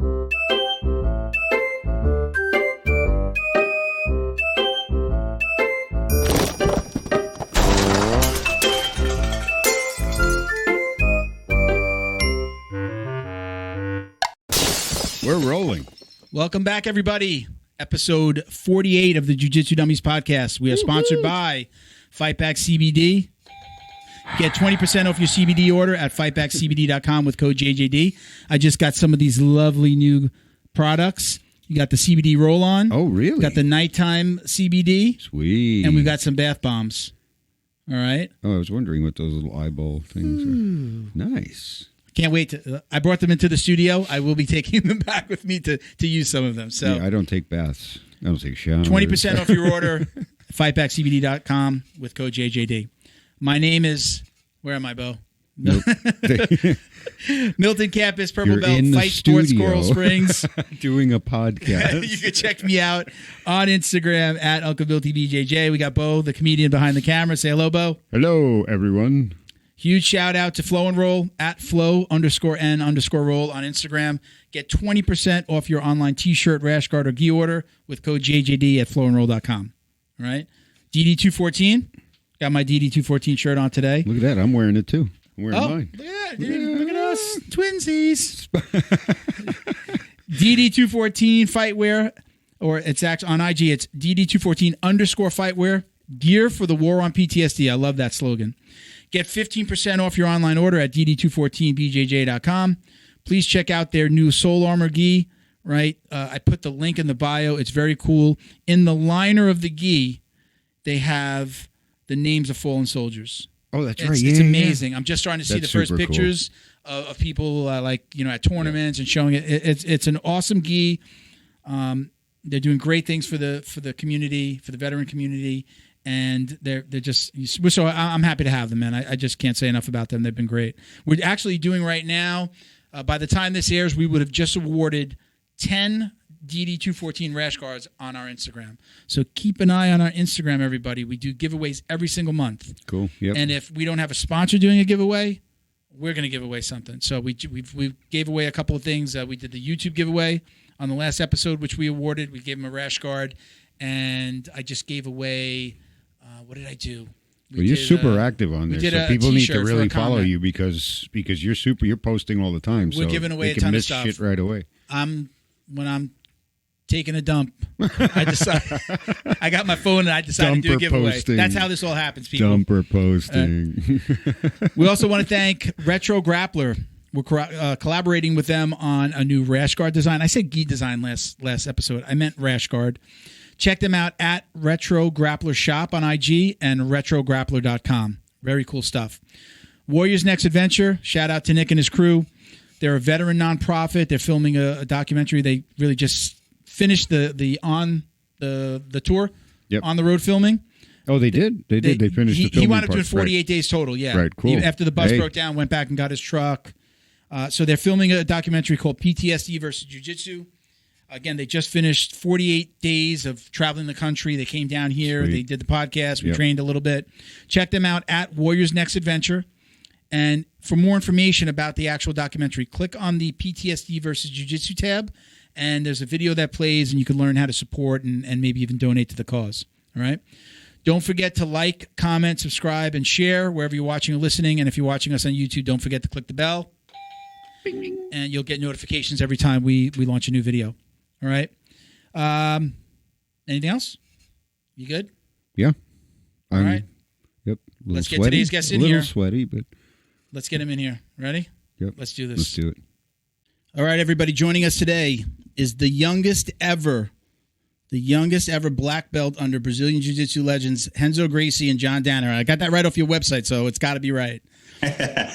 We're rolling. Welcome back, everybody. Episode 48 of the Jiu-Jitsu Dummies podcast. We are sponsored by Fightback CBD. Get 20% off your CBD order at fightbackcbd.com with code JJD. I just got some of these lovely new products. You got the CBD roll-on. Oh, really? Got the nighttime CBD. Sweet. And we've got some bath bombs. All right? Oh, I was wondering what those little eyeball things are. Nice. Can't wait to. I brought them into the studio. I will be taking them back with me to use some of them. So yeah, I don't take baths. I don't take showers. 20% off your order. Fightbackcbd.com with code JJD. My name is. Where am I, Bo? Nope. Milton Campus, Purple You're Belt, in the Fight Sports, studio Coral Springs. doing a podcast. You can check me out on Instagram at Uncle Bill TBJJ. We got Bo, the comedian behind the camera. Say hello, Bo. Hello, everyone. Huge shout out to Flow and Roll at Flow_N_roll on Instagram. Get 20% off your online t-shirt, rash guard, or gi order with code JJD at flowandroll.com. All right. DD214. Got my DD214 shirt on today. Look at that. I'm wearing it too. I'm wearing mine. Look at that, dude. Yeah. Look at us. Twinsies. DD214 Fightwear, or it's actually on IG, it's DD214_Fightwear. Gear for the war on PTSD. I love that slogan. Get 15% off your online order at DD214BJJ.com. Please check out their new Soul Armor gi, right? I put the link in the bio. It's very cool. In the liner of the gi, they have the names of fallen soldiers. Oh, that's right. It's amazing. I'm just starting to see That's the first super pictures of people at tournaments and showing it. It's an awesome gi. They're doing great things for the community, for the veteran community. And they're just so I'm happy to have them, man. I just can't say enough about them. They've been great. We're actually doing right now. By the time this airs, we would have just awarded 10 DD214 rash guards on our Instagram. So keep an eye on our Instagram, everybody. We do giveaways every single month. Cool. Yep. And if we don't have a sponsor doing a giveaway, we're going to give away something. So we gave away a couple of things. We did the YouTube giveaway on the last episode, which we awarded. We gave them a rash guard, and I just gave away. What did I do? You're super active on there, so people need to really follow you because you're posting all the time. We're giving away a ton of stuff. Shit right away. When I'm taking a dump, I got my phone and I decided to do a giveaway. Posting. That's how this all happens, people. Dumper posting. We also want to thank Retro Grappler. We're collaborating with them on a new rash guard design. I said gi design last episode. I meant rash guard. Check them out at Retro Grappler Shop on IG and retrograppler.com. Very cool stuff. Warriors Next Adventure. Shout out to Nick and his crew. They're a veteran nonprofit. They're filming a documentary. They really just finished the tour, on the road filming. Oh, they did? They did. They finished the filming. He wound up doing 48 days total, yeah. Right, cool. After the bus broke down, went back and got his truck. So they're filming a documentary called PTSD versus Jiu-Jitsu. Again, they just finished 48 days of traveling the country. They came down here. Sweet. They did the podcast. We trained a little bit. Check them out at Warriors Next Adventure. And for more information about the actual documentary, click on the PTSD versus Jiu-Jitsu tab, and there's a video that plays, and you can learn how to support and maybe even donate to the cause. All right? Don't forget to like, comment, subscribe, and share wherever you're watching or listening. And if you're watching us on YouTube, don't forget to click the bell. Bing, bing. And you'll get notifications every time we launch a new video. All right. Anything else? You good? Yeah. All right. Yep. Let's get today's guest in here. A little sweaty, but... Let's get him in here. Ready? Yep. Let's do this. Let's do it. All right, everybody. Joining us today is the youngest ever black belt under Brazilian Jiu-Jitsu legends Renzo Gracie and John Danaher. I got that right off your website, so it's got to be right.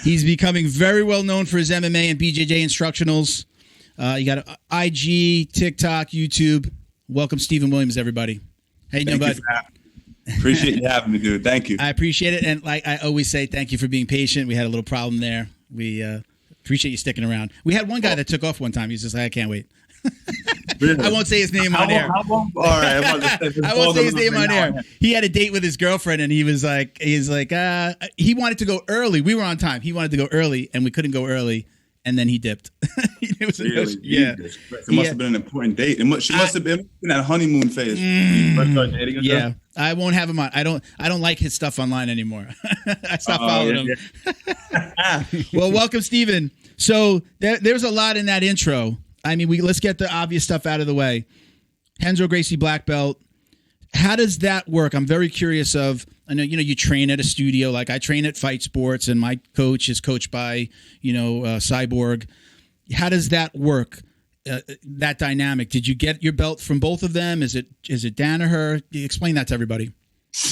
He's becoming very well known for his MMA and BJJ instructionals. You got IG, TikTok, YouTube. Welcome, Stephen Williams, everybody. How you doing, bud? Appreciate you having me, dude. Thank you. I appreciate it. And like I always say, thank you for being patient. We had a little problem there. We appreciate you sticking around. We had one guy that took off one time. He's just like, I can't wait. Really? I won't say his name on air. All right. I won't say his name on air. He had a date with his girlfriend, and he wanted to go early. We were on time. He wanted to go early, and we couldn't go early. and then he dipped. It was Really? yeah. It must have been an important date. She must have been in that honeymoon phase. Yeah, I won't have him on. I don't like his stuff online anymore. I stopped following him. Yeah. Well, welcome, Stephen. So there's a lot in that intro. I mean, let's get the obvious stuff out of the way. Renzo Gracie black belt. How does that work? I'm very curious I know, you train at a studio. Like I train at Fight Sports, and my coach is coached by, Cyborg. How does that work? That dynamic. Did you get your belt from both of them? Is it Danaher? Explain that to everybody.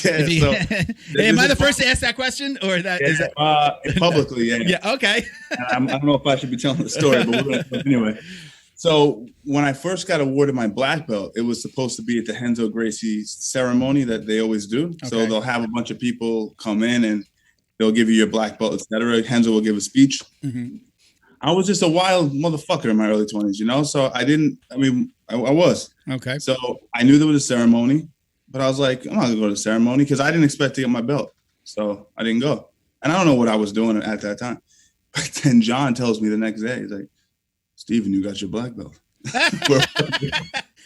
Yeah, hey, am I the first to ask that question, or that is that publicly? Yeah. Yeah. Okay. I don't know if I should be telling the story, but we're going to anyway. So when I first got awarded my black belt, it was supposed to be at the Renzo Gracie ceremony that they always do. Okay. So they'll have a bunch of people come in and they'll give you your black belt, etc. Renzo will give a speech. Mm-hmm. I was just a wild motherfucker in my early 20s, so I was. Okay. So I knew there was a ceremony, but I was like, I'm not going to go to the ceremony because I didn't expect to get my belt. So I didn't go. And I don't know what I was doing at that time. But then John tells me the next day, he's like, Steven, you got your black belt.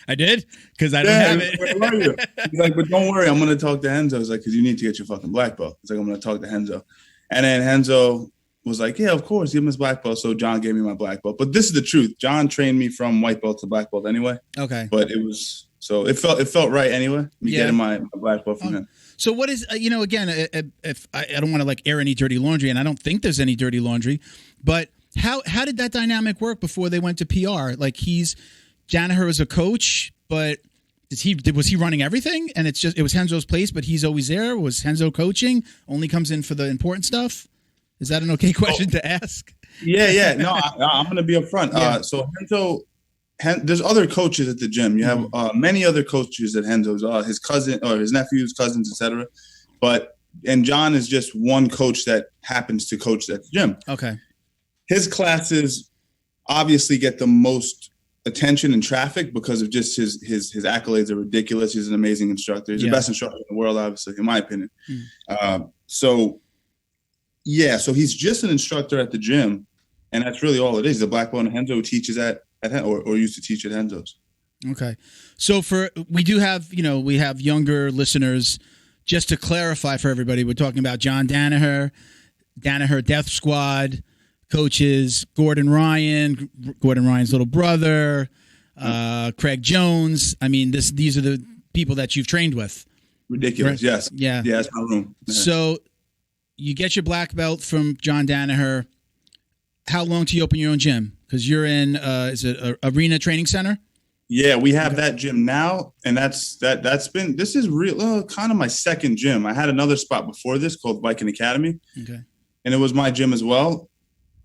I did? Because I don't have it. Where were you? He's like, but don't worry, I'm going to talk to Renzo. He's like, because you need to get your fucking black belt. He's like, I'm going to talk to Renzo. And then Renzo was like, yeah, of course, give him his black belt. So John gave me my black belt. But this is the truth. John trained me from white belt to black belt anyway. Okay. But it felt right anyway, me getting my black belt from him. So what is, again, if I don't want to air any dirty laundry, and I don't think there's any dirty laundry, but how did that dynamic work before they went to PR? Like Danaher was a coach, but was he running everything? And it was Renzo's place, but he's always there. Was Renzo coaching? Only comes in for the important stuff? Is that an okay question to ask? Yeah. No, I'm going to be upfront. Yeah. So Renzo, there's other coaches at the gym. You have many other coaches at Renzo's, his cousin or his nephews, cousins, etc. And John is just one coach that happens to coach at the gym. Okay. His classes obviously get the most attention and traffic because of just his accolades are ridiculous. He's an amazing instructor. He's the best instructor in the world, obviously, in my opinion. So he's just an instructor at the gym, and that's really all it is. The black belt in Renzo who teaches or used to teach at Renzo's. Okay. So we do have, we have younger listeners. Just to clarify for everybody, we're talking about John Danaher Death Squad, coaches Gordon Ryan's little brother, Craig Jones. I mean, these are the people that you've trained with. Ridiculous. Right? Yes. Yeah. Yeah, that's my room. So you get your black belt from John Danaher. How long till you open your own gym? Because you're in, is it Arena Training Center? Yeah, we have that gym now, and this is real kind of my second gym. I had another spot before this called Viking Academy. Okay. And it was my gym as well.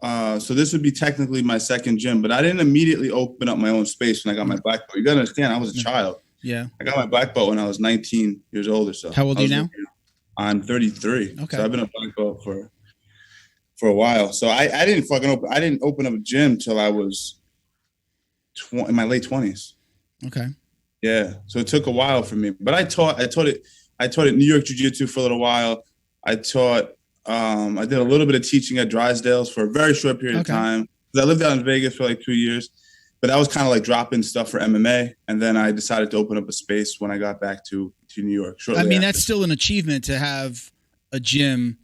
So this would be technically my second gym, but I didn't immediately open up my own space when I got my black belt. You got to understand, I was a child. Yeah. I got my black belt when I was 19 years old or so. How old are you now? I'm 33. Okay. So I've been a black belt for a while. So I didn't open up a gym till I was in my late 20s. Okay. Yeah. So it took a while for me, but I taught at New York Jiu-Jitsu for a little while. I did a little bit of teaching at Drysdale's for a very short period of time. I lived out in Vegas for 2 years, but that was kind of dropping stuff for MMA. And then I decided to open up a space when I got back to New York. That's still an achievement to have a gym.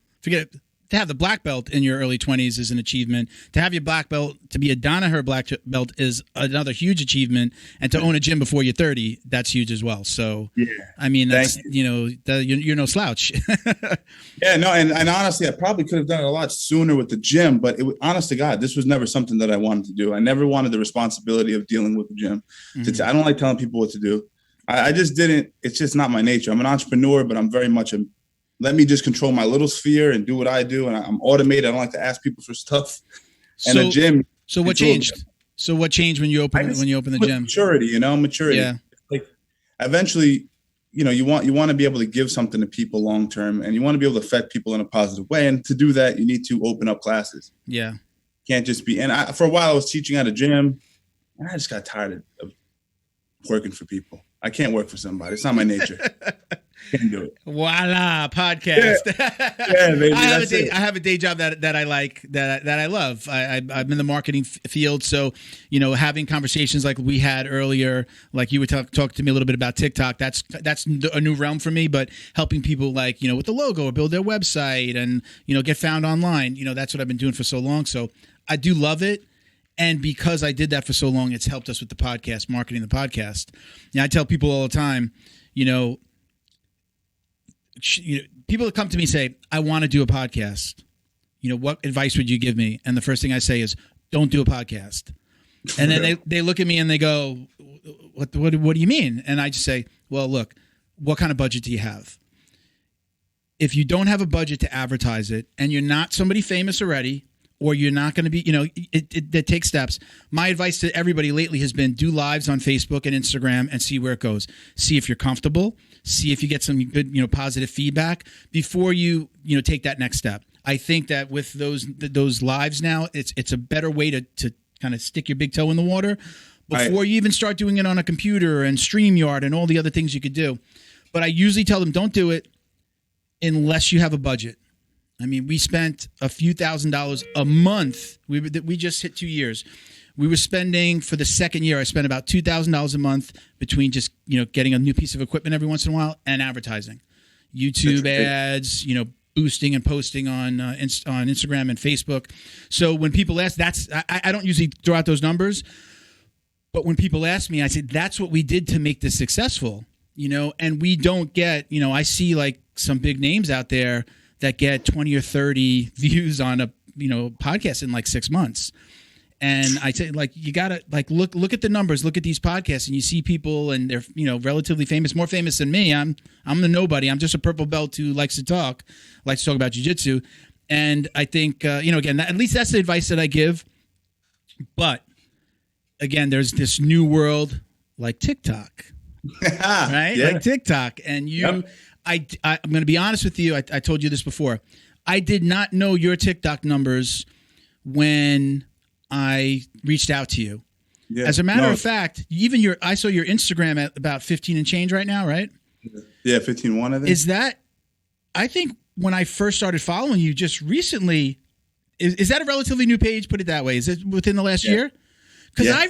To have the black belt in your early 20s is an achievement. To have your black belt, to be a Danaher black belt is another huge achievement. And to own a gym before you're 30, that's huge as well. So, that's, you're no slouch. Yeah, no, and honestly, I probably could have done it a lot sooner with the gym, but honest to God, this was never something that I wanted to do. I never wanted the responsibility of dealing with the gym. Mm-hmm. I don't like telling people what to do. I just didn't. It's just not my nature. I'm an entrepreneur, but I'm very much let me just control my little sphere and do what I do. And I'm automated. I don't like to ask people for stuff. And the gym. So what changed? So what changed when you opened the gym? Maturity, maturity. Yeah. Eventually, you want to be able to give something to people long term, and you want to be able to affect people in a positive way. And to do that, you need to open up classes. Yeah. Can't just be. And for a while, I was teaching at a gym, and I just got tired of working for people. I can't work for somebody. It's not my nature. Can't do it. Voila, podcast. Yeah, baby, I have a day job that I like, that I love. I'm in the marketing field, so having conversations like we had earlier, like you would talk to me a little bit about TikTok. That's a new realm for me. But helping people with the logo or build their website and get found online, that's what I've been doing for so long. So I do love it. And because I did that for so long, it's helped us with the podcast, marketing the podcast. I tell people all the time, people that come to me say, I want to do a podcast. What advice would you give me? And the first thing I say is, don't do a podcast. And then they look at me and they go, what do you mean? And I just say, well, look, what kind of budget do you have? If you don't have a budget to advertise it and you're not somebody famous already, or you're not going to be, it takes steps. My advice to everybody lately has been do lives on Facebook and Instagram and see where it goes. See if you're comfortable. See if you get some good, positive feedback before you take that next step. I think that with those lives now, it's a better way to kind of stick your big toe in the water before you even start doing it on a computer and StreamYard and all the other things you could do. But I usually tell them, don't do it unless you have a budget. I mean, we spent a few $1,000s a month. We just hit 2 years. We were spending, for the second year, I spent about $2,000 a month between just, getting a new piece of equipment every once in a while and advertising. YouTube ads, boosting and posting on Instagram and Facebook. So when people ask, I don't usually throw out those numbers, but when people ask me, I say, that's what we did to make this successful, and we don't get, I see like some big names out there that get 20 or 30 views on a podcast in like 6 months. And I say, you gotta look at the numbers, look at these podcasts, and you see people and they're relatively famous, more famous than me. I'm the nobody. I'm just a purple belt who likes to talk about jiu-jitsu. And I think again, at least that's the advice that I give. But again, there's this new world like TikTok, right? Yeah. Like TikTok, and you. Yep. I'm going to be honest with you. I told you this before. I did not know your TikTok numbers when I reached out to you. Yeah. As a matter of fact, even I saw your Instagram at about 15 and change right now, right? Yeah, 15.1, I think. Is that? I think when I first started following you just recently, is that a relatively new page? Put it that way. Is it within the last year? Because I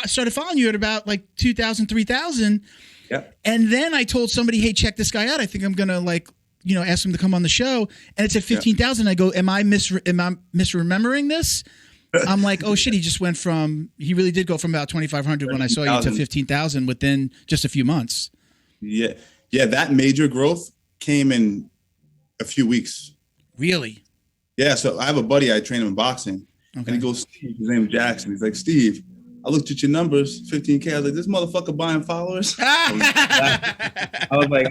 started following you at about like 2,000, 3,000. Yeah. And then I told somebody, hey, check this guy out. I think I'm going to ask him to come on the show. And it's at 15,000. I go, am I misremembering this? I'm like, oh shit, he really did go from about 2,500 when I saw you to 15,000 within just a few months. Yeah. Yeah. That major growth came in a few weeks. Really? Yeah. So I have a buddy, I train him in boxing. Okay. And he goes, Steve, his name is Jackson. He's like, Steve, I looked at your numbers, 15K. I was like, this motherfucker buying followers. I'm like,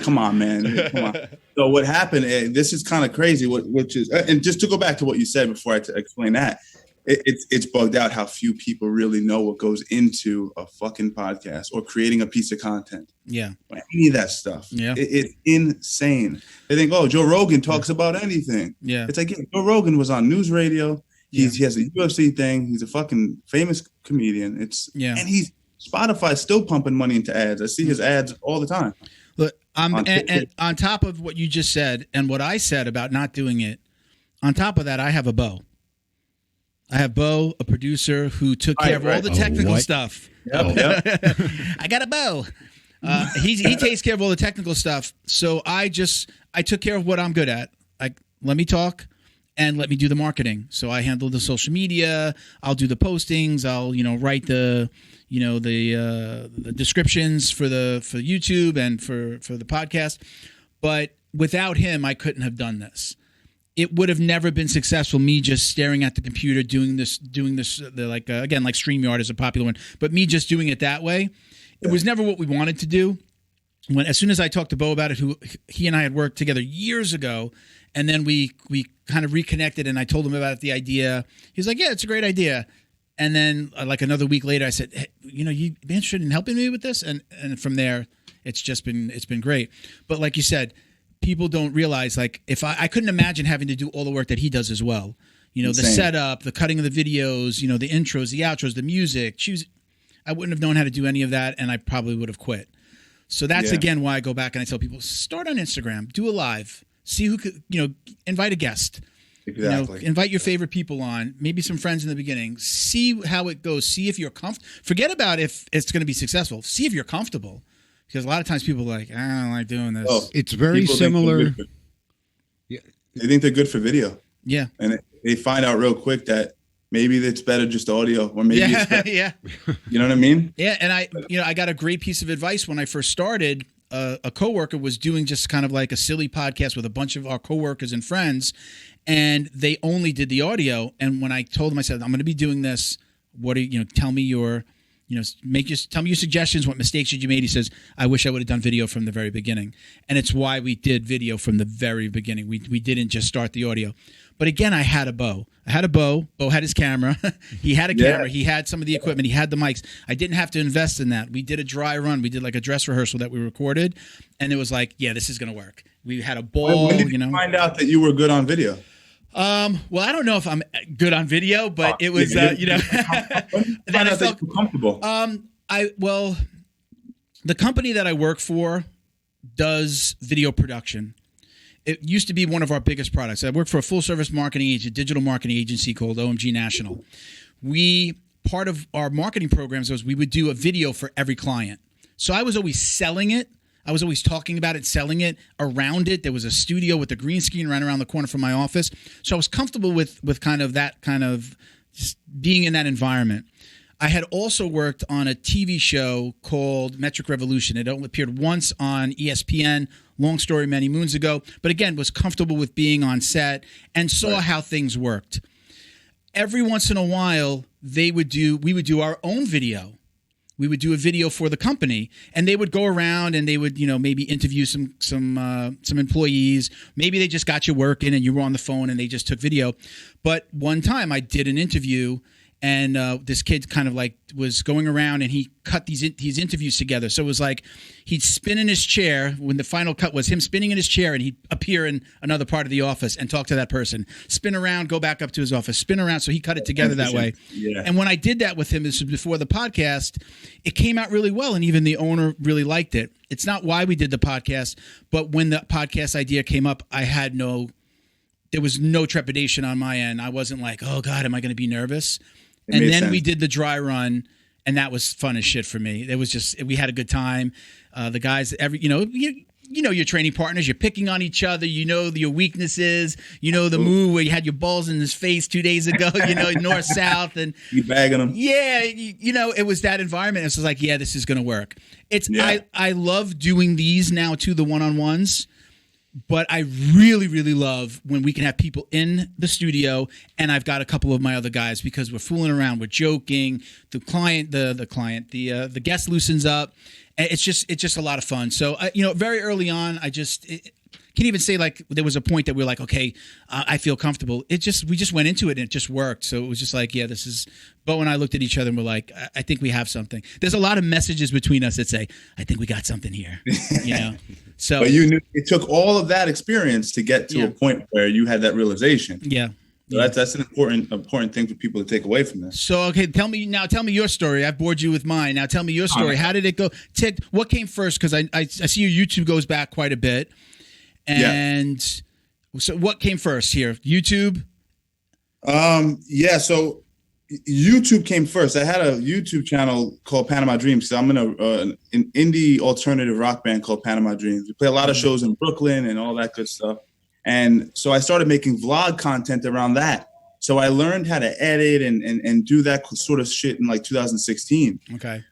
come on, man, come on. So what happened? This is kind of crazy. Which is, and just to go back to what you said before I explain that, it's bugged out how few people really know what goes into a fucking podcast or creating a piece of content. Yeah, any of that stuff. Yeah, it's insane. They think, oh, Joe Rogan talks about anything. Yeah, it's like Joe Rogan was on news radio. He has a UFC thing. He's a fucking famous comedian. And Spotify's still pumping money into ads. I see his ads all the time. Look, and on top of what you just said and what I said about not doing it, on top of that, I have a Bo. I have Bo, a producer who took care of all the technical stuff. Yep. I got a Bo. He takes care of all the technical stuff. So I took care of what I'm good at. Let me talk. And let me do the marketing. So I handle the social media. I'll do the postings. I'll write the descriptions for YouTube and for the podcast. But without him, I couldn't have done this. It would have never been successful. Me just staring at the computer doing this. Like StreamYard is a popular one, but me just doing it that way. It was never what we wanted to do. As soon as I talked to Bo about it, who he and I had worked together years ago. And then we kind of reconnected, and I told him about the idea. He's like, yeah, it's a great idea. And then like another week later, I said, hey, you be interested in helping me with this? And from there, it's been great. But like you said, people don't realize, like, if I couldn't imagine having to do all the work that he does as well. The setup, the cutting of the videos, the intros, the outros, the music. I wouldn't have known how to do any of that, and I probably would have quit. So that's, again, why I go back and I tell people, start on Instagram, do a live, see who could, invite a guest. Exactly. Invite your favorite people on, maybe some friends in the beginning. See how it goes. See if you're comfortable. Forget about if it's going to be successful. See if you're comfortable. Because a lot of times people are like, I don't like doing this. Oh, it's very similar. They think they're good for video. Yeah. And they find out real quick that maybe it's better just audio, or maybe it's better. Yeah. You know what I mean? Yeah. And I got a great piece of advice when I first started. A coworker was doing just kind of like a silly podcast with a bunch of our coworkers and friends, and they only did the audio. And when I told them, I said, I'm going to be doing this. What do tell me your, tell me your suggestions. What mistakes did you make? He says, I wish I would have done video from the very beginning. And it's why we did video from the very beginning. We didn't just start the audio. But again, I had a Bo. Bo had his camera. He had a camera. He had some of the equipment. He had the mics. I didn't have to invest in that. We did a dry run. We did like a dress rehearsal that we recorded. And it was like, yeah, this is going to work. We had a ball. When did you find out that you were good on video? Well, I don't know if I'm good on video, but it was, that I felt comfortable. The company that I work for does video production. It used to be one of our biggest products. I work for a full-service marketing agent, digital marketing agency called OMG National. Part of our marketing programs was we would do a video for every client. So I was always selling it. I was always talking about it, selling it. Around it, there was a studio with a green screen right around the corner from my office. So I was comfortable with kind of that kind of just being in that environment. I had also worked on a TV show called Metric Revolution. It only appeared once on ESPN, long story, many moons ago. But again, was comfortable with being on set and saw how things worked. Every once in a while, we would do our own video. We would do a video for the company, and they would go around and they would, maybe interview some employees. Maybe they just got you working and you were on the phone and they just took video. But one time I did an interview, and this kid kind of like was going around and he cut these interviews together. So it was like he'd spin in his chair when the final cut was him spinning in his chair, and he'd appear in another part of the office and talk to that person. Spin around, go back up to his office, spin around. So he cut it together that way. Yeah. And when I did that with him, this was before the podcast, it came out really well, and even the owner really liked it. It's not why we did the podcast, but when the podcast idea came up, there was no trepidation on my end. I wasn't like, oh God, am I going to be nervous? And then sense. We did the dry run, and that was fun as shit for me. It was just, we had a good time. The guys, your training partners, you're picking on each other. Your weaknesses. The move where you had your balls in his face 2 days ago. North south, and you bagging them. Yeah, it was that environment. It was like, yeah, this is going to work. I love doing these now too, the one-on-ones. But I really, really love when we can have people in the studio, and I've got a couple of my other guys because we're fooling around, we're joking. The guest loosens up. And it's just a lot of fun. So very early on, I can't even say like there was a point that we were like, okay, I feel comfortable. We just went into it and it just worked. So it was just like, yeah, this is. Bo and I looked at each other and we're like, I think we have something. There's a lot of messages between us that say, I think we got something here. So, but you knew it took all of that experience to get to a point where you had that realization. Yeah. So that's an important thing for people to take away from this. So, okay, tell me your story. I've bored you with mine. Now tell me your story. How did it go? What came first? Because I see your YouTube goes back quite a bit. And so what came first here? YouTube? So YouTube came first. I had a YouTube channel called Panama Dreams. So I'm in an indie alternative rock band called Panama Dreams. We play a lot of shows in Brooklyn and all that good stuff. And so I started making vlog content around that. So I learned how to edit and do that sort of shit in like 2016. Okay.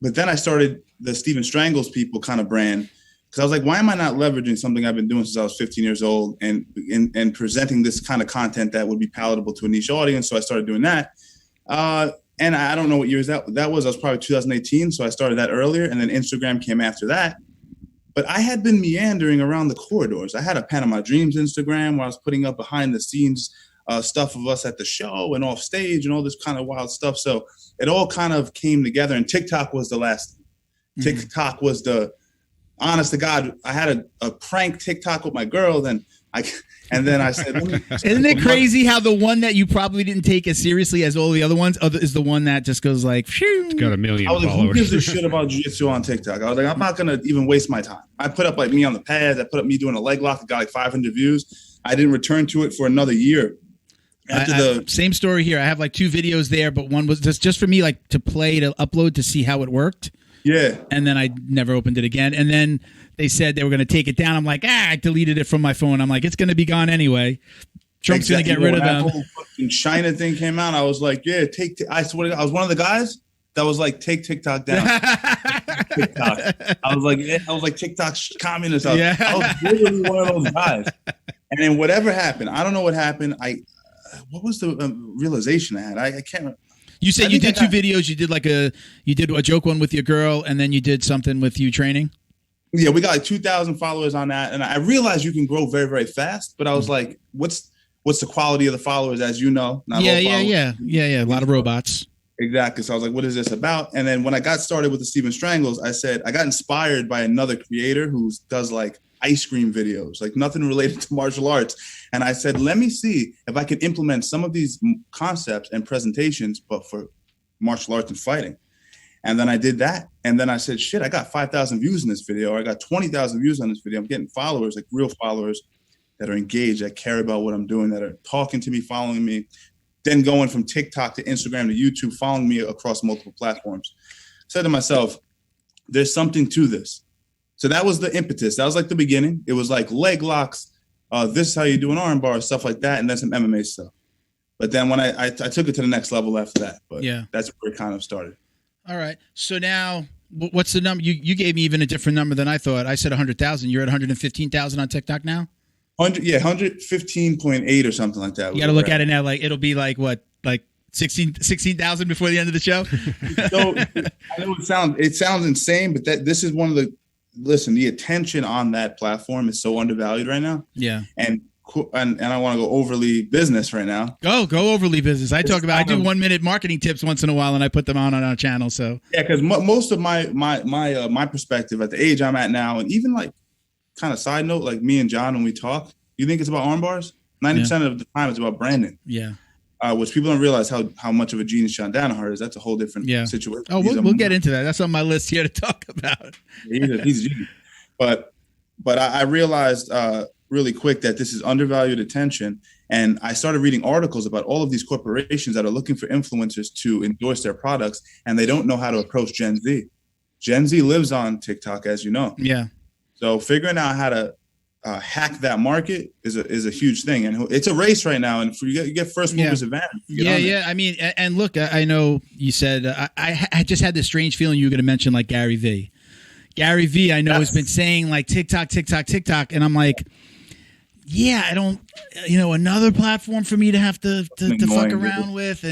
But then I started the Steven Strangles People kind of brand. Because I was like, why am I not leveraging something I've been doing since I was 15 years old and presenting this kind of content that would be palatable to a niche audience? So I started doing that. And I don't know what years that was. I was probably 2018. So I started that earlier. And then Instagram came after that. But I had been meandering around the corridors. I had a Panama Dreams Instagram where I was putting up behind the scenes stuff of us at the show and off stage and all this kind of wild stuff. So it all kind of came together. And TikTok was the last. TikTok was the... Honest to God, I had a prank TikTok with my girl. Then And then I said, isn't it crazy how the one that you probably didn't take as seriously as all the other ones is the one that just goes like, phew. It's got 1 million I was followers. Like, who gives a shit about jiu-jitsu on TikTok? I was like, I'm not going to even waste my time. I put up like me on the pads. I put up me doing a leg lock. It got like 500 views. I didn't return to it for another year. Same story here. I have like 2 videos there, but one was just for me, like to upload to see how it worked. Yeah. And then I never opened it again. And then they said they were going to take it down. I'm like, I deleted it from my phone. I'm like, it's going to be gone anyway. Trump's going to get rid of them. When that whole fucking China thing came out, I was like, yeah, I swear to God, I was one of the guys that was like, take TikTok down. TikTok. I was like TikTok's communist. I was literally one of those guys. And then whatever happened, I don't know what happened. What was the realization I had? I can't. You said you did 2 videos. You did a joke one with your girl, and then you did something with you training. Yeah, we got like 2,000 followers on that, and I realized you can grow very, very fast. But I was like, what's the quality of the followers? As you know, Yeah. A lot of robots. Exactly. So I was like, what is this about? And then when I got started with the Steven Strangles, I said I got inspired by another creator who does like ice cream videos, like nothing related to martial arts. And I said, let me see if I can implement some of these concepts and presentations, but for martial arts and fighting. And then I did that. And then I said, shit, I got 5,000 views in this video, or I got 20,000 views on this video. I'm getting followers, like real followers that are engaged, that care about what I'm doing, that are talking to me, following me, then going from TikTok to Instagram to YouTube, following me across multiple platforms. I said to myself, there's something to this. So that was the impetus. That was like the beginning. It was like leg locks, this is how you do an arm bar, stuff like that, and then some MMA stuff. But then when I took it to the next level after that. But yeah, that's where it kind of started. All right. So now, what's the number? You gave me even a different number than I thought. I said 100,000. You're at 115,000 on TikTok now? 115.8 or something like that. You got to look at it now. Like it'll be like what, like 16,000 before the end of the show. So I know it sounds insane, but this is one of the. Listen, the attention on that platform is so undervalued right now. Yeah, and I want to go overly business right now. Go overly business. I do 1 minute marketing tips once in a while, and I put them on our channel. So yeah, because most of my perspective at the age I'm at now, and even like kind of side note, like me and John when we talk, you think it's about arm bars? 90% of the time it's about branding. Yeah. Which people don't realize how much of a genius John Danaher is. That's a whole different situation. Oh, we'll get into that. That's on my list here to talk about. He's a genius. But I realized really quick that this is undervalued attention. And I started reading articles about all of these corporations that are looking for influencers to endorse their products, and they don't know how to approach Gen Z. Gen Z lives on TikTok, as you know. Yeah. So figuring out how to hack that market is a huge thing, and it's a race right now. And you get first movers advantage. Yeah. I mean, and look, I know you said I just had this strange feeling you were going to mention like Gary V. Gary V. I know has been saying like TikTok, and I'm like, yeah, I don't, another platform for me to have to fuck around with,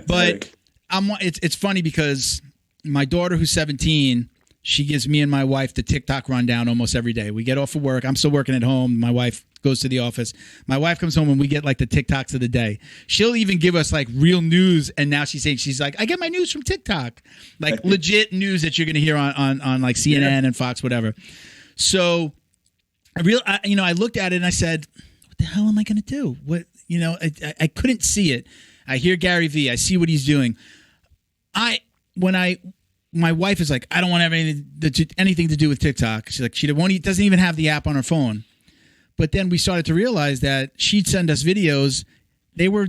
but it's funny because my daughter who's 17. She gives me and my wife the TikTok rundown almost every day. We get off of work. I'm still working at home. My wife goes to the office. My wife comes home and we get like the TikToks of the day. She'll even give us like real news. And now she's like, I get my news from TikTok, like legit news that you're going to hear on like CNN and Fox, whatever. So I looked at it and I said, what the hell am I going to do? What, I couldn't see it. I hear Gary V. I see what he's doing. My wife is like, I don't want to have anything to do with TikTok. She's like, she doesn't even have the app on her phone. But then we started to realize that she'd send us videos. They were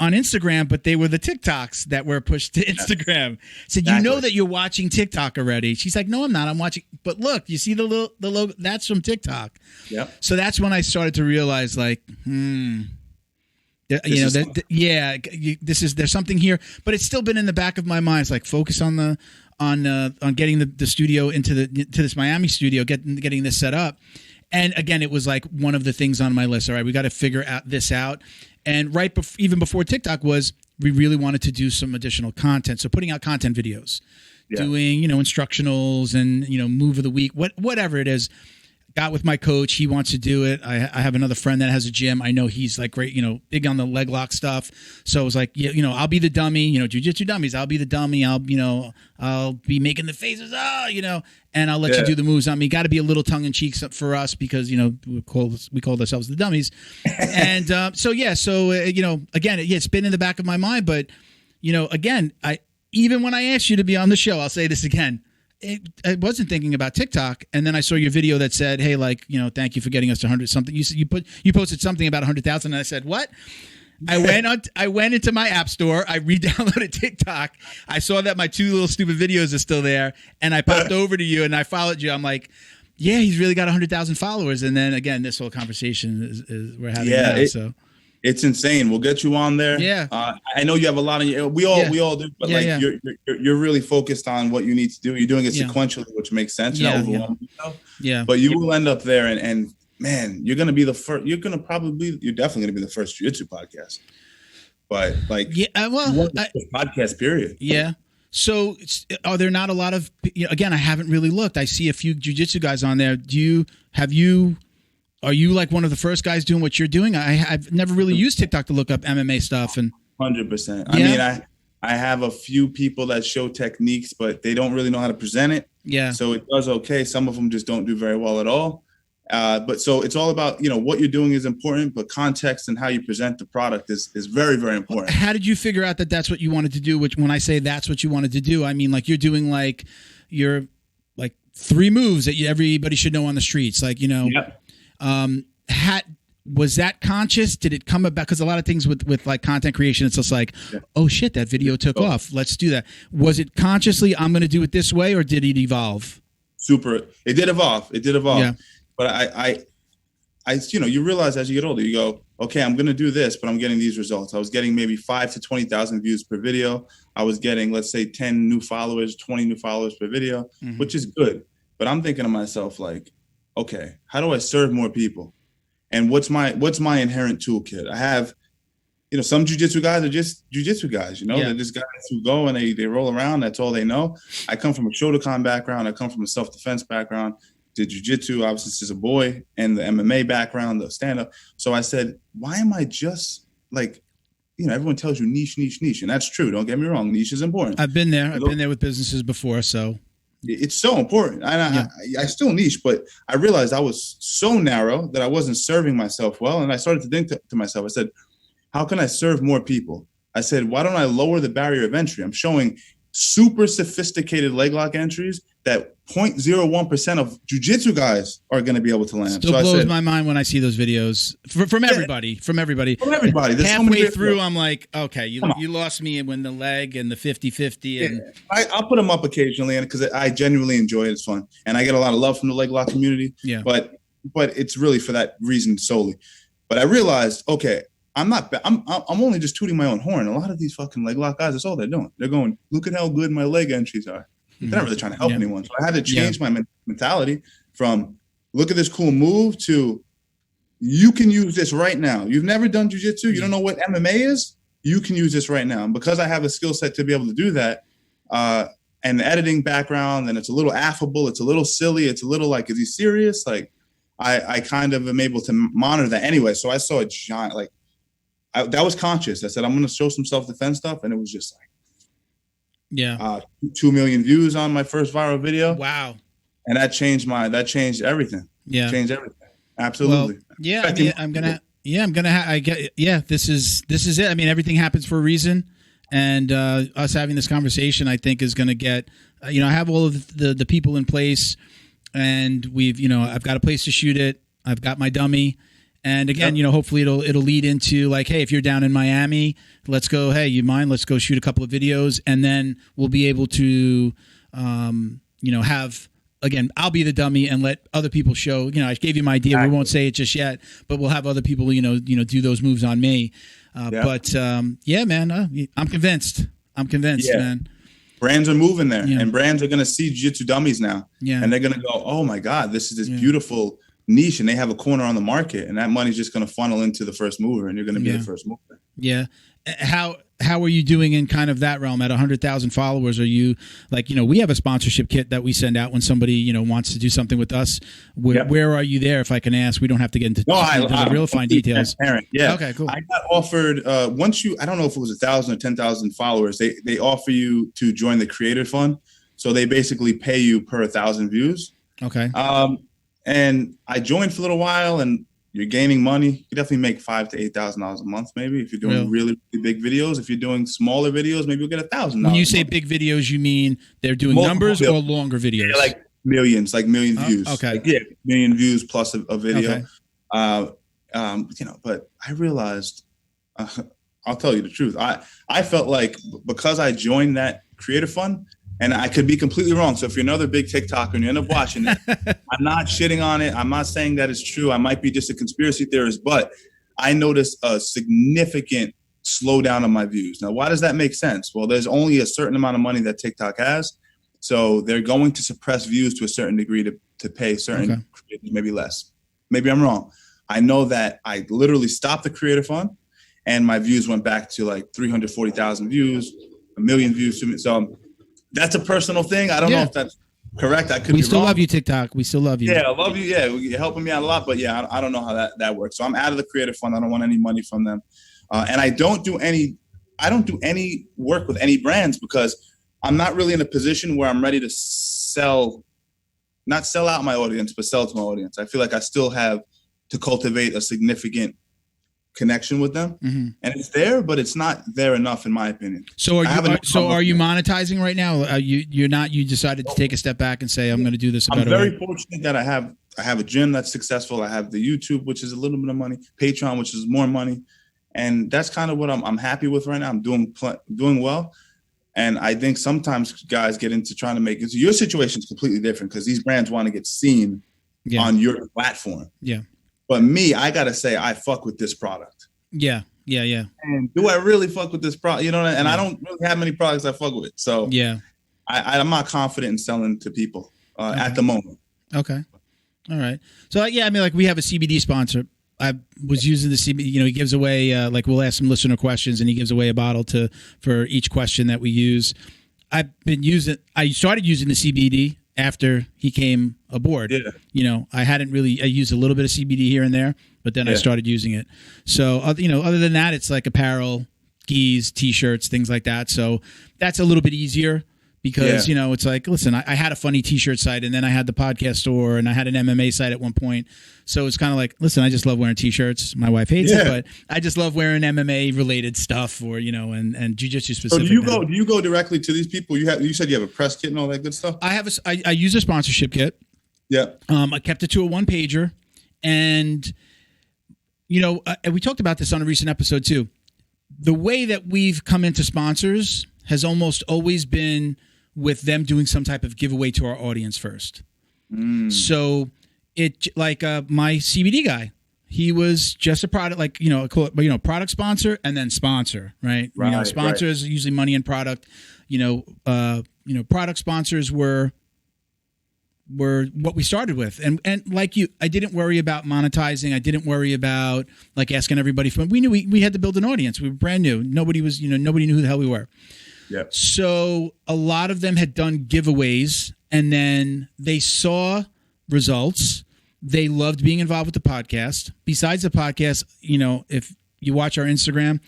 on Instagram, but they were the TikToks that were pushed to Instagram. Said, you know that you're watching TikTok already. She's like, no, I'm not. I'm watching. But look, you see the logo? That's from TikTok. Yeah. So that's when I started to realize, like, there's something here. But it's still been in the back of my mind. It's like, focus on getting the studio to this Miami studio, getting this set up. And again, it was like one of the things on my list. All right, we got to figure this out. And even before TikTok we really wanted to do some additional content. So putting out content videos, doing, instructionals and, move of the week, whatever it is, got with my coach. He wants to do it. I have another friend that has a gym. I know he's like great, big on the leg lock stuff. So I was like, I'll be the dummy, jiu-jitsu dummies. I'll be the dummy. I'll be making the faces, and I'll let you do the moves on me. Got to be a little tongue in cheek for us because, we called ourselves the dummies. And so again, it's been in the back of my mind, but again, even when I asked you to be on the show, I'll say this again. I wasn't thinking about TikTok, and then I saw your video that said, "Hey, thank you for getting us to 100 something." You posted something about 100,000, and I said, "What?" I went into my app store. I re-downloaded TikTok. I saw that my 2 little stupid videos are still there, and I popped over to you and I followed you. I'm like, "Yeah, he's really got 100,000 followers." And then again, this whole conversation is we're having now. So. It's insane. We'll get you on there. Yeah. I know you have a lot of we all do, but you're really focused on what you need to do. You're doing it sequentially, which makes sense. You're not overwhelming yourself. Yeah. But you will end up there, and man, you're gonna be the first. You're definitely gonna be the first jiu-jitsu podcast. But podcast period. Yeah. So are there not a lot of? Again, I haven't really looked. I see a few jiu-jitsu guys on there. Are you like one of the first guys doing what you're doing? I've never really used TikTok to look up MMA stuff. And 100%. I mean, I have a few people that show techniques, but they don't really know how to present it. Yeah. So it does okay. Some of them just don't do very well at all. But so it's all about, what you're doing is important, but context and how you present the product is very, very important. How did you figure out that that's what you wanted to do? Which when I say that's what you wanted to do, I mean, like you're doing your 3 moves that everybody should know on the streets. Yep. Was that conscious? Did it come about? Because a lot of things with like content creation, it's just like, oh shit, that video took off. Let's do that. Was it consciously, I'm going to do it this way, or did it evolve? It did evolve. Yeah. But I you realize as you get older, you go, okay, I'm going to do this, but I'm getting these results. I was getting maybe 5,000 to 20,000 views per video. I was getting, let's say 10 new followers, 20 new followers per video, which is good. But I'm thinking to myself like, okay, how do I serve more people? And what's my inherent toolkit? I have, some jiu-jitsu guys are just jiu-jitsu guys, they're just guys who go and they roll around. That's all they know. I come from a Shotokan background. I come from a self-defense background, did jiu-jitsu obviously since a boy, and the MMA background, the stand-up. So I said, why am I just everyone tells you niche, and that's true. Don't get me wrong. Niche is important. I've been there. I've been there with businesses before. So it's so important. I still niche, but I realized I was so narrow that I wasn't serving myself well. And I started to think to myself, I said, how can I serve more people? I said, why don't I lower the barrier of entry? I'm showing super sophisticated leg lock entries that 0.01% of jiu-jitsu guys are going to be able to land. Still blows my mind when I see those videos from everybody. From everybody. There's halfway through, I'm like, okay, you lost me when the leg and the 50-50. And I'll put them up occasionally, and because I genuinely enjoy it. It's fun, and I get a lot of love from the leg lock community. Yeah. But it's really for that reason solely. But I realized, okay, I'm only just tooting my own horn. A lot of these fucking leg lock guys, that's all they're doing. They're going, look at how good my leg entries are. They're not really trying to help anyone. So I had to change my mentality from look at this cool move to you can use this right now. You've never done jiu-jitsu. You don't know what MMA is. You can use this right now. And because I have a skill set to be able to do that, and the editing background, and it's a little affable, it's a little silly, it's a little like, is he serious? Like I kind of am able to monitor that anyway. So I saw a giant, that was conscious. I said, I'm going to show some self-defense stuff. And it was just like, 2 million views on my first viral video. Wow. And that changed everything. Yeah. Changed everything. Absolutely. Well, this is it. I mean, everything happens for a reason. And us having this conversation, I think, is going to get, I have all of the people in place, and I've got a place to shoot it. I've got my dummy. And again, hopefully it'll lead into like, hey, if you're down in Miami, let's go. Hey, you mind? Let's go shoot a couple of videos, and then we'll be able to, have again. I'll be the dummy and let other people show. I gave you my idea. Exactly. We won't say it just yet, but we'll have other people, do those moves on me. But man, I'm convinced. Man. Brands are moving there, and brands are going to see jiu-jitsu dummies now, and they're going to go, oh my God, this is this beautiful niche, and they have a corner on the market, and that money's just going to funnel into the first mover, and you're going to be the first mover. Yeah. How how are you doing in kind of that realm at 100,000 followers? Are you like, we have a sponsorship kit that we send out when somebody, wants to do something with us. Where are you there? If I can ask, we don't have to get into the real fine details. Yeah. Okay, cool. I got offered, I don't know if it was 1,000 or 10,000 followers. They offer you to join the Creator Fund. So they basically pay you per 1,000 views. Okay. And I joined for a little while, and you're gaining money. You can definitely make $5,000 to $8,000 a month, maybe, if you're doing really, really big videos. If you're doing smaller videos, maybe you'll get $1,000. When you say big videos, you mean they're doing numbers or longer videos? Yeah, like million views. Okay. Like, million views plus a video. Okay. But I realized, I'll tell you the truth. I felt like because I joined that Creator Fund, and I could be completely wrong. So if you're another big TikToker and you end up watching it, I'm not shitting on it. I'm not saying that it's true. I might be just a conspiracy theorist, but I noticed a significant slowdown on my views. Now, why does that make sense? Well, there's only a certain amount of money that TikTok has. So they're going to suppress views to a certain degree to pay certain creators, maybe less. Maybe I'm wrong. I know that I literally stopped the Creator Fund and my views went back to like 340,000 views, 1 million views to me. So that's a personal thing. I don't know if that's correct. I could be wrong. We still love you, TikTok. We still love you. Yeah, I love you. Yeah, you're helping me out a lot. But yeah, I don't know how that works. So I'm out of the Creator Fund. I don't want any money from them. And I don't do any work with any brands because I'm not really in a position where I'm ready to not sell out my audience, but sell to my audience. I feel like I still have to cultivate a significant connection with them, and it's there, but it's not there enough in my opinion. So are you monetizing right now? You decided to take a step back and say, I'm going to do this a better way. I'm very fortunate that I have a gym that's successful. I have the YouTube, which is a little bit of money, Patreon, which is more money, and that's kind of what I'm happy with right now. I'm doing well, and I think sometimes guys get into trying to make it. So your situation is completely different because these brands want to get seen on your platform. Yeah. But me, I gotta say, I fuck with this product. Yeah. And do I really fuck with this product? And I don't really have many products I fuck with. So yeah, I'm not confident in selling to people at the moment. Okay. All right. So we have a CBD sponsor. I was using the CBD. He gives away we'll ask some listener questions, and he gives away a bottle for each question that we use. I started using the CBD after he came aboard. I used a little bit of CBD here and there, but then I started using it. So, other than that, it's like apparel, gis, t-shirts, things like that. So that's a little bit easier because, it's like, listen, I had a funny t-shirt site and then I had the podcast store and I had an MMA site at one point. So it's kind of like, listen, I just love wearing t-shirts. My wife hates it, but I just love wearing MMA related stuff or, and jiu-jitsu specific. So do you go directly to these people? You said you have a press kit and all that good stuff? I use a sponsorship kit. Yeah. I kept it to a one pager and, we talked about this on a recent episode too. The way that we've come into sponsors has almost always been with them doing some type of giveaway to our audience first. So it my CBD guy, he was just a product, product sponsor and then sponsor, right? Sponsors usually money and product. Product sponsors were what we started with, and like you, I didn't worry about monetizing. I didn't worry about asking everybody we knew we had to build an audience. We were brand new. Nobody knew who the hell we were. Yeah. So a lot of them had done giveaways, and then they saw results. They loved being involved with the podcast. Besides the podcast, if you watch our Instagram,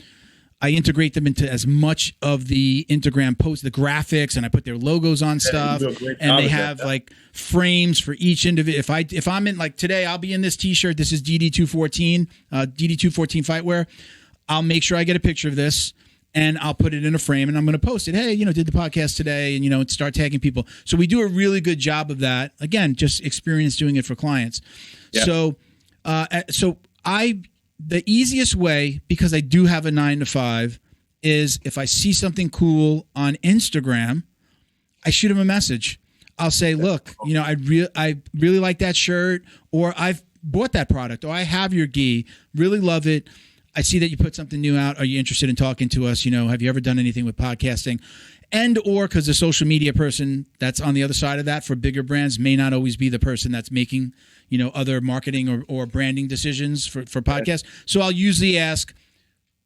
I integrate them into as much of the Instagram posts, the graphics, and I put their logos on stuff. And they have frames for each individual. If I'm in today, I'll be in this T-shirt. This is DD214, DD214 Fightwear. I'll make sure I get a picture of this. And I'll put it in a frame, and I'm going to post it. Hey, did the podcast today, and start tagging people. So we do a really good job of that. Again, just experience doing it for clients. Yeah. So the easiest way, because I do have a 9 to 5, is if I see something cool on Instagram, I shoot them a message. I'll say, look, I really like that shirt, or I've bought that product, or I have your gi, really love it. I see that you put something new out. Are you interested in talking to us? Have you ever done anything with podcasting? And or because the social media person that's on the other side of that for bigger brands may not always be the person that's making, other marketing or branding decisions for podcasts. So I'll usually ask,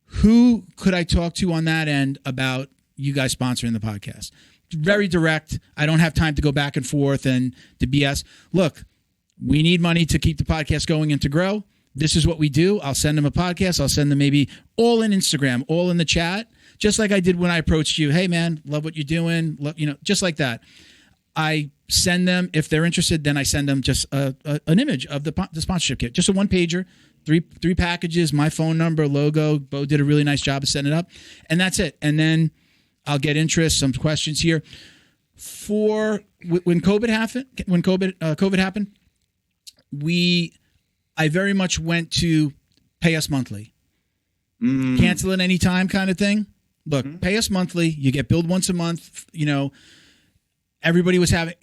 who could I talk to on that end about you guys sponsoring the podcast? Very direct. I don't have time to go back and forth and to BS. Look, we need money to keep the podcast going and to grow. This is what we do. I'll send them a podcast. I'll send them maybe all in Instagram, all in the chat, just like I did when I approached you. Hey, man, love what you're doing. Just like that. I send them, if they're interested, then I send them just an image of the sponsorship kit. Just a one-pager, three packages, my phone number, logo. Bo did a really nice job of setting it up. And that's it. And then I'll get interest, some questions here. When COVID happened, I very much went to pay us monthly. Cancel at any time kind of thing. Look, pay us monthly. You get billed once a month. Everybody was having,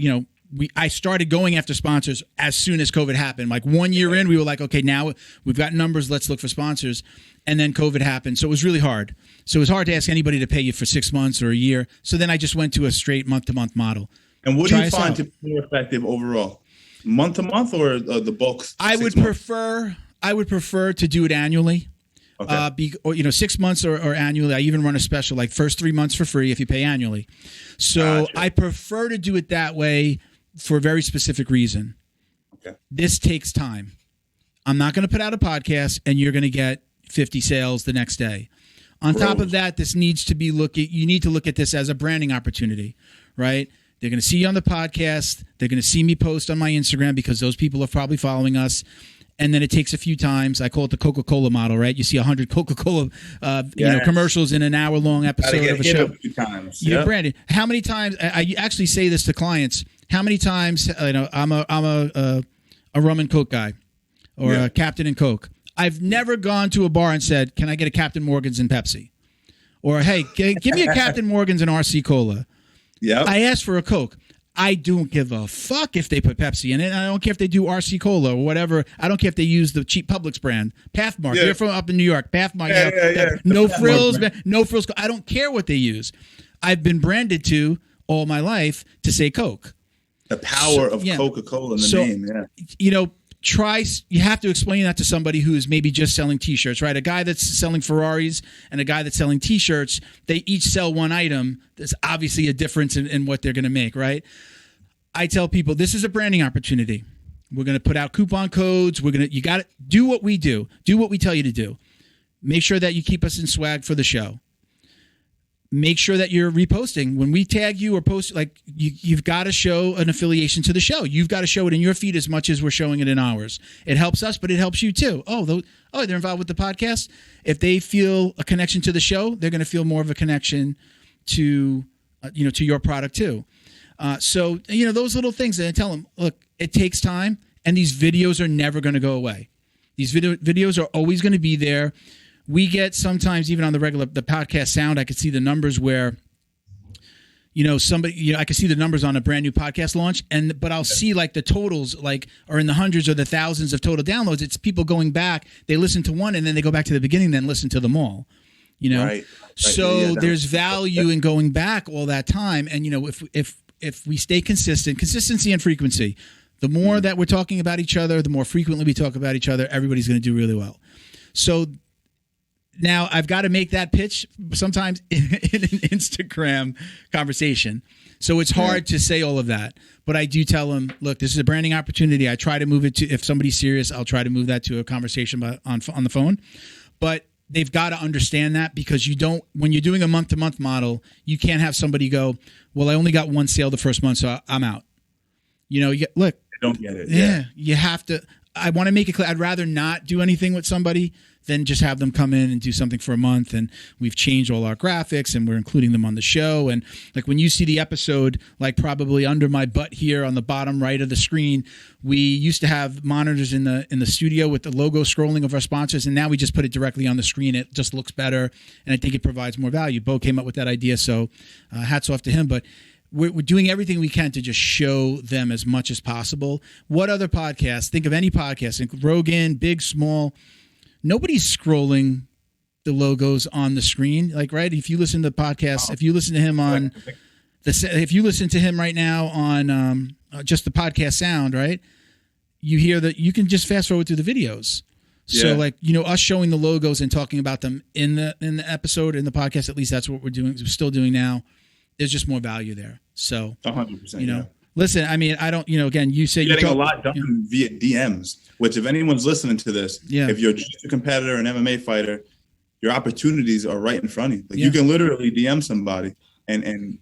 I started going after sponsors as soon as COVID happened. Like 1 year in, we were like, okay, now we've got numbers. Let's look for sponsors. And then COVID happened. So it was really hard. So it was hard to ask anybody to pay you for 6 months or a year. So then I just went to a straight month-to-month model. And what do you find to be more effective overall? Month-to-month or the bulk? I would prefer to do it annually. Okay. 6 months or annually. I even run a special, like first 3 months for free if you pay annually. So gotcha. I prefer to do it that way for a very specific reason. Okay. This takes time. I'm not going to put out a podcast and you're going to get 50 sales the next day. On top of that, you need to look at this as a branding opportunity, right? They're going to see you on the podcast. They're going to see me post on my Instagram because those people are probably following us. And then it takes a few times. I call it the Coca-Cola model, right? You see 100 Coca-Cola commercials in an hour-long episode of a show. You're branded. How many times? I actually say this to clients. How many times? I'm a rum and Coke guy, or a Captain and Coke. I've never gone to a bar and said, "Can I get a Captain Morgan's and Pepsi?" Or, "Hey, give me a Captain Morgan's and RC Cola." Yeah. I asked for a Coke. I don't give a fuck if they put Pepsi in it. I don't care if they do RC Cola or whatever. I don't care if they use the cheap Publix brand. Pathmark. You're from up in New York. Pathmark. No frills. No frills. I don't care what they use. I've been branded to all my life to say Coke. The power of Coca-Cola in the name. You have to explain that to somebody who's maybe just selling T-shirts, right? A guy that's selling Ferraris and a guy that's selling T-shirts, they each sell one item. There's obviously a difference in what they're going to make, right? I tell people this is a branding opportunity. We're going to put out coupon codes. You got to do what we do. Do what we tell you to do. Make sure that you keep us in swag for the show. Make sure that you're reposting. When we tag you or post, you've got to show an affiliation to the show. You've got to show it in your feed as much as we're showing it in ours. It helps us, but it helps you too. They're involved with the podcast. If they feel a connection to the show, they're going to feel more of a connection to your product too. Those little things. And I tell them, look, it takes time, and these videos are never going to go away. These videos are always going to be there. We get sometimes even on the podcast sound, I could see the numbers where, I could see the numbers on a brand new podcast launch, but I'll see like the totals are in the hundreds or the thousands of total downloads. It's people going back, they listen to one and then they go back to the beginning, then listen to them all, Right. So there's value in going back all that time. And, if we stay consistency and frequency, the more that we're talking about each other, the more frequently we talk about each other, everybody's going to do really well. So now I've got to make that pitch sometimes in an Instagram conversation. So it's hard to say all of that. But I do tell them, look, this is a branding opportunity. I try to move it to, if somebody's serious, I'll try to move that to a conversation on the phone. But they've got to understand that, because when you're doing a month-to-month model, you can't have somebody go, well, I only got one sale the first month, so I'm out. Look. I don't get it. Yeah, you have to. I want to make it clear. I'd rather not do anything with somebody than just have them come in and do something for a month. And we've changed all our graphics and we're including them on the show. And like when you see the episode, like probably under my butt here on the bottom right of the screen, we used to have monitors in the studio with the logo scrolling of our sponsors. And now we just put it directly on the screen. It just looks better. And I think it provides more value. Bo came up with that idea. So hats off to him. But we're doing everything we can to just show them as much as possible. What other podcasts? Think of any podcast, Rogan, big, small. Nobody's scrolling the logos on the screen. Right? If you listen to podcasts, if you listen to him right now on just the podcast sound, right? You hear that you can just fast forward through the videos. So like, us showing the logos and talking about them in the episode, in the podcast, at least that's what we're still doing now. There's just more value there. So 100%. Listen, I mean, I don't, again, you say you're getting a lot done via DMs, which if anyone's listening to this, if you're a jiu-jitsu competitor, an MMA fighter, your opportunities are right in front of you. Like you can literally DM somebody and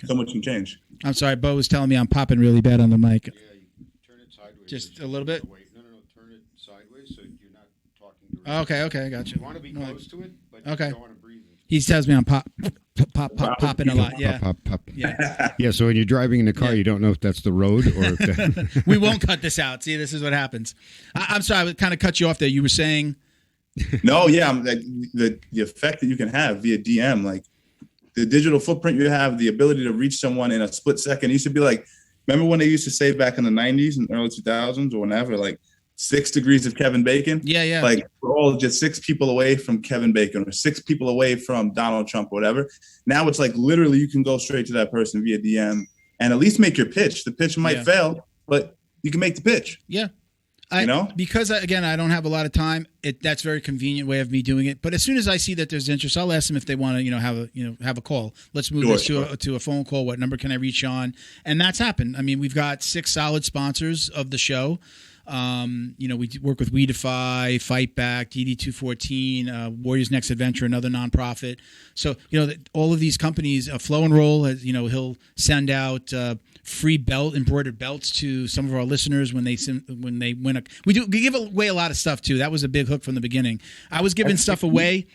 so much can change. I'm sorry, Bo was telling me I'm popping really bad on the mic. Yeah, you can turn it sideways. Just a little bit? No, turn it sideways so you're not talking directly. Okay, I got you. You want to be close to it, but you don't want to breathe. He tells me I'm popping a lot. Yeah. Pop. Yeah, so when you're driving in the car, you don't know if that's the road or if that... We won't cut this out. See, this is what happens. I'm sorry, I kind of cut you off there. You were saying... No, the effect that you can have via DM, like the digital footprint you have, the ability to reach someone in a split second. It used to be like, remember when they used to say back in the 90s and early 2000s or whenever, like 6 degrees of Kevin Bacon? Yeah. Like we're all just 6 people away from Kevin Bacon or 6 people away from Donald Trump or whatever. Now it's like literally you can go straight to that person via DM and at least make your pitch. The pitch might fail, but you can make the pitch. Yeah. Because again, I don't have a lot of time. That's a very convenient way of me doing it. But as soon as I see that there's interest, I'll ask them if they want to, have a call. Let's move this to a phone call. What number can I reach on? And that's happened. I mean, we've got 6 solid sponsors of the show. We work with We Defy, Fight Back, DD214, Warriors Next Adventure, another nonprofit. So all of these companies, Flow and Roll, he'll send out free embroidered belts to some of our listeners when they win we give away a lot of stuff too. That was a big hook from the beginning. I was giving stuff away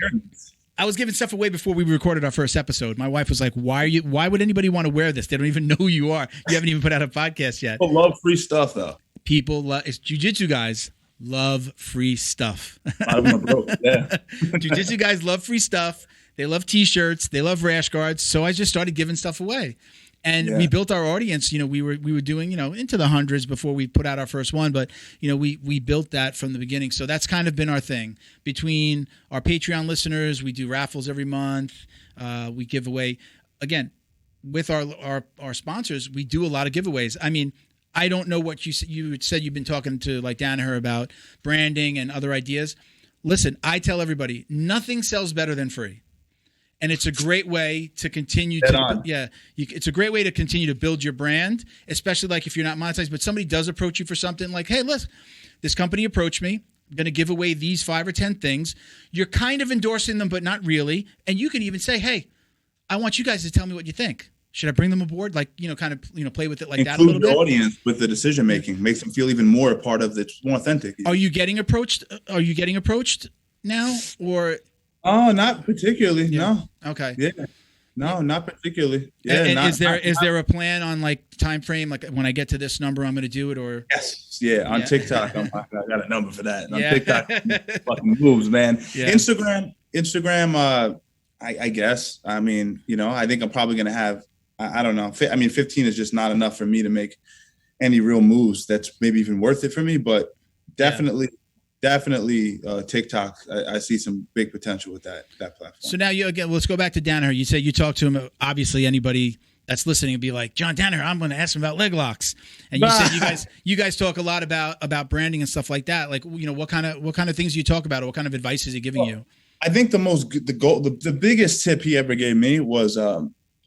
before we recorded our first episode. My wife was like, why would anybody want to wear this? They don't even know who you are. You haven't even put out a podcast yet. People love free stuff though. People love jiu-jitsu guys love free stuff. I don't broke. Yeah. Jiu-jitsu guys love free stuff. They love t-shirts. They love rash guards. So I just started giving stuff away. And we built our audience. We were doing, into the hundreds before we put out our first one. But, we built that from the beginning. So that's kind of been our thing. Between our Patreon listeners, we do raffles every month. We give away, again, with our sponsors, we do a lot of giveaways. I mean, I don't know what you said you've been talking to like Danaher about branding and other ideas. Listen, I tell everybody, nothing sells better than free. And it's a great way to continue it's a great way to continue to build your brand, especially like if you're not monetized, but somebody does approach you for something like, hey, listen, this company approached me. I'm going to give away these 5 or 10 things. You're kind of endorsing them, but not really. And you can even say, hey, I want you guys to tell me what you think. Should I bring them aboard? Like, kind of, play with it like that a little bit. Include the audience with the decision making. Makes them feel even more a part of it, more authentic. Are you getting approached? Are you getting approached now, or? Oh, not particularly. Yeah. No. Okay. Yeah. No, not particularly. Yeah. And is there a plan on like time frame? Like when I get to this number, I'm going to do it, or? Yes. Yeah. On TikTok, I got a number for that. On TikTok, fucking moves, man. Yeah. Instagram. I guess. I mean, I think I'm probably going to have. I don't know. 15 is just not enough for me to make any real moves. That's maybe even worth it for me, but definitely TikTok. I see some big potential with that platform. So now let's go back to Danaher. You said you talked to him. Obviously, anybody that's listening would be like, John Danaher, I'm going to ask him about leg locks. And you said you guys talk a lot about branding and stuff like that. Like, what kind of things do you talk about, or what kind of advice is he giving you? I think the biggest tip he ever gave me was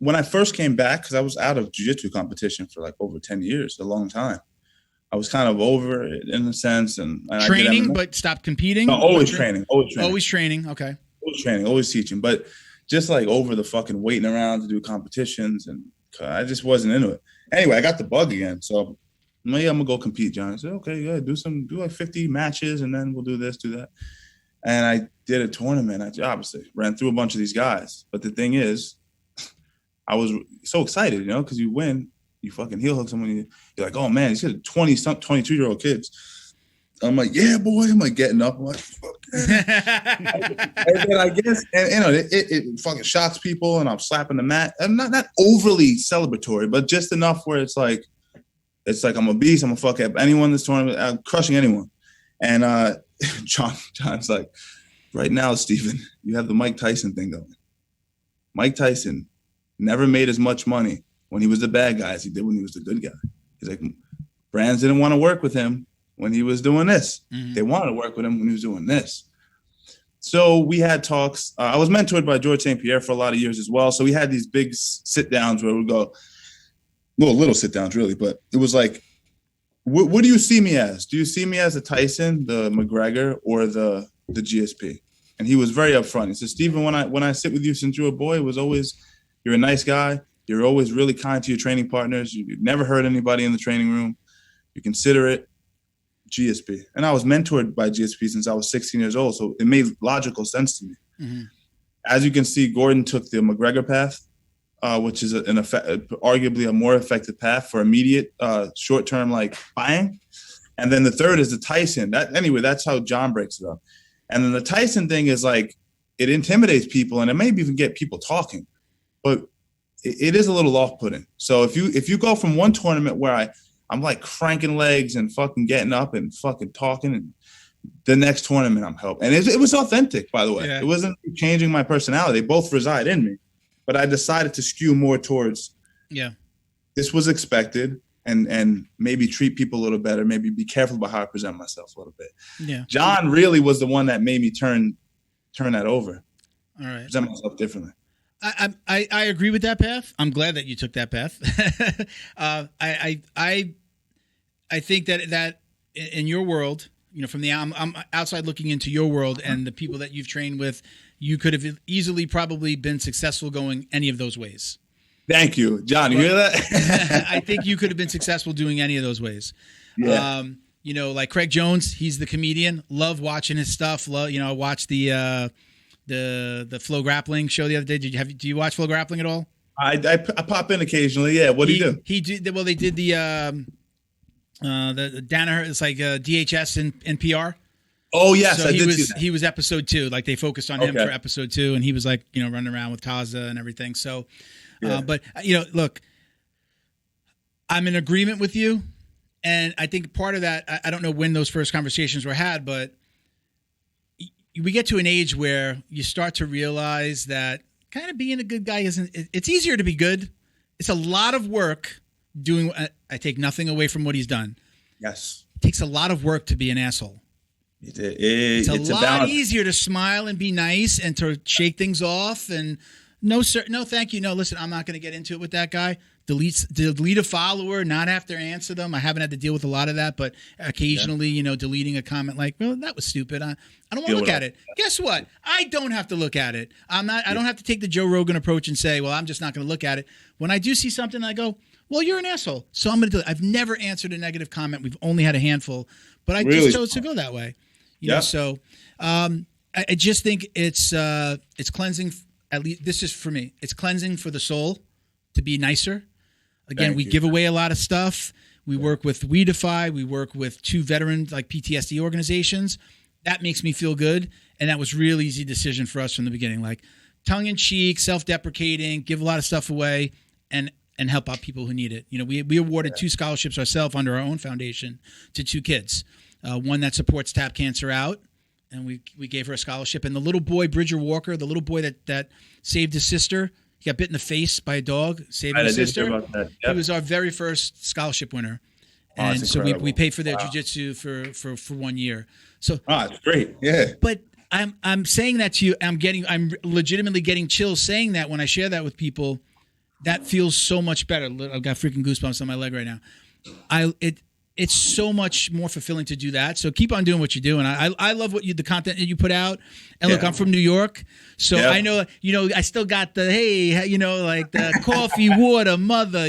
when I first came back, because I was out of jiu-jitsu competition for like over 10 years, a long time. I was kind of over it in a sense. And training, but stopped competing? No, always training. Okay. Always training, always teaching. But just like over the fucking waiting around to do competitions, and I just wasn't into it. Anyway, I got the bug again. So I'm going to go compete, John. I said, okay, do like 50 matches, and then we'll do this, do that. And I did a tournament. I obviously ran through a bunch of these guys. But the thing is, I was so excited, because you win. You fucking heel hook someone. You're like, oh, man, these are 22-year-old kids. I'm like, yeah, boy. I'm like getting up. I'm like, fuck yeah. And then I guess, it fucking shocks people, and I'm slapping the mat. I'm not overly celebratory, but just enough where it's like I'm a beast. I'm a fuck up anyone in this tournament. I'm crushing anyone. And John's like, right now, Steven, you have the Mike Tyson thing going. Mike Tyson never made as much money when he was the bad guy as he did when he was the good guy. He's like, brands didn't want to work with him when he was doing this. Mm-hmm. They wanted to work with him when he was doing this. So we had talks. I was mentored by George St. Pierre for a lot of years as well. So we had these big sit downs where we go, well, little sit downs really, but it was like, what do you see me as? Do you see me as a Tyson, the McGregor, or the GSP? And he was very upfront. He said, Stephen, when I sit with you since you were a boy, it was always, you're a nice guy. You're always really kind to your training partners. You never hurt anybody in the training room. You're considerate. GSP. And I was mentored by GSP since I was 16 years old. So it made logical sense to me. Mm-hmm. As you can see, Gordon took the McGregor path, which is arguably a more effective path for immediate short-term like buying. And then the third is the Tyson. That's how John breaks it up. And then the Tyson thing is like, it intimidates people and it may even get people talking, but it is a little off-putting. So if you go from one tournament where I'm like cranking legs and fucking getting up and fucking talking, and the next tournament I'm helping. And it was authentic, by the way. Yeah. It wasn't changing my personality. They both reside in me. But I decided to skew more towards, this was expected, and maybe treat people a little better, maybe be careful about how I present myself a little bit. Yeah. John really was the one that made me turn that over. All right. Present myself differently. I agree with that path. I'm glad that you took that path. I think that in your world, from I'm outside looking into your world and the people that you've trained with, you could have easily probably been successful going any of those ways. Thank you, John. You hear that? I think you could have been successful doing any of those ways. Yeah. Like Craig Jones, he's the comedian. Love watching his stuff. I watched the Flow Grappling show the other day. Do you watch Flow Grappling at all? I pop in occasionally. Yeah. What do you do? They did the Danaher. It's like DHS and PR. Oh yes, so I did see that. He was episode 2. Like they focused on him for episode 2, and he was like running around with Kaza and everything. So, but look, I'm in agreement with you, and I think part of that, I don't know when those first conversations were had, but we get to an age where you start to realize that kind of being a good guy isn't. It's easier to be good. It's a lot of work doing. I take nothing away from what he's done. Yes, it takes a lot of work to be an asshole. It's a lot easier to smile and be nice and to shake things off and no sir, no thank you, no listen, I'm not going to get into it with that guy. Delete a follower, not have to answer them. I haven't had to deal with a lot of that, but occasionally, deleting a comment like, well, that was stupid. I don't want to look at it. Guess what? I don't have to look at it. I don't have to take the Joe Rogan approach and say, well, I'm just not going to look at it. When I do see something, I go, well, you're an asshole, so I'm going to do it. I've never answered a negative comment. We've only had a handful, but I just chose to go that way. So I just think it's cleansing. At least this is for me. It's cleansing for the soul to be nicer. Again, we give away a lot of stuff. We work with WeDefy. We work with 2 veterans like PTSD organizations. That makes me feel good, and that was really easy decision for us from the beginning. Like tongue in cheek, self-deprecating, give a lot of stuff away, and help out people who need it. We awarded 2 scholarships ourselves under our own foundation to 2 kids. One that supports Tap Cancer Out, and we gave her a scholarship. And the little boy, Bridger Walker, the little boy that saved his sister, he got bit in the face by a dog, saving his sister. He was our very first scholarship winner. And so we paid for their jiu-jitsu for 1 year. So it's great. Yeah. But I'm saying that to you, I'm legitimately getting chills saying that when I share that with people. That feels so much better. I've got freaking goosebumps on my leg right now. It's so much more fulfilling to do that. So keep on doing what you do. And I love the content that you put out. And look, I'm from New York. So I know, I still got the, like the coffee, water, mother,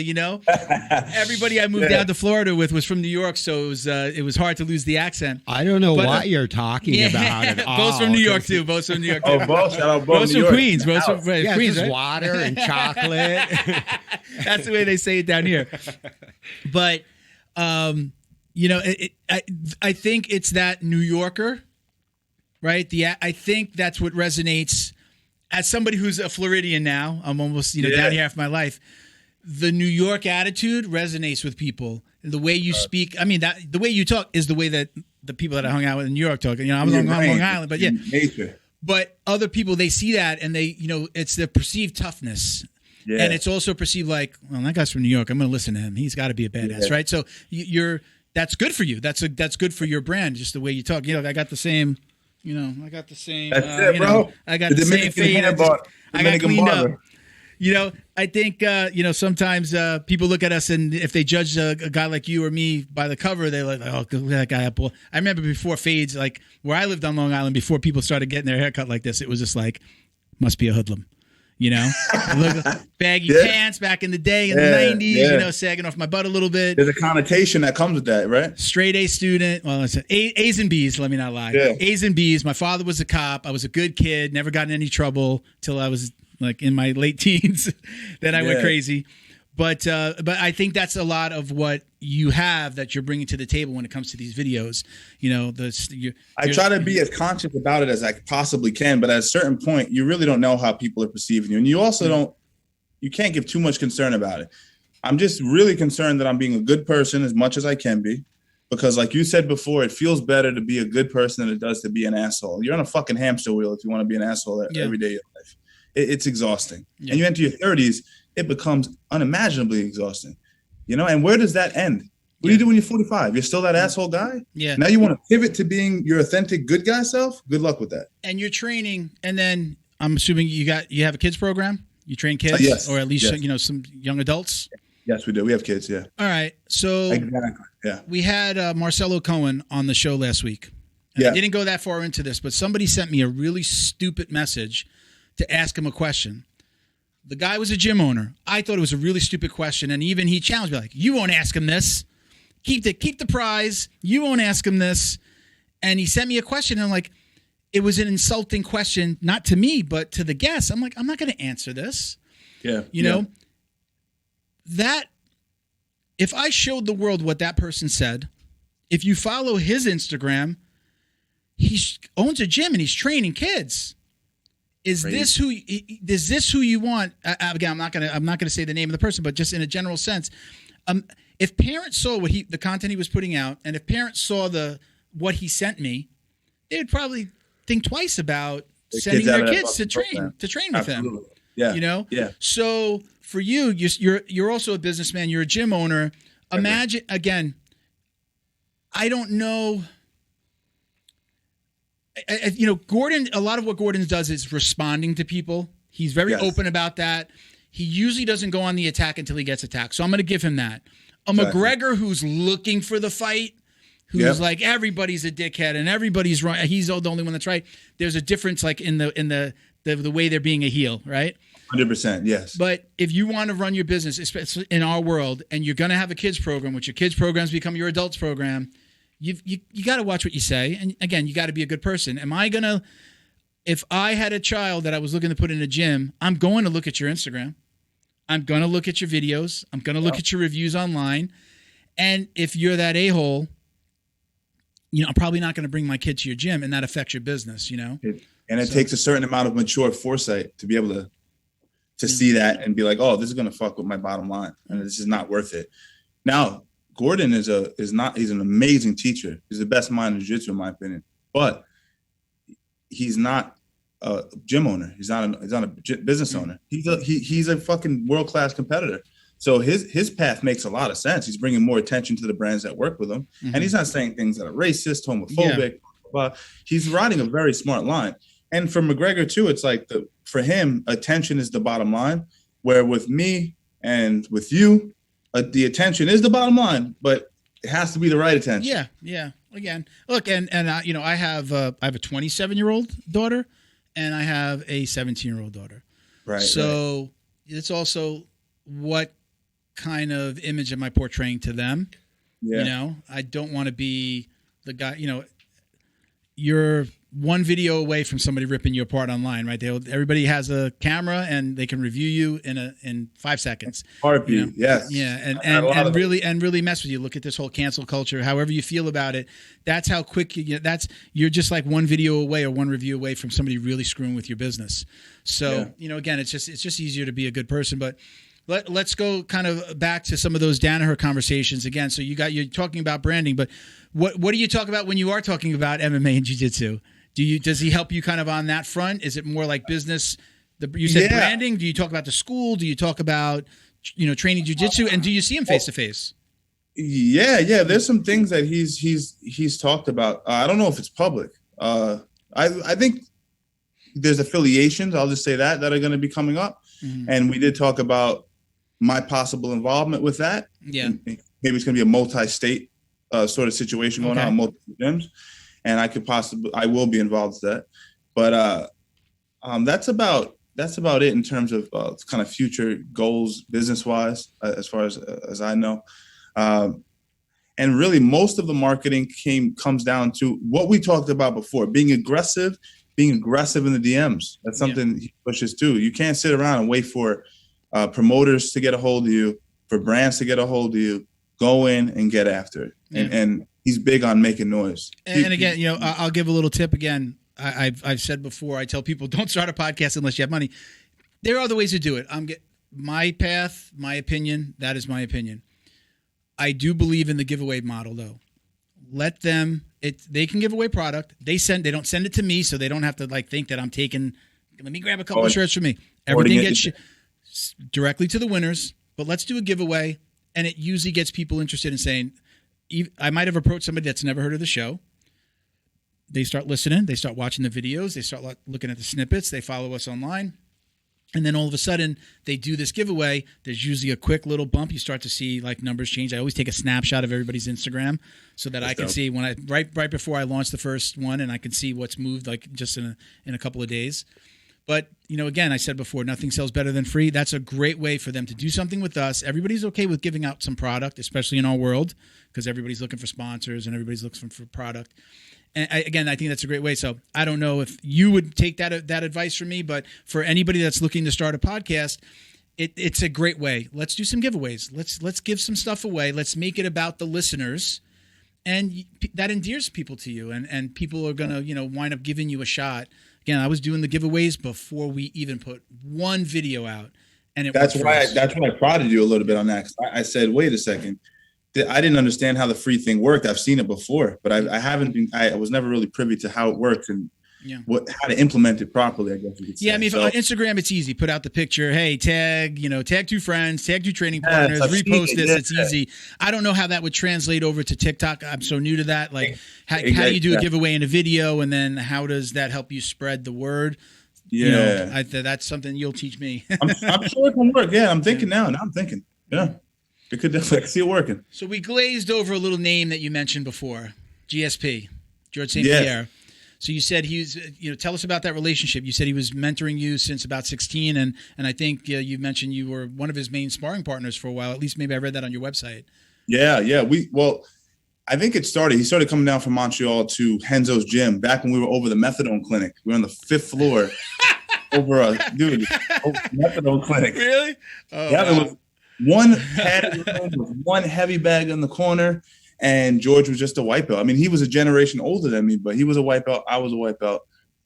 Everybody I moved down to Florida with was from New York. So it was hard to lose the accent. I don't know what you're talking about at all. Both from New York too. Both from New York too. Oh, both. Shout out both from Queens. Both from Queens, right? Water and chocolate. That's the way they say it down here. But, I think it's that New Yorker, right? I think that's what resonates. As somebody who's a Floridian now, I'm almost down here half my life. The New York attitude resonates with people. And the way you speak, the way you talk is the way that the people that I hung out with in New York talk. I was on Long Island, but but other people, they see that and they, it's the perceived toughness. Yeah. And it's also perceived like, well, that guy's from New York. I'm going to listen to him. He's got to be a badass, right? So you're that's good for you. That's good for your brand. Just the way you talk. I got the same. I got the same. That's it, bro. I got the same fade. I got cleaned up. I think sometimes people look at us, and if they judge a guy like you or me by the cover, they're like, "Oh, that guy up." I remember before fades, like where I lived on Long Island, before people started getting their haircut like this, it was just like, must be a hoodlum. Look, baggy pants back in the day in the 90s, sagging off my butt a little bit. There's a connotation that comes with that, right? Straight A student. Well, it's A's and B's, let me not lie. Yeah. A's and B's. My father was a cop. I was a good kid, never got in any trouble till I was like in my late teens. Then I went crazy. But I think that's a lot of what you have that you're bringing to the table when it comes to these videos. I try to be as conscious about it as I possibly can, but at a certain point, you really don't know how people are perceiving you, and you also you can't give too much concern about it. I'm just really concerned that I'm being a good person as much as I can be, because like you said before, it feels better to be a good person than it does to be an asshole. You're on a fucking hamster wheel if you want to be an asshole every day of your life. It's exhausting, and you enter your 30s. It becomes unimaginably exhausting, and where does that end? What do you do when you're 45? You're still that asshole guy? Yeah. Now you want to pivot to being your authentic good guy self? Good luck with that. And you're training, and then I'm assuming you have a kids program? You train kids? Yes. Or at least, some young adults? Yes, we do. We have kids, yeah. All right. So exactly. Yeah. We had Marcelo Cohen on the show last week. And I didn't go that far into this, but somebody sent me a really stupid message to ask him a question. The guy was a gym owner. I thought it was a really stupid question, and even he challenged me like, "You won't ask him this. Keep the prize. You won't ask him this." And he sent me a question, and I'm like, it was an insulting question, not to me, but to the guest. I'm like, I'm not going to answer this. Yeah. That if I showed the world what that person said, if you follow his Instagram, he owns a gym and he's training kids. Is this who you want? Again, I'm not gonna say the name of the person, but just in a general sense, if parents saw the content he was putting out, and if parents saw what he sent me, they would probably think twice about sending their kids to train with him. Yeah. Yeah. So for you're also a businessman. You're a gym owner. Imagine again. I don't know. Gordon, a lot of what Gordon does is responding to people. He's very open about that. He usually doesn't go on the attack until he gets attacked. So I'm going to give him that. McGregor, who's looking for the fight, who's like, everybody's a dickhead and everybody's wrong. He's the only one that's right. There's a difference like in the way they're being a heel, right? 100%, yes. But if you want to run your business, especially in our world, and you're going to have a kids program, which your kids programs become your adults program, you got to watch what you say. And again, you got to be a good person. If I had a child that I was looking to put in a gym, I'm going to look at your Instagram. I'm going to look at your videos. I'm going to look at your reviews online. And if you're that a-hole, I'm probably not going to bring my kid to your gym, and that affects your business, It takes a certain amount of mature foresight to be able to see that and be like, oh, this is going to fuck with my bottom line, and this is not worth it. Now, Gordon he's an amazing teacher. He's the best mind in jiu-jitsu, in my opinion. But he's not a gym owner. He's not a business owner. He's a fucking world-class competitor. So his path makes a lot of sense. He's bringing more attention to the brands that work with him. Mm-hmm. And he's not saying things that are racist, homophobic. But he's riding a very smart line. And for McGregor, too, it's like for him, attention is the bottom line. Where with me and with you, the attention is the bottom line, but it has to be the right attention. Yeah. Again, look, and I have a 27-year-old daughter, and I have a 17-year-old daughter. Right. So it's also what kind of image am I portraying to them? Yeah. I don't want to be the guy. You're one video away from somebody ripping you apart online, right? Everybody has a camera and they can review you in 5 seconds. Heartbeat, yes. Yeah, and really mess with you. Look at this whole cancel culture. However you feel about it, that's how quick you're just like one video away or one review away from somebody really screwing with your business. So again, it's just easier to be a good person. But let's go kind of back to some of those Danaher conversations again. So you're talking about branding, but what do you talk about when you are talking about MMA and jiu-jitsu? Does he help you kind of on that front? Is it more like business? You said branding. Do you talk about the school? Do you talk about training jiu-jitsu? And do you see him face to face? Yeah. There's some things that he's talked about. I don't know if it's public. I think there's affiliations. I'll just say that are going to be coming up, and we did talk about my possible involvement with that. Yeah, maybe it's going to be a multi-state sort of situation going on, multiple gyms, and I will be involved with that. But that's about it in terms of kind of future goals business-wise, as far as I know. And really, most of the marketing comes down to what we talked about before: being aggressive in the DMs. That's something he pushes too. You can't sit around and wait for promoters to get a hold of you, for brands to get a hold of you. Go in and get after it. And he's big on making noise. And again, I'll give a little tip again. I've said before, I tell people, don't start a podcast unless you have money. There are other ways to do it. My path, my opinion, that is my opinion. I do believe in the giveaway model, though. Let them. They can give away product. They don't send it to me, so they don't have to think that I'm taking. Let me grab a couple of shirts for me. Everything gets directly to the winners. But let's do a giveaway, and it usually gets people interested in saying. I might have approached somebody that's never heard of the show. They start listening. They start watching the videos. They start looking at the snippets. They follow us online. And then all of a sudden, they do this giveaway. There's usually a quick little bump. You start to see numbers change. I always take a snapshot of everybody's Instagram so that I can see when right before I launch the first one, and I can see what's moved just in a couple of days. But again, I said before, nothing sells better than free. That's a great way for them to do something with us. Everybody's okay with giving out some product, especially in our world, because everybody's looking for sponsors and everybody's looking for product. And I think that's a great way. So I don't know if you would take that advice from me, but for anybody that's looking to start a podcast, it's a great way. Let's do some giveaways. Let's give some stuff away. Let's make it about the listeners, and that endears people to you, and people are gonna wind up giving you a shot. Again, I was doing the giveaways before we even put one video out, and that's why I prodded you a little bit on that. 'Cause I said, wait a second. I didn't understand how the free thing worked. I've seen it before, but I was never really privy to how it worked and how to implement it properly, I guess you could say. Yeah, I mean, on Instagram, it's easy. Put out the picture. Hey, tag 2 friends, tag 2 training partners, repost this. It's easy. I don't know how that would translate over to TikTok. I'm so new to that. How do you do a giveaway in a video, and then how does that help you spread the word? Yeah. That's something you'll teach me. I'm sure it can work. Yeah, I'm thinking now. Now I'm thinking. Yeah. It could definitely see it working. So we glazed over a little name that you mentioned before, GSP, George St. Pierre. So you said he's, tell us about that relationship. You said he was mentoring you since about 16, and I think you mentioned you were one of his main sparring partners for a while. At least maybe I read that on your website. Yeah. I think he started coming down from Montreal to Renzo's gym back when we were over the methadone clinic. We were on the 5th floor over methadone clinic. Really? Oh, yeah, wow. It was one padded room with one heavy bag in the corner, and George was just a white belt. I mean, he was a generation older than me, but he was a white belt. I was a white belt,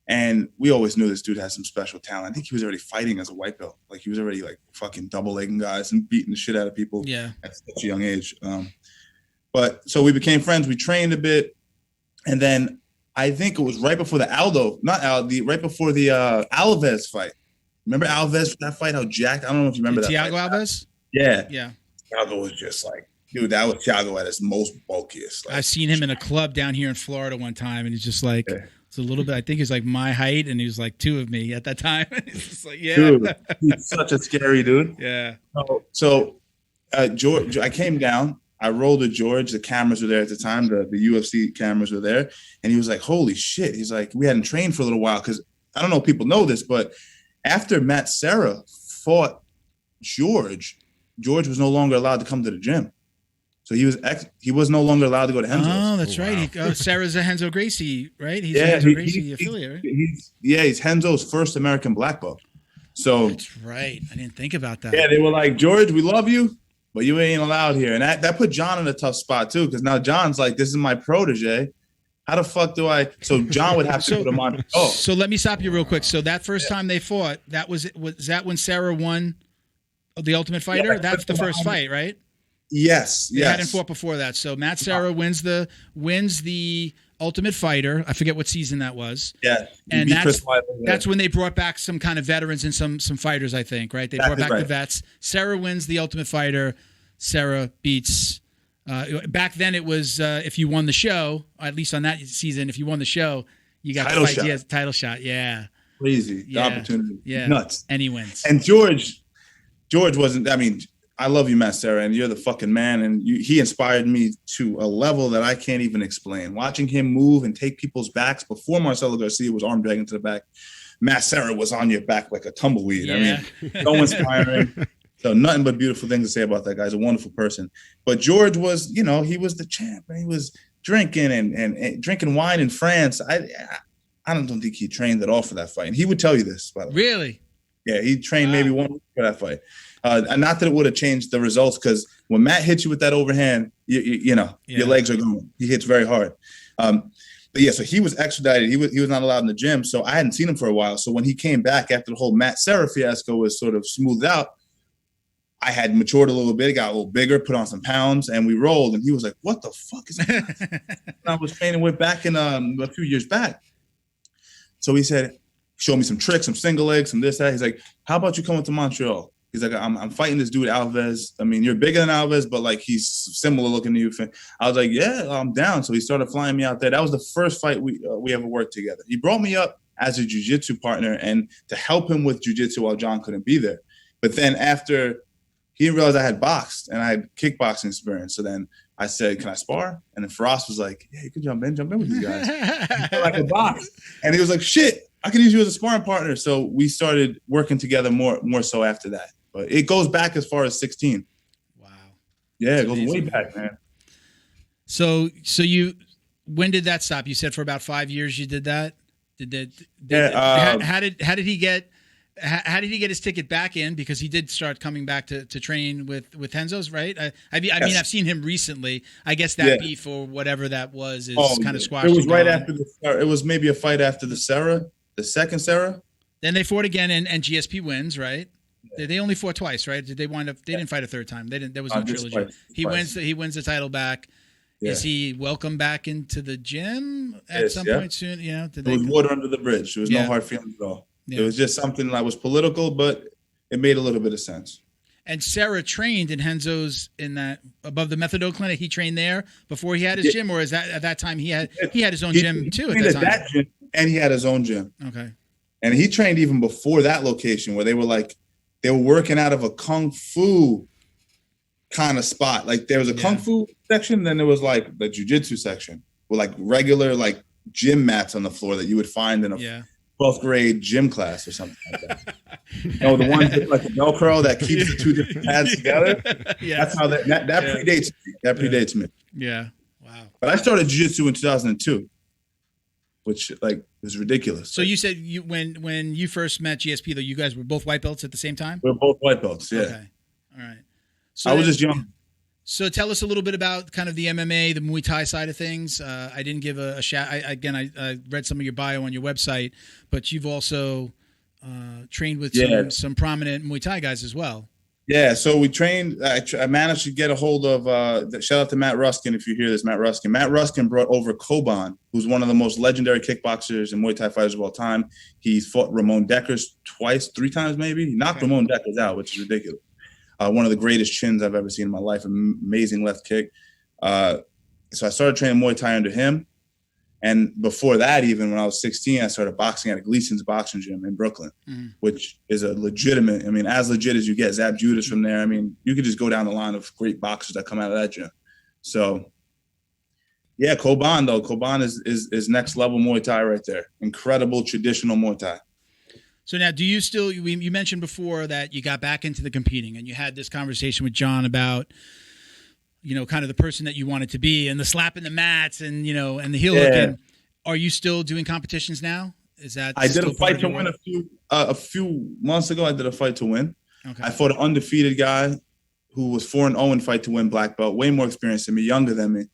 and we always knew this dude had some special talent. I think he was already fighting as a white belt. He was already fucking double-legging guys and beating the shit out of people at such a young age. But so we became friends. We trained a bit, and then I think it was right before the Alves fight. Remember Alves, that fight, how jacked? I don't know if you remember that. Thiago Alves? Yeah. Thiago was just dude, that was Thiago at his most bulkiest. I've seen him in a club down here in Florida one time, and he's just it's a little bit, I think he's my height, and he was 2 of me at that time. He's just dude, he's such a scary dude. Yeah. So George, I came down, I rolled with George. The cameras were there at the time. The UFC cameras were there. And he was like, holy shit. He's like, we hadn't trained for a little while. Because I don't know if people know this, but after Matt Serra fought George was no longer allowed to come to the gym. So he was no longer allowed to go to Renzo's. Oh, that's right. Serra's a Renzo Gracie, right? He's a Renzo Gracie affiliate, right? He's Renzo's first American black belt. So that's right. I didn't think about that. Yeah, they were like, George, we love you, but you ain't allowed here. And that put John in a tough spot too, because now John's like, this is my protege. How the fuck do I? So John would have to put him on. Oh. So let me stop you real quick. So that first time they fought, was that when Serra won the Ultimate Fighter? Yeah, that's the first fight, right? Yes. They hadn't fought before that. So Matt Serra wins the Ultimate Fighter. I forget what season that was. Yeah. And that's when they brought back some kind of veterans and some fighters, I think, right? They brought back the vets. Serra wins the Ultimate Fighter. Serra beats Back then, it was if you won the show, at least on that season, if you won the show, you got title to fight. shot. Yeah, title shot. Yeah, crazy. The opportunity. Yeah, nuts. And he wins. And George wasn't. I mean, I love you, Matt Serra, and you're the fucking man. And he inspired me to a level that I can't even explain. Watching him move and take people's backs before Marcelo Garcia was arm dragging to the back, Matt Serra was on your back like a tumbleweed. Yeah. I mean, so inspiring. So nothing but beautiful things to say about that guy. He's a wonderful person. But George was, he was the champ, and he was drinking and drinking wine in France. I don't think he trained at all for that fight. And he would tell you this, by the way. Really? Yeah, he trained maybe 1 week for that fight. And not that it would have changed the results, because when Matt hits you with that overhand, your legs are going. He hits very hard. But yeah, so he was extradited. He was not allowed in the gym, so I hadn't seen him for a while. So when he came back after the whole Matt Serra fiasco was sort of smoothed out, I had matured a little bit, got a little bigger, put on some pounds, and we rolled. And he was like, "What the fuck is that?" And I was training with back in a few years back. So he said, "Show me some tricks, some single legs, some this, that." He's like, "How about you come to Montreal?" He's like, I'm fighting this dude, Alves. I mean, you're bigger than Alves, but like he's similar looking to you. I was like, yeah, I'm down. So he started flying me out there. That was the first fight we ever worked together. He brought me up as a jiu-jitsu partner and to help him with jiu-jitsu while John couldn't be there. But then after he realized I had boxed and I had kickboxing experience. So then I said, can I spar? And then Faraz was like, yeah, you can jump in with these guys. Like a box. And he was like, shit, I can use you as a sparring partner. So we started working together more so after that. But it goes back as far as 16. Wow. Yeah, it goes way back, man. So when did that stop? You said for about 5 years you did that? How did he get his ticket back in? Because he did start coming back to train with Renzo's, right? I mean, I've seen him recently. I guess that beef or whatever that was is kind of squashed. It was right after it was maybe a fight after the second Serra. Then they fought again, and GSP wins, right? Yeah. They only fought twice, right? Did they wind up? They didn't fight a third time. They didn't. There was no trilogy. He wins the title back. Yeah. Is he welcome back into the gym at some point soon? There was water under the bridge. There was no hard feelings at all. Yeah. It was just something that was political, but it made a little bit of sense. And Serra trained in Renzo's in that above the Methadone clinic. He trained there before he had his gym, or is that at that time he had his own gym too? At that gym, and he had his own gym. Okay. And he trained even before that location where they were working out of a kung fu kind of spot. Like there was a kung fu section, then there was like the jiu-jitsu section with like regular like gym mats on the floor that you would find in a 12th grade gym class or something like that. The ones with like the Velcro that keeps the two different pads together. Yeah. That's how that predates me. That predates me. Yeah. Wow. But I started jiu-jitsu in 2002. Which is ridiculous. So you said when you first met GSP though, you guys were both white belts at the same time? We're both white belts, yeah. Okay. All right. So I was just young. So tell us a little bit about kind of the MMA, the Muay Thai side of things. I didn't give a shout. I read some of your bio on your website, but you've also trained with some prominent Muay Thai guys as well. Yeah, so we trained. I managed to get a hold of. Shout out to Matt Ruskin if you hear this. Matt Ruskin brought over Koban, who's one of the most legendary kickboxers and Muay Thai fighters of all time. He's fought Ramon Dekkers three times maybe. He knocked Ramon Dekkers out, which is ridiculous. One of the greatest chins I've ever seen in my life. Amazing left kick. So I started training Muay Thai under him. And before that, even when I was 16, I started boxing at a Gleason's boxing gym in Brooklyn, which is a legitimate, as legit as you get. Zab Judas from there. You could just go down the line of great boxers that come out of that gym. So, yeah, Koban, though. Koban is next level Muay Thai right there. Incredible traditional Muay Thai. So now, do you still, you mentioned before that you got back into the competing and you had this conversation with John about, kind of the person that you wanted to be and the slapping the mats and, and the heel hooking. Are you still doing competitions now? Is that I did a fight to win a few months ago. I did a fight to win. Okay. I fought an undefeated guy who was 4-0 in fight to win black belt, way more experienced than me, younger than me.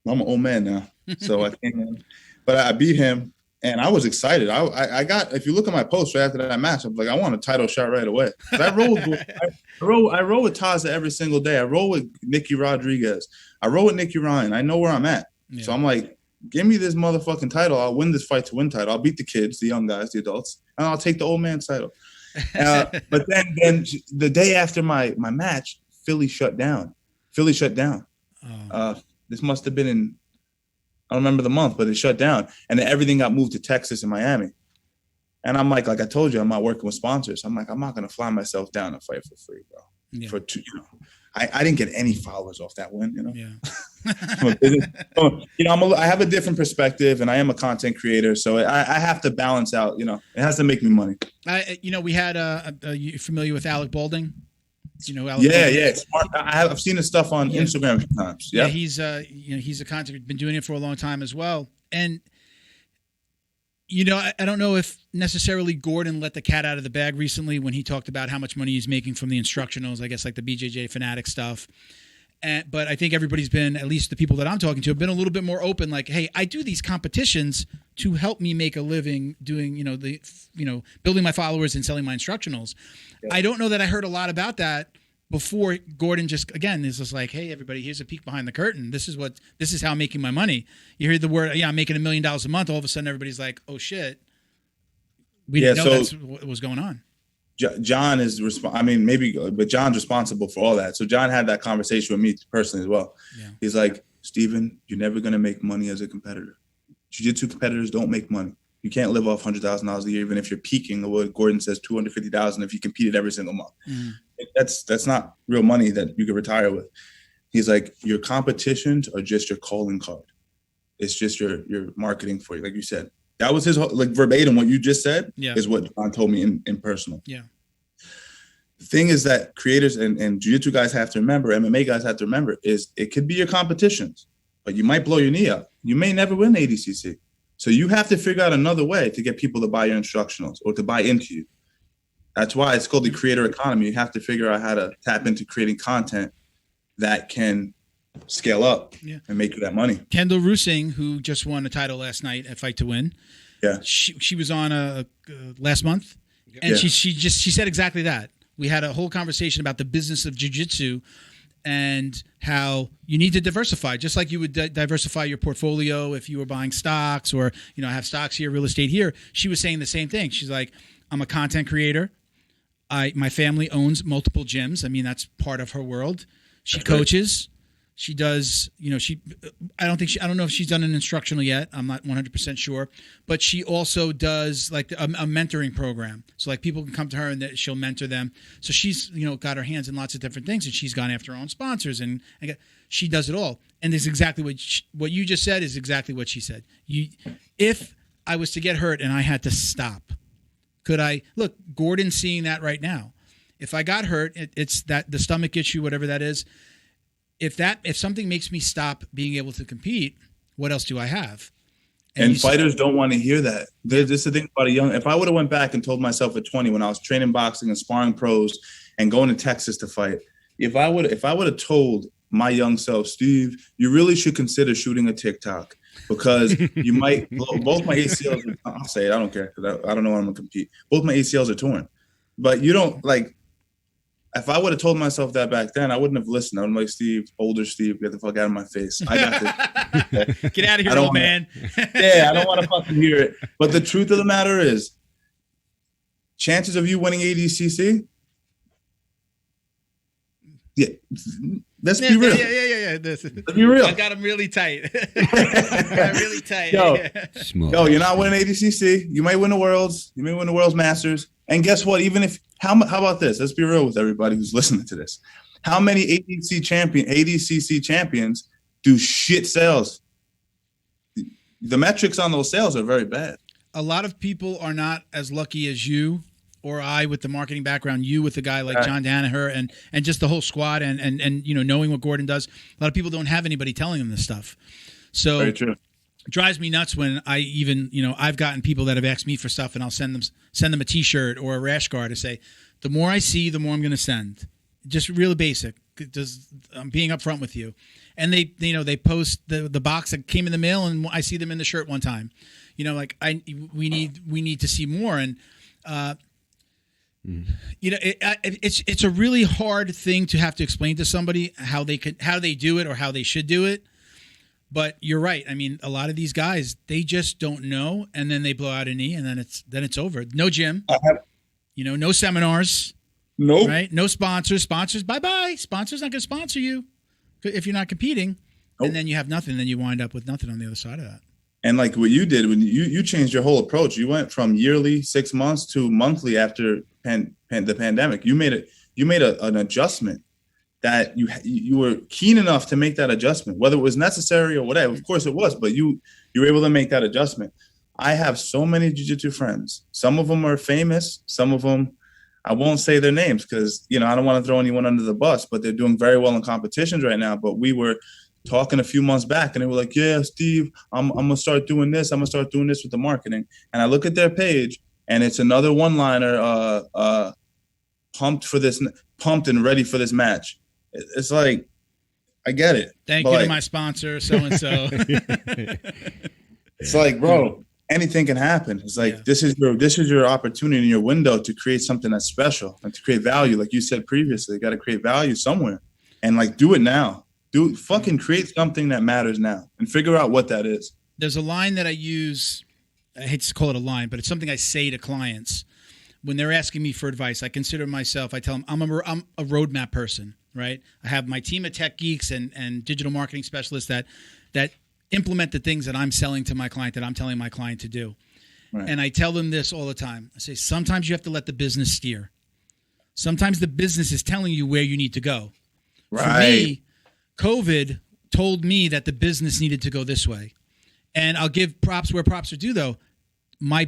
I'm an old man now, so I can't. But I beat him. And I was excited. I got, if you look at my post right after that match, I'm like, I want a title shot right away. I roll with Taza every single day. I roll with Nicky Rodriguez. I roll with Nicky Ryan. I know where I'm at. Yeah. So I'm like, give me this motherfucking title. I'll win this fight to win title. I'll beat the kids, the young guys, the adults, and I'll take the old man's title. But then the day after my match, Philly shut down. This must have been in, I don't remember the month, but it shut down. And then everything got moved to Texas and Miami. And I'm like I told you, I'm not working with sponsors. I'm like, I'm not going to fly myself down and fight for free, bro. Yeah. I didn't get any followers off that win, Yeah. I have a different perspective, and I am a content creator, so I have to balance out. It has to make me money. We had you familiar with Alec Balding? Alec Balding? Yeah. Smart. I've seen his stuff on Instagram sometimes. Yeah, he's a content, been doing it for a long time as well, and. I don't know if necessarily Gordon let the cat out of the bag recently when he talked about how much money he's making from the instructionals, I guess like the BJJ Fanatic stuff. But I think everybody's been, at least the people that I'm talking to, have been a little bit more open. Like, hey, I do these competitions to help me make a living doing, building my followers and selling my instructionals. Yeah. I don't know that I heard a lot about that before Gordon just, again, is just like, hey, everybody, here's a peek behind the curtain. This is how I'm making my money. You hear the word, I'm making $1 million a month. All of a sudden, everybody's like, oh, shit. We didn't know that's what was going on. John is but John's responsible for all that. So John had that conversation with me personally as well. Yeah. He's like, Steven, you're never going to make money as a competitor. Jiu-jitsu competitors don't make money. You can't live off $100,000 a year, even if you're peaking. The word Gordon says $250,000 if you competed every single month. Mm. That's not real money that you could retire with. He's like, your competitions are just your calling card. It's just your marketing for you, like you said. That was his verbatim. What you just said is what John told me in personal. Yeah. The thing is that creators and jiu-jitsu guys have to remember, MMA guys have to remember, is it could be your competitions, but you might blow your knee up. You may never win ADCC. So you have to figure out another way to get people to buy your instructionals or to buy into you. That's why it's called the creator economy. You have to figure out how to tap into creating content that can scale up and make you that money. Kendall Rusing, who just won a title last night at Fight to Win. Yeah. She was on last month, and she said exactly that. We had a whole conversation about the business of jiu-jitsu and how you need to diversify, just like you would diversify your portfolio if you were buying stocks or, I have stocks here, real estate here. She was saying the same thing. She's like, I'm a content creator. My family owns multiple gyms. I mean, that's part of her world. She coaches. She does, I don't know if she's done an instructional yet. I'm not 100% sure, but she also does like a mentoring program. So like people can come to her and she'll mentor them. So she's, got her hands in lots of different things, and she's gone after her own sponsors and she does it all. And it's exactly what you just said is exactly what she said. If I was to get hurt and I had to stop, could I look, Gordon's seeing that right now. If I got hurt, it's that the stomach issue, whatever that is. If something makes me stop being able to compete, what else do I have? And fighters don't want to hear that. This is the thing about if I would have went back and told myself at 20 when I was training boxing and sparring pros and going to Texas to fight, if I would have told my young self, Steve, you really should consider shooting a TikTok because you might both my ACLs. I'll say it. I don't care because I don't know when I'm gonna compete. Both my ACLs are torn, but you don't like. If I would have told myself that back then, I wouldn't have listened. I would have been like, Steve, older Steve, get the fuck out of my face. I got this. Get out of here, old man. I don't want to fucking hear it. But the truth of the matter is, chances of you winning ADCC? Yeah. Let's be real. Yeah. Let's be real. I got him really tight. Really tight. Yo, you're not winning ADCC. You might win the Worlds. You may win the Worlds Masters. And guess what? Even if how about this? Let's be real with everybody who's listening to this. How many ADCC champions do shit sales? The metrics on those sales are very bad. A lot of people are not as lucky as you or I with the marketing background, you with a guy like John Danaher and just the whole squad and knowing what Gordon does. A lot of people don't have anybody telling them this stuff. So very true. It drives me nuts when I even, I've gotten people that have asked me for stuff and I'll send them a t-shirt or a rash guard to say, the more I see, the more I'm going to send. Just really basic. I'm being upfront with you. And they post the box that came in the mail and I see them in the shirt one time. We need to see more. And, it's a really hard thing to have to explain to somebody how they do it or how they should do it. But you're right. I mean, a lot of these guys, they just don't know, and then they blow out a knee, and then it's over. No gym, no seminars, nope. Right? No sponsors. Sponsors, bye-bye. Sponsors not going to sponsor you If you're not competing, and then you have nothing, then you wind up with nothing on the other side of that. And like what you did when you changed your whole approach, you went from yearly 6 months to monthly after the pandemic. You made an adjustment that you were keen enough to make that adjustment, whether it was necessary or whatever. Of course it was, but you were able to make that adjustment. I have so many jiu-jitsu friends. Some of them are famous. Some of them, I won't say their names because, I don't want to throw anyone under the bus, but they're doing very well in competitions right now. But we were talking a few months back and they were like, yeah, Steve, I'm going to start doing this. I'm going to start doing this with the marketing. And I look at their page and it's another one-liner, pumped and ready for this match. It's like, I get it. Thank you to my sponsor, so-and-so. It's like, bro, anything can happen. It's like, this is your opportunity and your window to create something that's special and to create value. Like you said previously, you got to create value somewhere and like, do it now. Fucking create something that matters now and figure out what that is. There's a line that I use. I hate to call it a line, but it's something I say to clients when they're asking me for advice. I consider myself, I tell them I'm a roadmap person, right? I have my team of tech geeks and digital marketing specialists that implement the things that I'm selling to my client, that I'm telling my client to do. Right. And I tell them this all the time. I say, sometimes you have to let the business steer. Sometimes the business is telling you where you need to go. Right. For me, COVID told me that the business needed to go this way. And I'll give props where props are due, though. My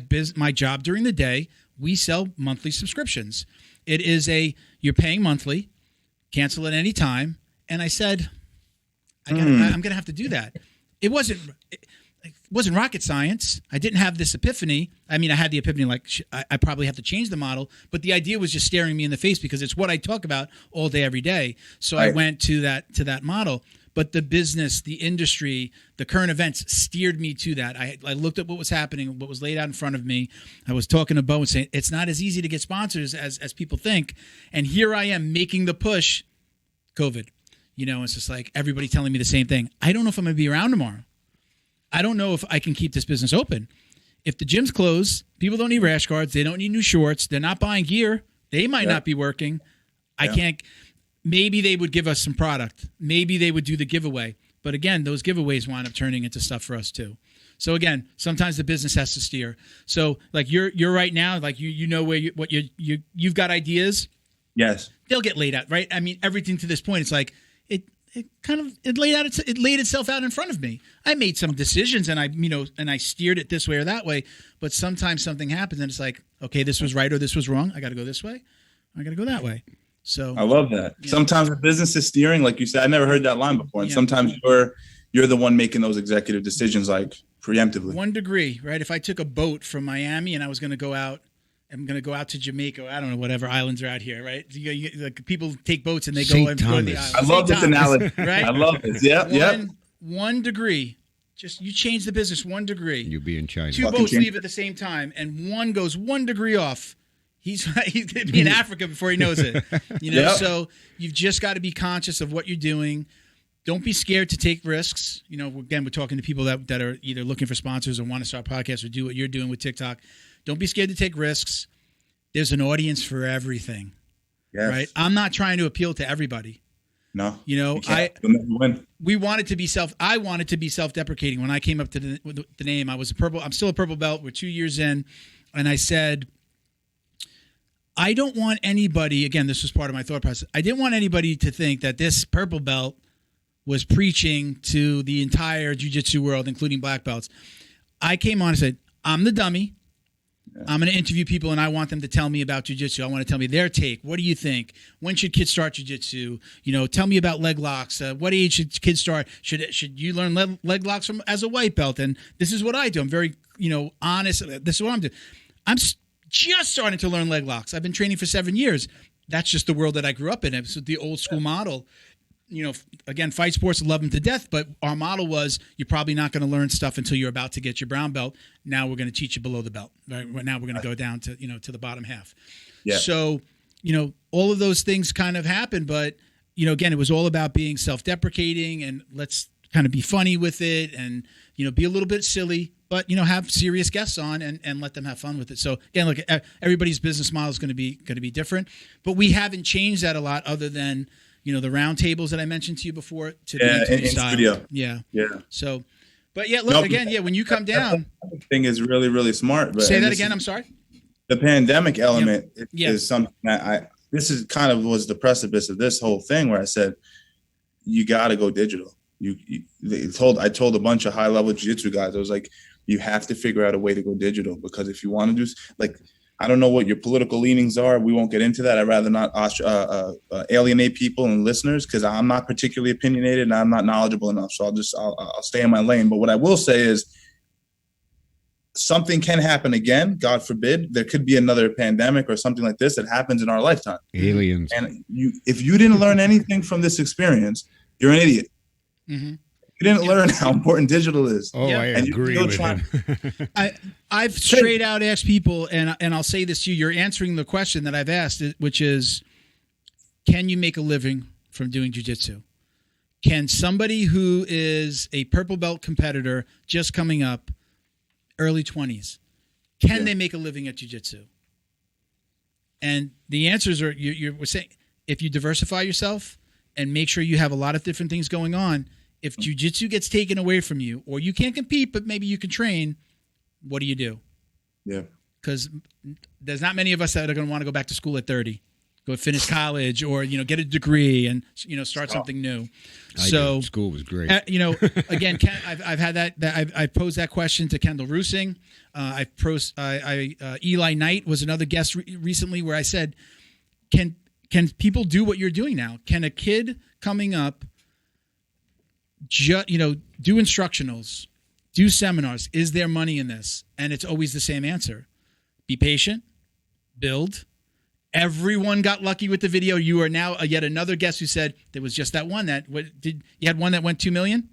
job during the day, we sell monthly subscriptions. It is you're paying monthly, cancel at any time. And I said, I'm going to have to do that. It wasn't rocket science. I didn't have this epiphany. I mean, I had the epiphany like I probably have to change the model, but the idea was just staring me in the face because it's what I talk about all day, every day. So I went to that model. But the business, the industry, the current events steered me to that. I looked at what was happening, what was laid out in front of me. I was talking to Bo and saying, it's not as easy to get sponsors as people think. And here I am making the push, COVID. It's just like everybody telling me the same thing. I don't know if I'm going to be around tomorrow. I don't know if I can keep this business open. If the gyms close, people don't need rash guards. They don't need new shorts. They're not buying gear. They might not be working. I can't. Maybe they would give us some product. Maybe they would do the giveaway. But again, those giveaways wind up turning into stuff for us too. So again, sometimes the business has to steer. So like you're right now, like you know where you've got ideas. Yes. They'll get laid out, right? I mean, everything to this point, it's like it laid itself out in front of me. I made some decisions and I steered it this way or that way. But sometimes something happens and it's like, okay, this was right or this was wrong. I got to go this way. I got to go that way. So I love that. Sometimes the business is steering, like you said. I never heard that line before. And sometimes you're the one making those executive decisions, like preemptively. 1 degree, right? If I took a boat from Miami and I was going to go out, to Jamaica. I don't know, whatever islands are out here, right? Like people take boats and they go to the islands. I love this analogy. Right? I love this. Yeah. 1 degree. Just you change the business 1 degree. You be in China. 2 boats leave at the same time, and one goes 1 degree off. He's going to be in Africa before he knows it. So you've just got to be conscious of what you're doing. Don't be scared to take risks. Again, we're talking to people that are either looking for sponsors or want to start podcasts or do what you're doing with TikTok. Don't be scared to take risks. There's an audience for everything. Yes. Right? I'm not trying to appeal to everybody. No. We wanted to be I wanted to be self-deprecating. When I came up to the name, I'm still a purple belt. We're 2 years in. And I said, I don't want anybody, again, this was part of my thought process. I didn't want anybody to think that this purple belt was preaching to the entire jiu-jitsu world, including black belts. I came on and said, I'm the dummy. Yeah. I'm going to interview people, and I want them to tell me about jiu-jitsu. I want to tell me their take. What do you think? When should kids start jiu-jitsu? Tell me about leg locks. What age should kids start? Should you learn leg locks as a white belt? And this is what I do. I'm very, honest. This is what I'm doing. I'm just starting to learn leg locks. I've been training for 7 years. That's just the world that I grew up in. It's the old school model. Again, fight sports, love them to death, but our model was you're probably not going to learn stuff until you're about to get your brown belt. Now we're going to teach you below the belt. Right? Now we're going to go down to, to the bottom half. Yeah. So, all of those things kind of happened, but, again, it was all about being self-deprecating and let's kind of be funny with it and, be a little bit silly. But, have serious guests on and let them have fun with it. So, again, look, everybody's business model is going to be different. But we haven't changed that a lot other than, the round tables that I mentioned to you before to the in style. studio. Yeah. So, but yeah, look again. Yeah, when you come down, thing is really, really smart. But say that again. I'm sorry. The pandemic element is something that this is kind of was the precipice of this whole thing where I said, you got to go digital. I told a bunch of high level jiu-jitsu guys, I was like, you have to figure out a way to go digital, because if you want to do I don't know what your political leanings are. We won't get into that. I'd rather not alienate people and listeners, because I'm not particularly opinionated and I'm not knowledgeable enough. So I'll stay in my lane. But what I will say is something can happen again. God forbid. There could be another pandemic or something like this that happens in our lifetime. Aliens. And if you didn't learn anything from this experience, you're an idiot. Mm-hmm. You didn't learn how important digital is. Oh, I agree with him. I've straight out asked people, and I'll say this to you, you're answering the question that I've asked, which is, can you make a living from doing jiu-jitsu? Can somebody who is a purple belt competitor just coming up, early 20s, can they make a living at jiu-jitsu? And the answers are, we're saying, if you diversify yourself and make sure you have a lot of different things going on, if jiu-jitsu gets taken away from you, or you can't compete, but maybe you can train, what do you do? Yeah. Because there's not many of us that are going to want to go back to school at 30, go finish college, or, get a degree and, start something new. So school was great. Again, I've had I posed that question to Kendall Rusing. Eli Knight was another guest recently where I said, can people do what you're doing now? Can a kid coming up, do instructionals, do seminars? Is there money in this? And it's always the same answer. Be patient, build. Everyone got lucky with the video. You are now yet another guest who said there was just that one you had one that went 2 million?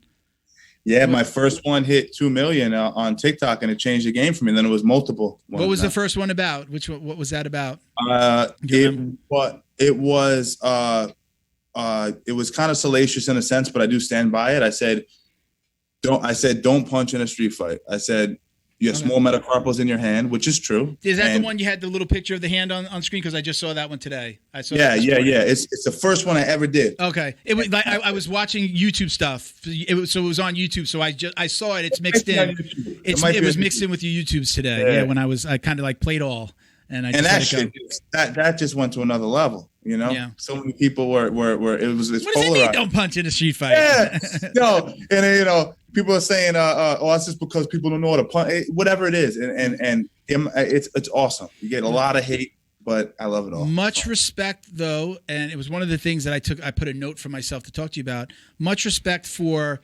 Yeah, my first one hit 2 million on TikTok, and it changed the game for me. And then it was multiple. What was the first one about? What was that about? It was kind of salacious in a sense, but I do stand by it. I said, don't punch in a street fight. I said, you have small metacarpals in your hand, which is true. Is that the one you had the little picture of the hand on screen? Because I just saw that one today. Yeah. It's the first one I ever did. Okay. It was like I was watching YouTube stuff. It was on YouTube. So I saw it. It's mixed in. It was mixed in with your YouTubes today. Yeah. When I kind of played all, and that just went to another level. So many people were it was what does it mean, don't punch in a street fight? Yeah. And people are saying, it's just because people don't know how to punch, whatever it is. And it's awesome. You get a lot of hate, but I love it all. Much respect, though. And it was one of the things that I put a note for myself to talk to you about. Much respect for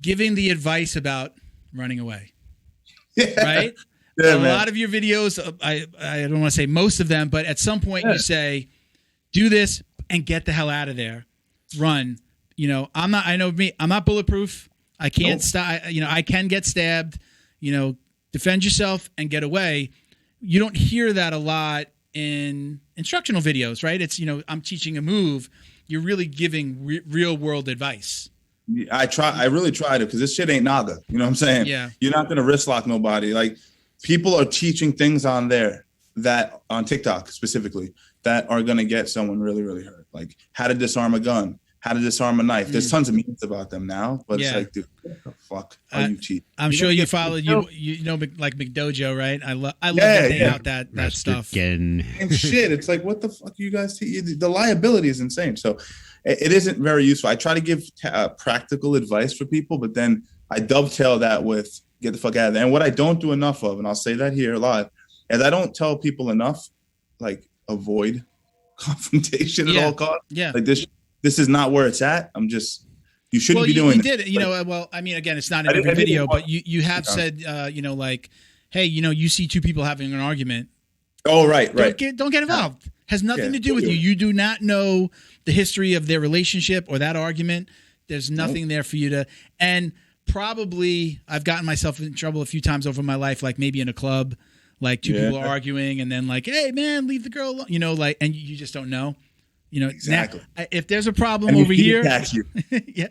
giving the advice about running away. Yeah. Right? Yeah, a lot of your videos, I don't want to say most of them, but at some point you say, do this and get the hell out of there. Run. I'm not bulletproof. I can't stop. I can get stabbed. Defend yourself and get away. You don't hear that a lot in instructional videos, right? It's, I'm teaching a move. You're really giving real world advice. I really try to, because this shit ain't naga. You know what I'm saying? Yeah. You're not going to wrist lock nobody. Like, people are teaching things on there that on TikTok specifically that are going to get someone really, really hurt. Like how to disarm a gun, how to disarm a knife. There's tons of memes about them now, but it's like, dude, what the fuck are you cheating? I'm sure you followed, like McDojo, right? I love that they out that stuff. And shit, it's like, what the fuck you guys the liability is insane. So it isn't very useful. I try to give practical advice for people, but then I dovetail that with get the fuck out of there. And what I don't do enough of, and I'll say that here live, is I don't tell people enough, like, avoid confrontation at all costs. Yeah. Like, this is not where it's at. You shouldn't be doing it. Again, it's not in every video, but you have said, hey, you see two people having an argument. Oh, right. Don't get involved. Has nothing to do with you. You do not know the history of their relationship or that argument. There's nothing there for you to, and probably I've gotten myself in trouble a few times over my life, like maybe in a club, like two people are arguing and then like, hey man, leave the girl alone, and you just don't know, exactly. Now, if there's a problem over here, yeah,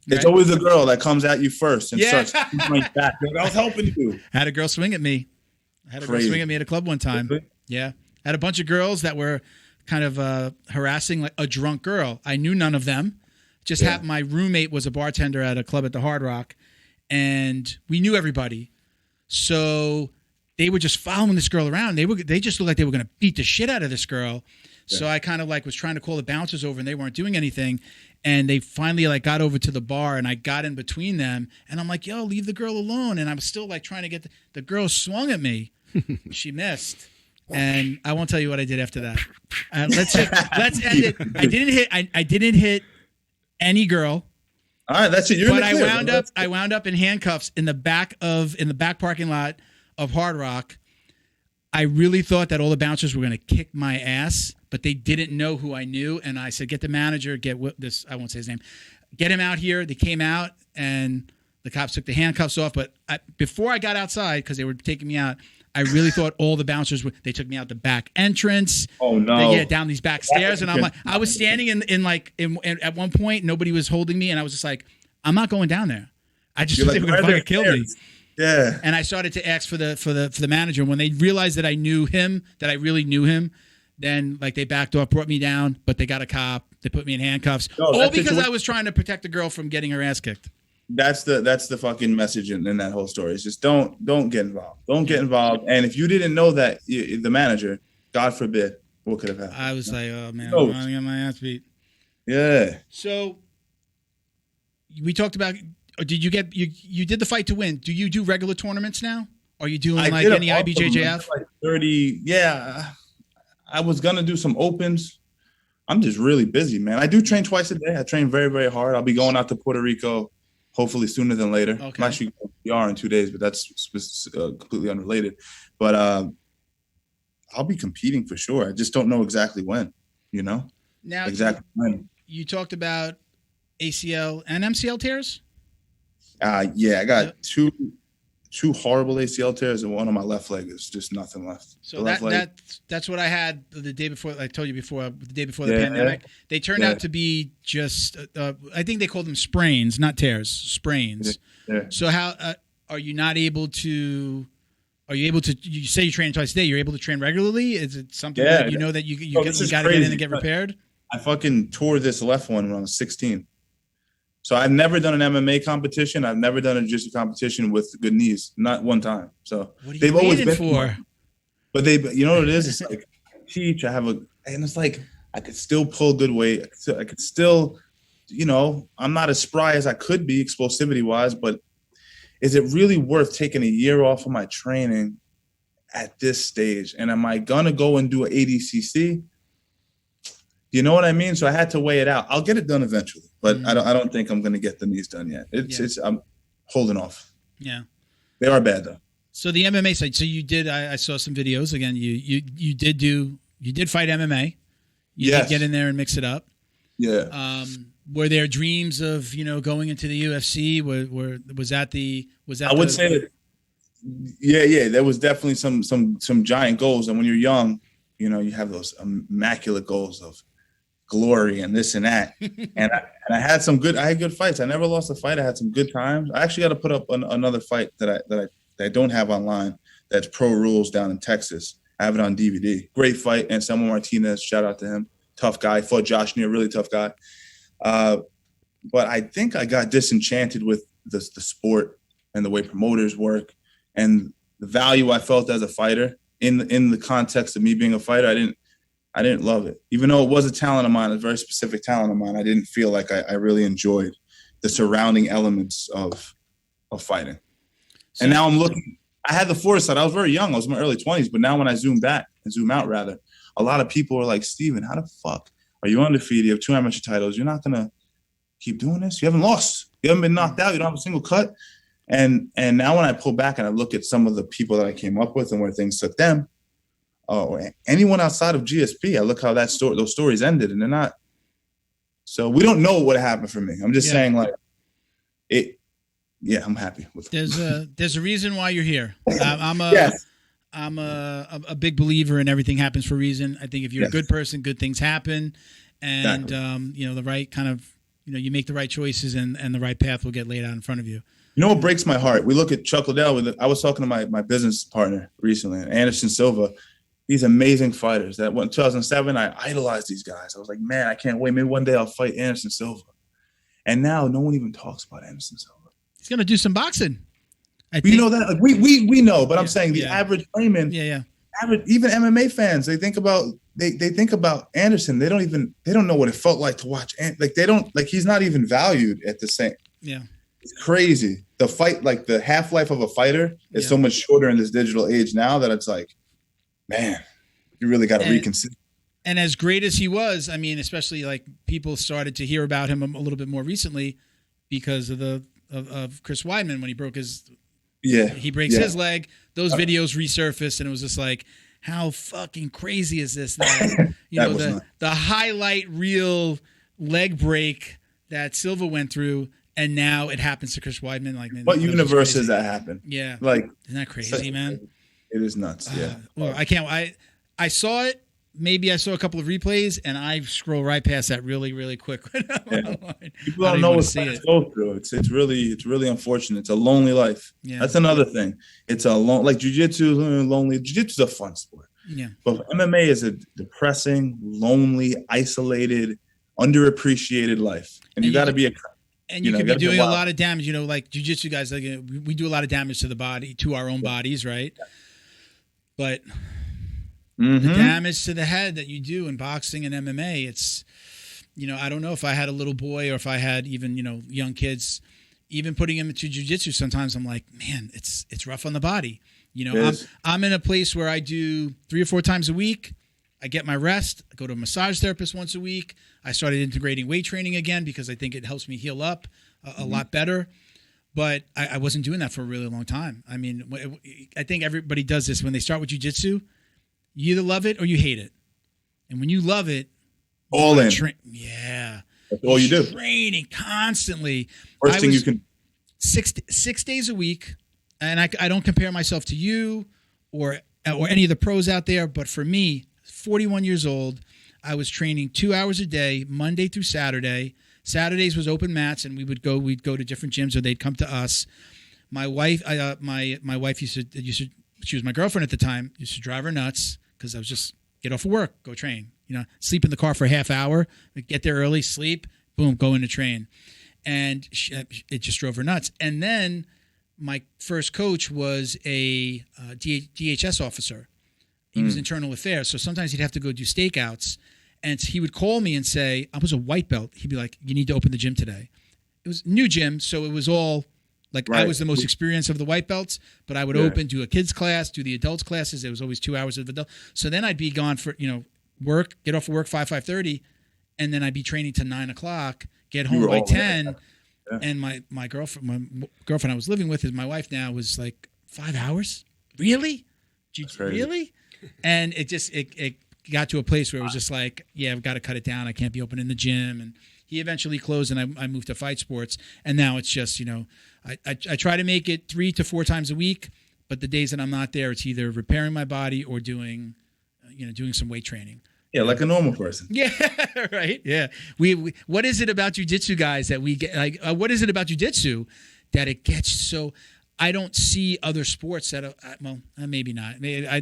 it's always the girl that comes at you first and starts going back. I was helping you. I had a girl swing at me. At a club one time. Yeah. I had a bunch of girls that were kind of harassing like a drunk girl. I knew none of them. Just happened. My roommate was a bartender at a club at the Hard Rock, and we knew everybody. So they were just following this girl around. They just looked like they were going to beat the shit out of this girl. Yeah. So I kind of like was trying to call the bouncers over, and they weren't doing anything. And they finally like got over to the bar, and I got in between them, and I'm like, "Yo, leave the girl alone." And I'm still like trying to get the girl swung at me. She missed. And I won't tell you what I did after that. Let's end it. I didn't hit any girl. All right, that's it. But I wound up in handcuffs in the back parking lot of Hard Rock. I really thought that all the bouncers were going to kick my ass, but they didn't know who I knew. And I said, "Get the manager. Get this. I won't say his name. Get him out here." They came out, and the cops took the handcuffs off. But before I got outside, because they were taking me out, I really thought all the bouncers they took me out the back entrance. Oh no! Down these back stairs, and I'm like, I was standing in at one point, nobody was holding me, and I was just like, I'm not going down there. I just thought they were going to fucking kill me. Yeah. And I started to ask for the manager. When they realized that I knew him, that I really knew him, then like they backed off, brought me down, but they got a cop. They put me in handcuffs, all because I was trying to protect the girl from getting her ass kicked. That's the fucking message in that whole story. It's just don't get involved. Don't get involved. And if you didn't know that the manager, God forbid, what could have happened? I was like, oh man, I'm gonna get my ass beat. Yeah. So we talked about. Did you get you did the fight to win? Do you do regular tournaments now? Are you doing like any IBJJF? Like 30. Yeah. I was gonna do some opens. I'm just really busy, man. I do train twice a day. I train very, very hard. I'll be going out to Puerto Rico hopefully sooner than later. Okay. I'm actually going to PR in 2 days, but that's completely unrelated. But I'll be competing for sure. I just don't know exactly when, Now, exactly when. You talked about ACL and MCL tears? Yeah, I got two horrible ACL tears, and one on my left leg is just nothing left. So that's what I had the day before. I told you before, the day before the pandemic. They turned out to be just, I think they called them sprains, not tears, sprains. Yeah. So how are you not able to? Are you able to? You say you train twice a day. You're able to train regularly. Is it something that you know that you got to get in and get repaired? I fucking tore this left one when I was 16. So I've never done an MMA competition. I've never done a jiu-jitsu competition with good knees, not one time. So what are you waiting for? But you know what it is? It's like teach. And it's like I could still pull good weight. I could still, I'm not as spry as I could be explosivity wise. But is it really worth taking a year off of my training at this stage? And am I gonna go and do an ADCC? You know what I mean? So I had to weigh it out. I'll get it done eventually, but I don't think I'm going to get the knees done yet. I'm holding off. Yeah, they are bad though. So the MMA side. So you did. I saw some videos. Again, you did fight MMA. You did get in there and mix it up. Yeah. Were there dreams of going into the UFC? Was that? I would say that. Yeah. There was definitely some giant goals, and when you're young, you have those immaculate goals of glory and this and that. and I had good fights. I never lost a fight. I had some good times. I actually got to put up another fight that I don't have online. That's Pro Rules down in Texas. I have it on DVD. Great fight. And Samuel Martinez, shout out to him. Tough guy. Fought Josh Neer, really tough guy. But I think I got disenchanted with the sport and the way promoters work and the value I felt as a fighter in the context of me being a fighter. I didn't love it. Even though it was a talent of mine, a very specific talent of mine, I didn't feel like I really enjoyed the surrounding elements of fighting. And now I'm looking, I had the foresight. I was very young. I was in my early 20s, but now when I zoom out, a lot of people are like, Steven, how the fuck are you undefeated? You have 2 amateur titles. You're not going to keep doing this? You haven't lost. You haven't been knocked out. You don't have a single cut. And now when I pull back and I look at some of the people that I came up with and where things took them, or anyone outside of GSP, I look how those stories ended, and they're not. So we don't know what happened for me. I'm just saying, like, it. Yeah, I'm happy with it. There's a reason why you're here. I'm a big believer in everything happens for a reason. I think if you're a good person, good things happen, and the right kind of you make the right choices, and the right path will get laid out in front of you. You know what breaks my heart? We look at Chuck Liddell. I was talking to my business partner recently, Anderson Silva. these amazing fighters that went 2007. I idolized these guys. I was like, man, I can't wait. Maybe one day I'll fight Anderson Silva. And now no one even talks about Anderson Silva. He's gonna do some boxing. We know that. Like, we know, but I'm saying the average layman, average, even MMA fans, they think about Anderson. They don't know what it felt like to watch. He's not even valued at the same. Yeah, it's crazy. The fight, like the half-life of a fighter, is so much shorter in this digital age now that it's like, man, you really got to reconsider. And as great as he was, I mean, especially like people started to hear about him a little bit more recently because of of Chris Weidman when he broke his. Yeah, he breaks his leg. Those videos resurfaced, and it was just like, how fucking crazy is this? That the highlight reel leg break that Silva went through, and now it happens to Chris Weidman. Like, what universe does that happen? Yeah, like, isn't that crazy, man? It is nuts. Yeah. Well, I can't. I saw it. Maybe I saw a couple of replays, and I scroll right past that really, really quick. People don't know what fighters go through. It's really unfortunate. It's a lonely life. Yeah. That's another thing. It's like jiu-jitsu is lonely. Jiu-jitsu is a fun sport. Yeah. But MMA is a depressing, lonely, isolated, underappreciated life, and you got to be a. And you could be doing a lot of damage. You know, like jiu-jitsu guys, like we do a lot of damage to the body, to our own bodies, right? But. The damage to the head that you do in boxing and MMA, it's, I don't know if I had a little boy or if I had even, young kids, even putting them into jiu-jitsu, sometimes I'm like, man, it's rough on the body. I'm in a place where I do 3 or 4 times a week. I get my rest. I go to a massage therapist once a week. I started integrating weight training again because I think it helps me heal up a lot better. But I wasn't doing that for a really long time. I mean, I think everybody does this when they start with jiu-jitsu. You either love it or you hate it. And when you love it, all in. That's all you do. Training constantly. First thing you can. 6 days a week, and I don't compare myself to you or any of the pros out there, but for me, 41 years old, I was training 2 hours a day, Monday through Saturday. Saturdays was open mats, and we'd go to different gyms, or they'd come to us. My wife, my wife used to. She was my girlfriend at the time. Used to drive her nuts because I was just get off of work, go train. Sleep in the car for a half hour, get there early, sleep, boom, go in to train. And it just drove her nuts. And then my first coach was a DHS officer. He was internal affairs. So sometimes he'd have to go do stakeouts. And he would call me and say, I was a white belt. He'd be like, you need to open the gym today. It was a new gym, so it was all... I was the most experienced of the white belts, but I would open, do a kids class, do the adults classes. There was always 2 hours of adult. So then I'd be gone for, work, get off of work 5:30, and then I'd be training to 9 o'clock, get home by 10. Yeah. And my girlfriend I was living with, is my wife now, was like, 5 hours? Really? Really? And it got to a place where it was just like, yeah, I've got to cut it down. I can't be opening the gym. And he eventually closed, and I moved to Fight Sports. And now it's just, I try to make it 3 to 4 times a week, but the days that I'm not there, it's either repairing my body or doing some weight training. Yeah, like a normal person. Yeah, right. Yeah. We what is it about jiu-jitsu guys that we get? Like, what is it about jiu-jitsu that it gets so? I don't see other sports that maybe not.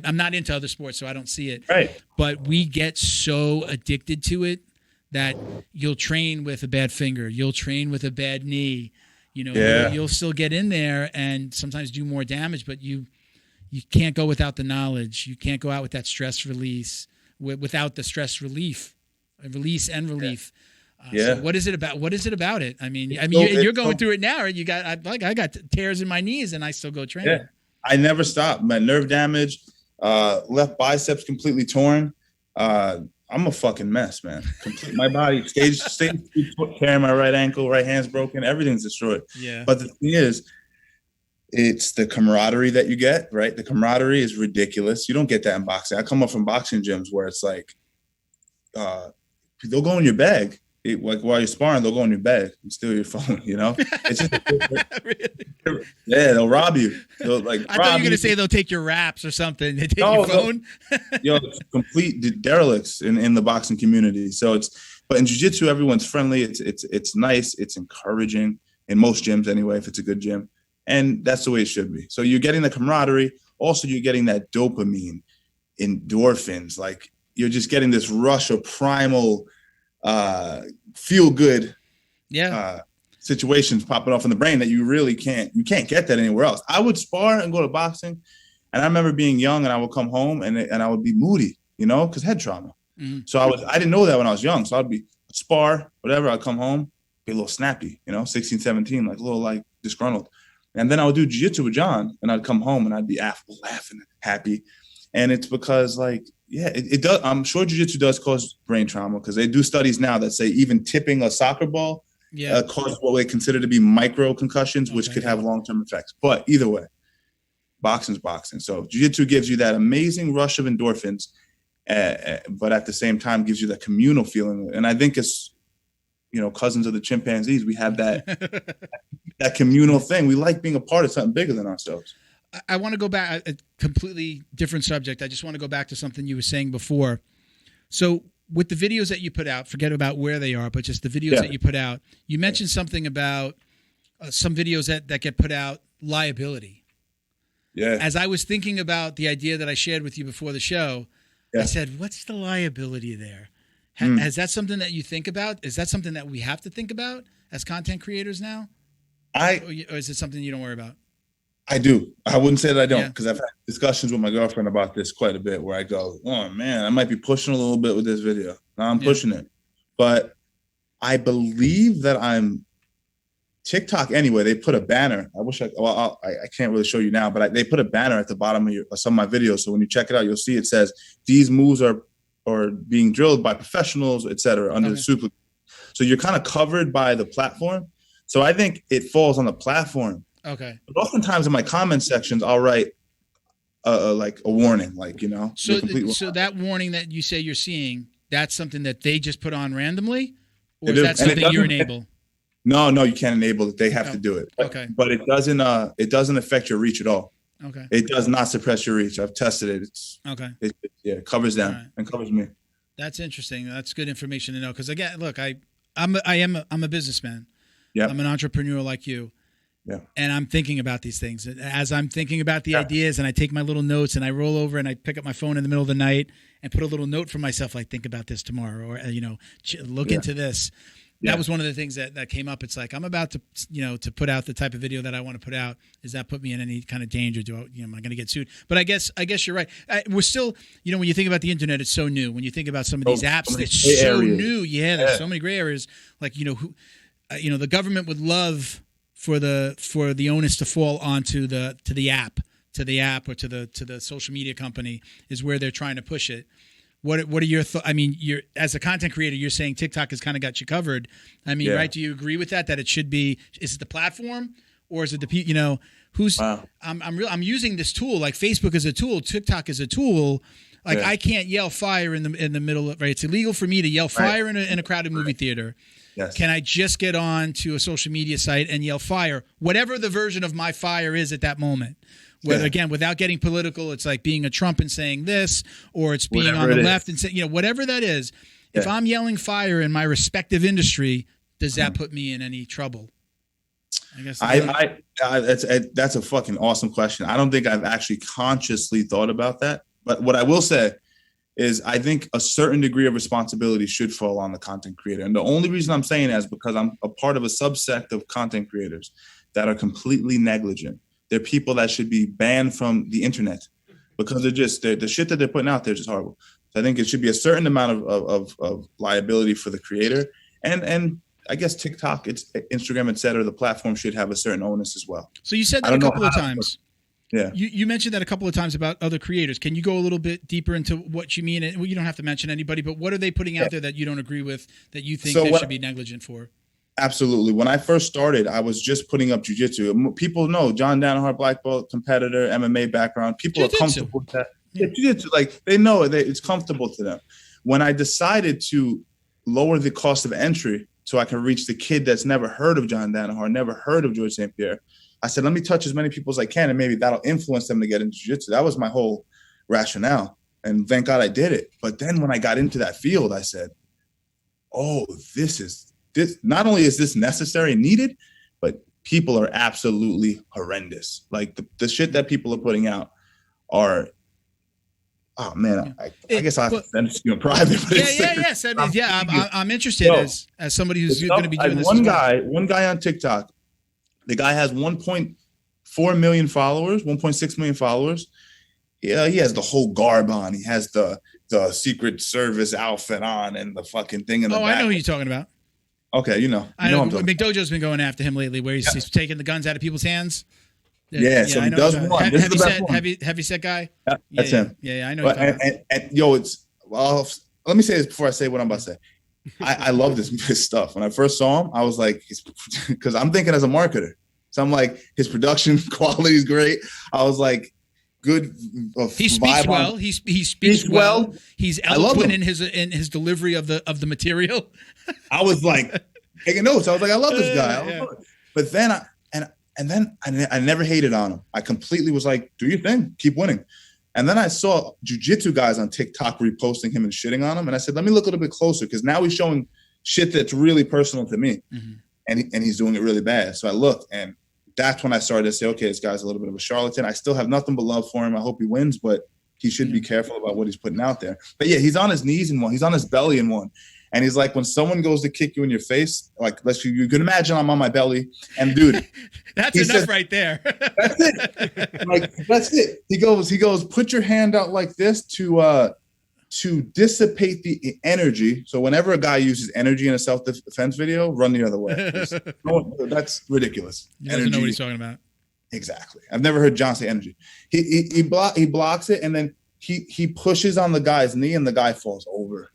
I'm not into other sports, so I don't see it. Right. But we get so addicted to it that you'll train with a bad finger, you'll train with a bad knee. You'll still get in there and sometimes do more damage, but you can't go without the knowledge. You can't go out with that stress release, without the stress relief. So what is it about it? I mean, you're going through it now. Right? I got tears in my knees and I still go train. Yeah. I never stop. My nerve damage, left biceps completely torn. I'm a fucking mess, man. My body, stage tearing my right ankle, right hand's broken, everything's destroyed. Yeah. But the thing is, it's the camaraderie that you get, right? The camaraderie is ridiculous. You don't get that in boxing. I come up from boxing gyms where it's like, they'll go in your bag. Like while you're sparring, they'll go in your bag and steal your phone, It's just really? Yeah, they'll rob you. I thought you were going to say they'll take your wraps or something. They take your phone. It's complete derelicts in the boxing community. So but in jiu-jitsu, everyone's friendly. It's nice. It's encouraging in most gyms anyway, if it's a good gym. And that's the way it should be. So you're getting the camaraderie. Also, you're getting that dopamine endorphins. Like you're just getting this rush of primal feel good situations popping off in the brain that you can't get that anywhere else. I would spar and go to boxing, and I remember being young and I would come home and I would be moody, because head trauma. Mm-hmm. So I didn't know that when I was young. So I'd spar, whatever. I'd come home, be a little snappy, 16, 17, like a little like disgruntled. And then I would do jiu-jitsu with John, and I'd come home and I'd be laughing, happy. And it's because it does. I'm sure jiu-jitsu does cause brain trauma, because they do studies now that say even tipping a soccer ball causes what they consider to be micro concussions, which could have long-term effects. But either way, boxing's boxing. So jiu-jitsu gives you that amazing rush of endorphins, but at the same time gives you that communal feeling. And I think it's, cousins of the chimpanzees, we have that that communal thing. We like being a part of something bigger than ourselves. I want to go back, a completely different subject. I just want to go back to something you were saying before. So with the videos that you put out, forget about where they are, but just the videos that you put out, you mentioned something about some videos that get put out, liability. Yeah. As I was thinking about the idea that I shared with you before the show, I said, what's the liability there? Is that something that you think about? Is that something that we have to think about as content creators now? Or is it something you don't worry about? I do. I wouldn't say that I don't, because I've had discussions with my girlfriend about this quite a bit, where I go, oh man, I might be pushing a little bit with this video. Now I'm pushing it. But I believe that TikTok anyway, they put a banner. I can't really show you now, but they put a banner at the bottom of some of my videos. So when you check it out, you'll see it says, these moves are being drilled by professionals, etc., under the super. So you're kind of covered by the platform. So I think it falls on the platform. Okay. But oftentimes in my comment sections, I'll write like a warning, like, So that warning that you say you're seeing, that's something that they just put on randomly, or is that something you enable? No, you can't enable it. They have to do it. Okay. But it doesn't affect your reach at all. Okay. It does not suppress your reach. I've tested it. It's okay. It covers them and covers me. That's interesting. That's good information to know. Because again, look, I'm a businessman. Yeah. I'm an entrepreneur like you. Yeah. And I'm thinking about these things. As I'm thinking about the ideas, and I take my little notes and I roll over and I pick up my phone in the middle of the night and put a little note for myself, like, think about this tomorrow, or look into this. That was one of the things that came up. It's like, I'm about to, to put out the type of video that I want to put out. Does that put me in any kind of danger? Am I going to get sued? But I guess you're right. We're still, when you think about the internet, it's so new. When you think about some of these apps, it's so new. Yeah, there's so many gray areas. Like, the government would love for the onus to fall onto the app or to the social media company is where they're trying to push it. What are your thoughts? I mean, you're, as a content creator, you're saying TikTok has kind of got you covered. I mean, right? Do you agree with that? That it should be? Is it the platform, or is it the who's? Wow. I'm using this tool, like Facebook is a tool, TikTok is a tool. Like I can't yell fire in the middle of, right? It's illegal for me to yell fire in a crowded movie theater. Yes. Can I just get on to a social media site and yell fire, whatever the version of my fire is at that moment? Whether, again, without getting political, it's like being a Trump and saying this, or it's being on the left and saying, whatever that is. If I'm yelling fire in my respective industry, does that put me in any trouble? I guess that's a fucking awesome question. I don't think I've actually consciously thought about that. But what I will say is I think a certain degree of responsibility should fall on the content creator. And the only reason I'm saying that is because I'm a part of a subsect of content creators that are completely negligent. They're people that should be banned from the internet because the shit that they're putting out there is just horrible. So I think it should be a certain amount of liability for the creator. And I guess TikTok, it's Instagram, et cetera, the platform should have a certain onus as well. So you said that a couple of times. Yeah. You mentioned that a couple of times about other creators. Can you go a little bit deeper into what you mean? Well, you don't have to mention anybody, but what are they putting out there that you don't agree with, that you think they should be negligent for? Absolutely. When I first started, I was just putting up jiu-jitsu. People know John Danaher, black belt competitor, MMA background. People jiu-jitsu. are comfortable with that. Yeah, jiu-jitsu, like they know it's comfortable to them. When I decided to lower the cost of entry so I can reach the kid that's never heard of John Danaher, never heard of George St. Pierre, I said, let me touch as many people as I can, and maybe that'll influence them to get into jiu-jitsu. That was my whole rationale. And thank God I did it. But then when I got into that field, I said, oh, this not only is this necessary and needed, but people are absolutely horrendous. Like the shit that people are putting out are oh man, I guess I have to send it to you in private. I'm interested as somebody who's going to be doing this. One guy on TikTok, the guy has 1.4 million followers, 1.6 million followers. Yeah, he has the whole garb on. He has the Secret Service outfit on and the fucking thing in the back. I know who you're talking about. Okay, you know. I know McDojo's been going after him lately, where he's taking the guns out of people's hands. Yeah, so he does one. Heavy set guy. Yeah, that's him. Yeah, I know. But, let me say this before I say what I'm about to say. I love this stuff. When I first saw him, I was like, because I'm thinking as a marketer, so I'm like, his production quality is great. I was like, good. He speaks well. He speaks well. He's eloquent in his delivery of the material. I was like taking notes. I was like, I love this guy. But then I never hated on him. I completely was like, do your thing, keep winning. And then I saw jiu-jitsu guys on TikTok reposting him and shitting on him. And I said, let me look a little bit closer, because now he's showing shit that's really personal to me. Mm-hmm. And he's doing it really bad. So I looked, and that's when I started to say, okay, this guy's a little bit of a charlatan. I still have nothing but love for him. I hope he wins, but he should be careful about what he's putting out there. But yeah, he's on his knees in one. He's on his belly in one. And he's like, when someone goes to kick you in your face, like, you can imagine I'm on my belly. And dude, that's enough right there. That's it. Like, that's it. He goes, put your hand out like this to dissipate the energy. So whenever a guy uses energy in a self-defense video, run the other way. That's ridiculous. He doesn't know what he's talking about. Exactly. I've never heard John say energy. He blocks it, and then he pushes on the guy's knee, and the guy falls over.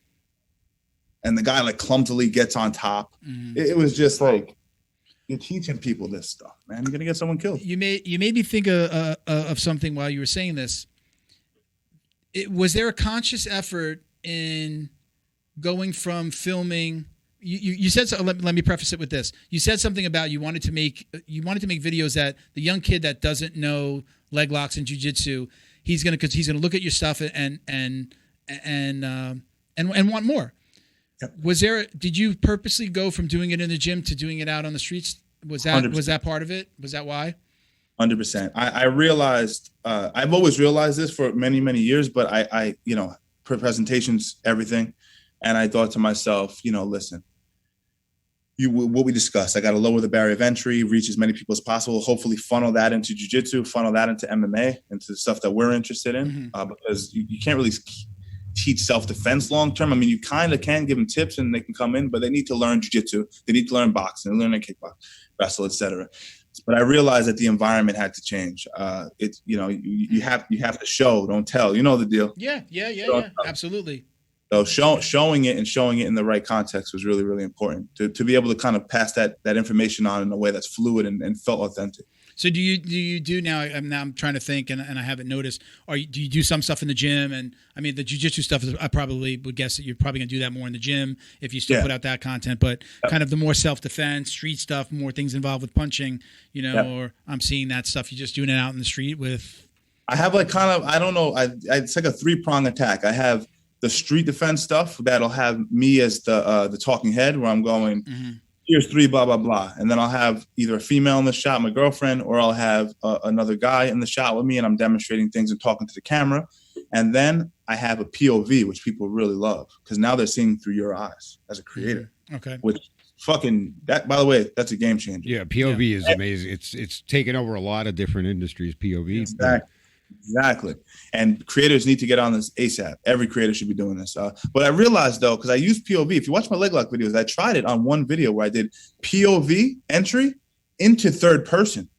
And the guy like clumsily gets on top. Mm-hmm. It was just like, you're teaching people this stuff, man. You're gonna get someone killed. You made me think of something while you were saying this. Was there a conscious effort in going from filming? You said so. Let me preface it with this. You said something about you wanted to make videos that the young kid that doesn't know leg locks and jiu-jitsu, he's gonna look at your stuff and want more. Yep. Did you purposely go from doing it in the gym to doing it out on the streets? Was that 100%. Was that part of it? Was that why? 100%. I realized, I've always realized this for many, many years, but I presentations, everything. And I thought to myself, listen, what we discussed, I got to lower the barrier of entry, reach as many people as possible, hopefully funnel that into jiu-jitsu, funnel that into MMA, into the stuff that we're interested in, because you can't really teach self-defense long-term. I mean, you kind of can give them tips and they can come in, but they need to learn jiu-jitsu. They need to learn boxing, they learn kickbox, wrestle, etc. But I realized that the environment had to change. You have to show, don't tell. You know the deal. Yeah, absolutely. So showing it in the right context was really, really important to be able to kind of pass that information on in a way that's fluid and felt authentic. So do you do now? I'm trying to think, and I haven't noticed. Do you do some stuff in the gym? And I mean, the jiu-jitsu stuff I probably would guess that you're probably gonna do that more in the gym if you still put out that content. But kind of the more self-defense, street stuff, more things involved with punching, or I'm seeing that stuff. You're just doing it out in the street with. I have like kind of, I don't know. It's like a 3-prong attack. I have the street defense stuff that'll have me as the talking head, where I'm going. Mm-hmm. Here's 3, blah, blah, blah. And then I'll have either a female in the shot, my girlfriend, or I'll have another guy in the shot with me, and I'm demonstrating things and talking to the camera. And then I have a POV, which people really love, because now they're seeing through your eyes as a creator. Okay. Which that, by the way, that's a game changer. Yeah, POV is amazing. It's taken over a lot of different industries, POV. Exactly. And creators need to get on this ASAP. Every creator should be doing this. But I realized, though, because I use POV, if you watch my leg lock videos, I tried it on one video where I did POV entry into third person.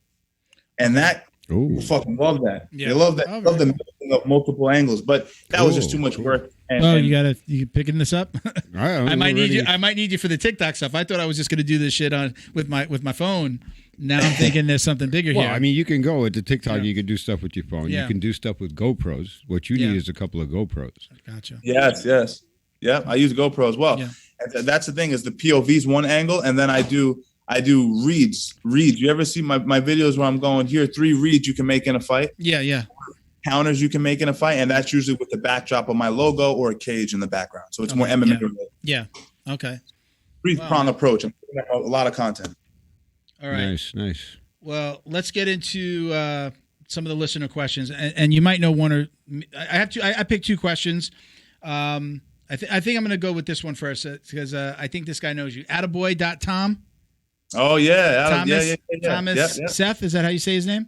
And that, fucking love that. Yeah. They love that. Love the of multiple angles. But that was just too much work. You picking this up? I might need you for the TikTok stuff. I thought I was just going to do this shit with my phone. Now I'm thinking there's something bigger here. Well, I mean, you can go into TikTok. You can do stuff with your phone. You can do stuff with GoPros. What you need is a couple of GoPros. Gotcha. Yes. Yeah, I use GoPro as well. Yeah. And that's the thing, is the POV's one angle, and then I do reads. You ever see my videos where I'm going, here are 3 reads you can make in a fight? Yeah. Counters you can make in a fight, and that's usually with the backdrop of my logo or a cage in the background. So it's more MMA related. Yeah. Okay. 3-prong approach. I'm putting out a lot of content. All right. Nice. Well, let's get into some of the listener questions, and you might know one or I have two. I picked two questions. I think I'm going to go with this one first because I think this guy knows you. Attaboy.Tom. Oh yeah, Thomas. yeah. Thomas Seth. Is that how you say his name?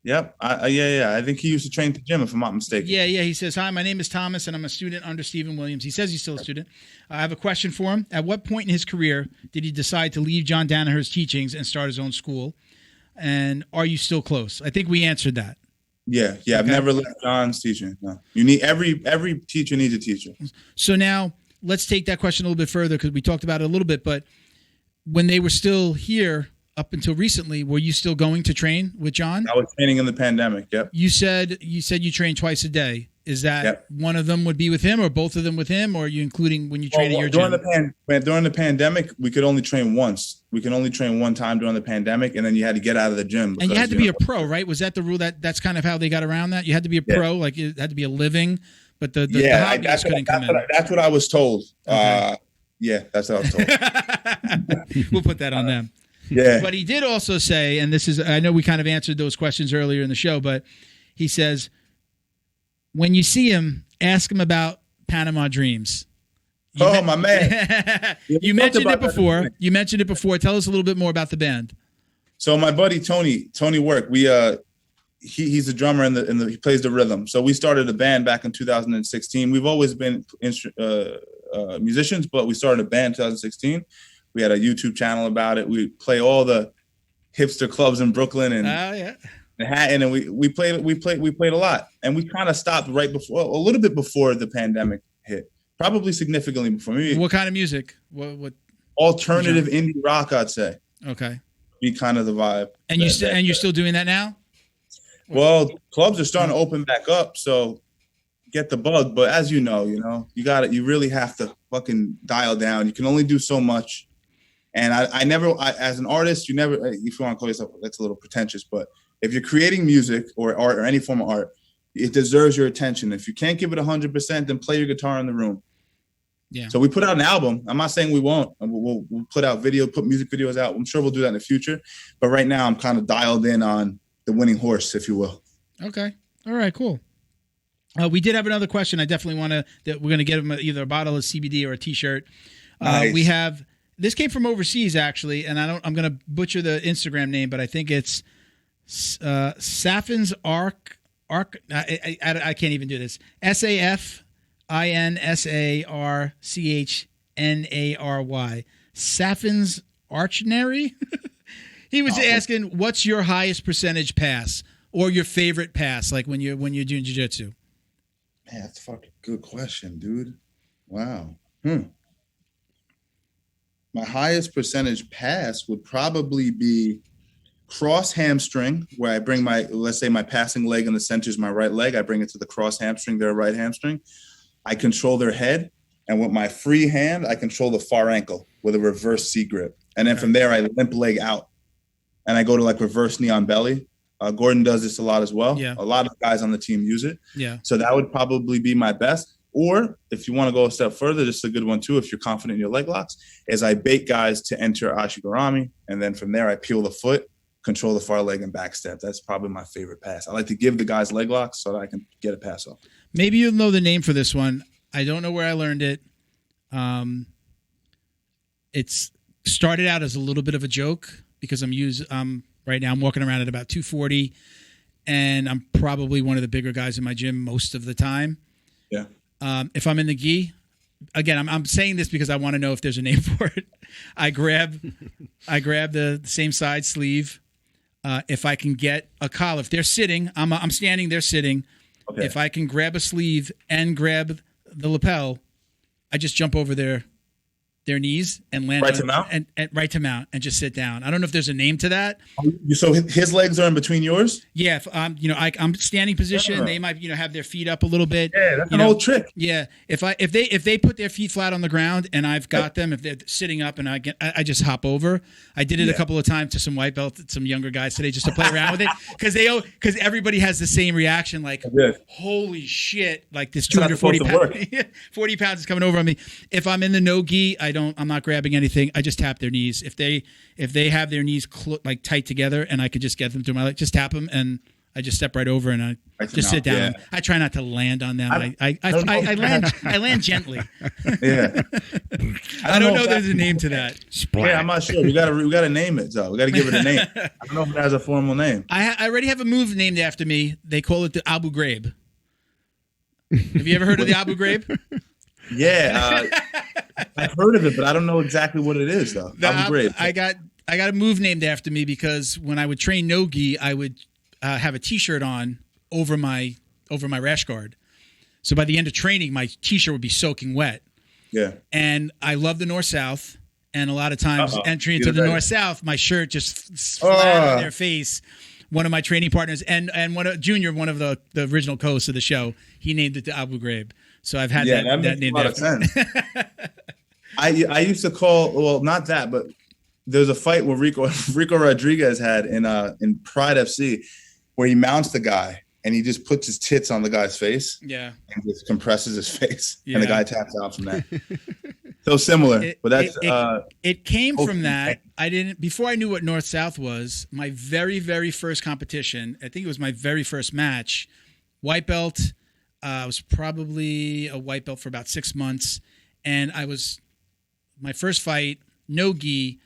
Yep. Yeah. I think he used to train at the gym, if I'm not mistaken. Yeah. He says, "Hi, my name is Thomas, and I'm a student under Stephen Williams." He says he's still a student. I have a question for him. At what point in his career did he decide to leave John Danaher's teachings and start his own school? And are you still close? I think we answered that. Yeah. I've never left John's teaching. No. You need every teacher needs a teacher. So now let's take that question a little bit further because we talked about it a little bit. But when they were still here up until recently, were you still going to train with John? I was training in the pandemic. Yep. You said you train twice a day. Is that one of them would be with him, or both of them with him, or are you including when you train at your gym? During the pandemic, we could only train once. We can only train one time during the pandemic, and then you had to get out of the gym. Because, and you had to be a pro, right? Was that the rule? That's kind of how they got around that? You had to be a pro, like it had to be a living, but the hobbyist couldn't come in. That's what I was told. Okay. That's what I was told. We'll put that on them. Yeah. But he did also say, and this is, I know we kind of answered those questions earlier in the show, but he says, when you see him, ask him about Panama Dreams. My man. You mentioned it before. Tell us a little bit more about the band. So my buddy Tony Work, he's a drummer and he plays the rhythm. So we started a band back in 2016. We've always been musicians, but we started a band in 2016. We had a YouTube channel about it. We play all the hipster clubs in Brooklyn and Manhattan, and we played a lot. And we kind of stopped a little bit before the pandemic hit, probably significantly before. Maybe what kind of music? What alternative indie rock? I'd say. Okay. Be kind of the vibe. And you're still doing that now? Well, clubs are starting to open back up, so get the bug. But as you know, you really have to fucking dial down. You can only do so much. And I never, as an artist, if you want to call yourself, that's a little pretentious, but if you're creating music or art or any form of art, it deserves your attention. If you can't give it 100%, then play your guitar in the room. Yeah. So we put out an album. I'm not saying we won't. We'll put out put music videos out. I'm sure we'll do that in the future. But right now, I'm kind of dialed in on the winning horse, if you will. Okay. All right, cool. We did have another question. I definitely we're going to get him either a bottle of CBD or a T-shirt. Nice. We have, this came from overseas actually, and I'm going to butcher the Instagram name, but I think it's Safin's Arc. I can't even do this. SAFINSARCHNARY. Safin's Archnary. He was asking, what's your highest percentage pass or your favorite pass, like when you're doing jiu-jitsu? Man, that's a fucking good question, dude. Wow. My highest percentage pass would probably be cross hamstring, where I bring let's say my passing leg in the center is my right leg. I bring it to the cross hamstring, their right hamstring. I control their head. And with my free hand, I control the far ankle with a reverse C grip. And then from there, I limp leg out. And I go to like reverse knee on belly. Gordon does this a lot as well. Yeah. A lot of guys on the team use it. Yeah. So that would probably be my best. Or if you want to go a step further, just a good one too, if you're confident in your leg locks, is I bait guys to enter Ashigarami. And then from there, I peel the foot, control the far leg, and back step. That's probably my favorite pass. I like to give the guys leg locks so that I can get a pass off. Maybe you'll know the name for this one. I don't know where I learned it. It's started out as a little bit of a joke because right now I'm walking around at about 240, and I'm probably one of the bigger guys in my gym most of the time. Yeah. If I'm in the gi, again, I'm saying this because I want to know if there's a name for it. I grab the same side sleeve. If I can get a collar, if they're sitting, I'm standing, they're sitting. Okay. If I can grab a sleeve and grab the lapel, I just jump over their knees and land right to mount? and right to mount and just sit down. I don't know if there's a name to that. So his legs are in between yours? Yeah, if I'm standing position, they might have their feet up a little bit. Yeah, that's an old trick. Yeah, if they put their feet flat on the ground and I've got them, if they're sitting up and I just hop over. I did it a couple of times to some white belt, some younger guys today, just to play around with it because everybody has the same reaction, like holy shit, like this 40 pounds is coming over on me. If I'm in the no gi, I'm not grabbing anything. I just tap their knees. If they have their knees like tight together and I could just get them through my leg, just tap them and I just step right over and I just sit down. Yeah. I try not to land on them. I land gently. Yeah. I don't know there's a name to that. Yeah, I'm not sure. We gotta name it though. We gotta give it a name. I don't know if it has a formal name. I already have a move named after me. They call it the Abu Ghraib. Have you ever heard of the Abu Ghraib? Yeah, I've heard of it, but I don't know exactly what it is though. Abu Ghraib. I got a move named after me because when I would train no-gi, I would have a T-shirt on over my rash guard. So by the end of training, my T-shirt would be soaking wet. Yeah. And I love the North-South, and a lot of times entry into the North-South, my shirt just flat on their face. One of my training partners and one of the original co-hosts of the show, he named it the Abu Ghraib. So I've had that name. That makes a lot of sense. I used to call not that, but there's a fight where Rico Rodriguez had in Pride FC where he mounts the guy and he just puts his tits on the guy's face. Yeah. And just compresses his face. Yeah. And the guy taps out from that. So similar. But that's it came from that. Before I knew what North-South was, my very, very first competition, I think it was my very first match, white belt. I was probably a white belt for about 6 months. And my first fight, no gi,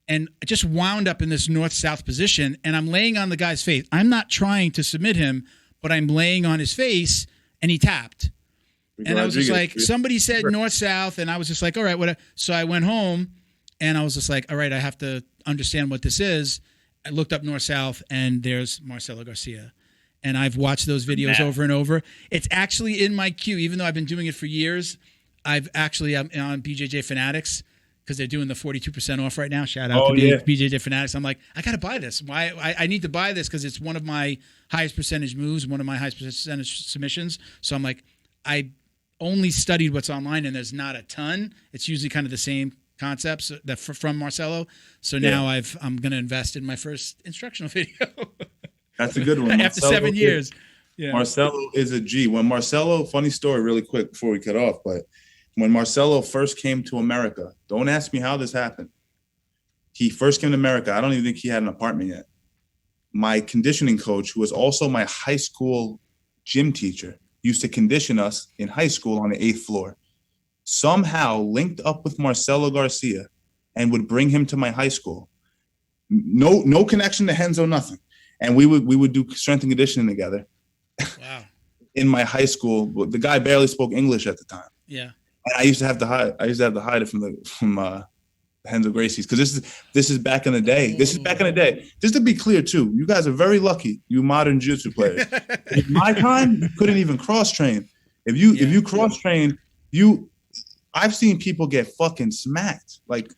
and I just wound up in this north-south position, and I'm laying on the guy's face. I'm not trying to submit him, but I'm laying on his face, and he tapped. And I was just like, somebody said north-south, and I was just like, all right, what? So I went home, and I was just like, all right, I have to understand what this is. I looked up north-south, and there's Marcelo Garcia. And I've watched those videos over and over. It's actually in my queue, even though I've been doing it for years. I'm on BJJ Fanatics, because they're doing the 42% off right now. Shout out to BJJ Fanatics. I'm like, I got to buy this. Why? I need to buy this because it's one of my highest percentage moves, one of my highest percentage submissions. So I'm like, I only studied what's online, and there's not a ton. It's usually kind of the same concepts that from Marcelo. So now I'm going to invest in my first instructional video. That's a good one. After 7 years. Yeah. Marcelo is a G. When Marcelo, funny story really quick before we cut off, but when Marcelo first came to America, don't ask me how this happened. He first came to America. I don't even think he had an apartment yet. My conditioning coach, who was also my high school gym teacher, used to condition us in high school on the 8th floor. Somehow linked up with Marcelo Garcia and would bring him to my high school. No connection to Renzo, nothing. And we would do strength and conditioning together. Wow. In my high school, the guy barely spoke English at the time. Yeah. And I used to have to hide it from Renzo Gracie's, because this is back in the day. This is back in the day. Just to be clear too, you guys are very lucky, you modern jiu-jitsu players. In my time, you couldn't even cross train. If you cross train, I've seen people get fucking smacked, like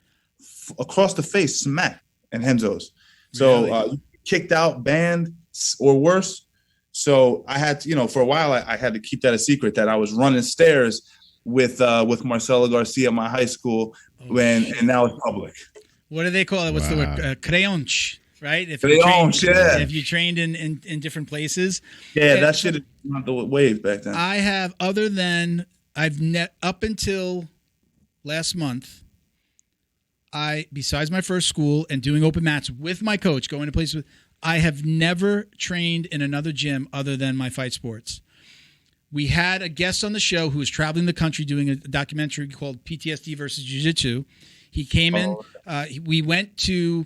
across the face, smacked in Renzo's. So really? Kicked out, banned, or worse. So I had to, for a while, I had to keep that a secret that I was running stairs with Marcelo Garcia at my high school, and now it's public. What do they call it? What's the word? Créanche, right? If you trained in different places. Yeah, that shit is not the wave back then. I have, up until last month, besides my first school and doing open mats with my coach, going to places, I have never trained in another gym other than my fight sports. We had a guest on the show who was traveling the country doing a documentary called PTSD versus jiu-jitsu. He came in. We went to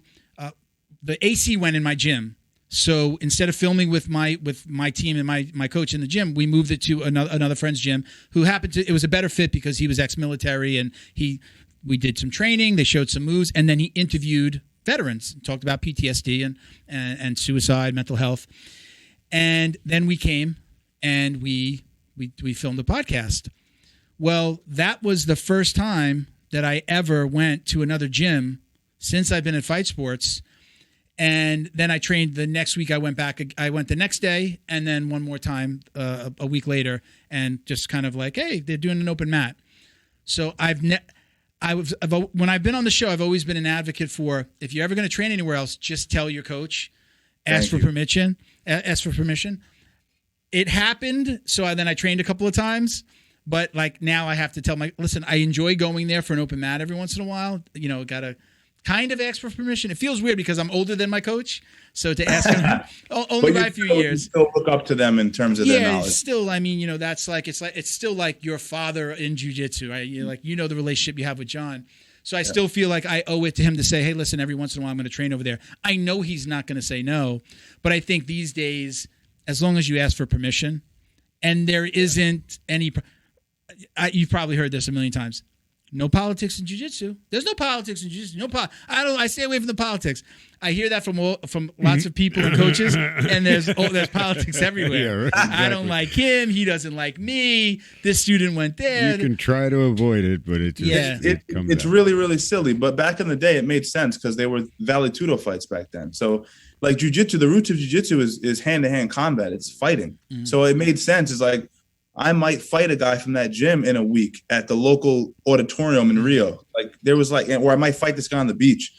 the AC went in my gym. So instead of filming with my team and my coach in the gym, we moved it to another friend's gym who happened to. It was a better fit because he was ex-military, and we did some training. They showed some moves, and then he interviewed veterans, talked about PTSD and suicide, mental health, and then we came and we filmed a podcast. Well, that was the first time that I ever went to another gym since I've been at Fight Sports. And then I trained the next week. I went back. I went the next day, and then one more time a week later, and just kind of like, hey, they're doing an open mat. So when I've been on the show, I've always been an advocate for, if you're ever going to train anywhere else, just tell your coach, ask for permission. It happened, so then I trained a couple of times, but like now I have to tell listen, I enjoy going there for an open mat every once in a while. Got to kind of ask for permission. It feels weird because I'm older than my coach, so to ask him only by a few years. You still look up to them in terms of their knowledge. Still, I mean, that's it's still like your father in jiu-jitsu, right? The relationship you have with John. So I still feel like I owe it to him to say, hey, listen, every once in a while I'm going to train over there. I know he's not going to say no, but I think these days, as long as you ask for permission, and there isn't any, you've probably heard this a million times. No politics in jiu-jitsu. There's no politics in jiu-jitsu. I stay away from the politics. I hear that from lots of people and coaches, and there's politics everywhere. Yeah, right, exactly. I don't like him. He doesn't like me. This student went there. You can try to avoid it, but it just it's really, really silly. But back in the day, it made sense because they were vale tudo fights back then. So like jiu-jitsu, the roots of jiu-jitsu is hand-to-hand combat. It's fighting. Mm-hmm. So it made sense. It's like, I might fight a guy from that gym in a week at the local auditorium in Rio. Like there was or I might fight this guy on the beach.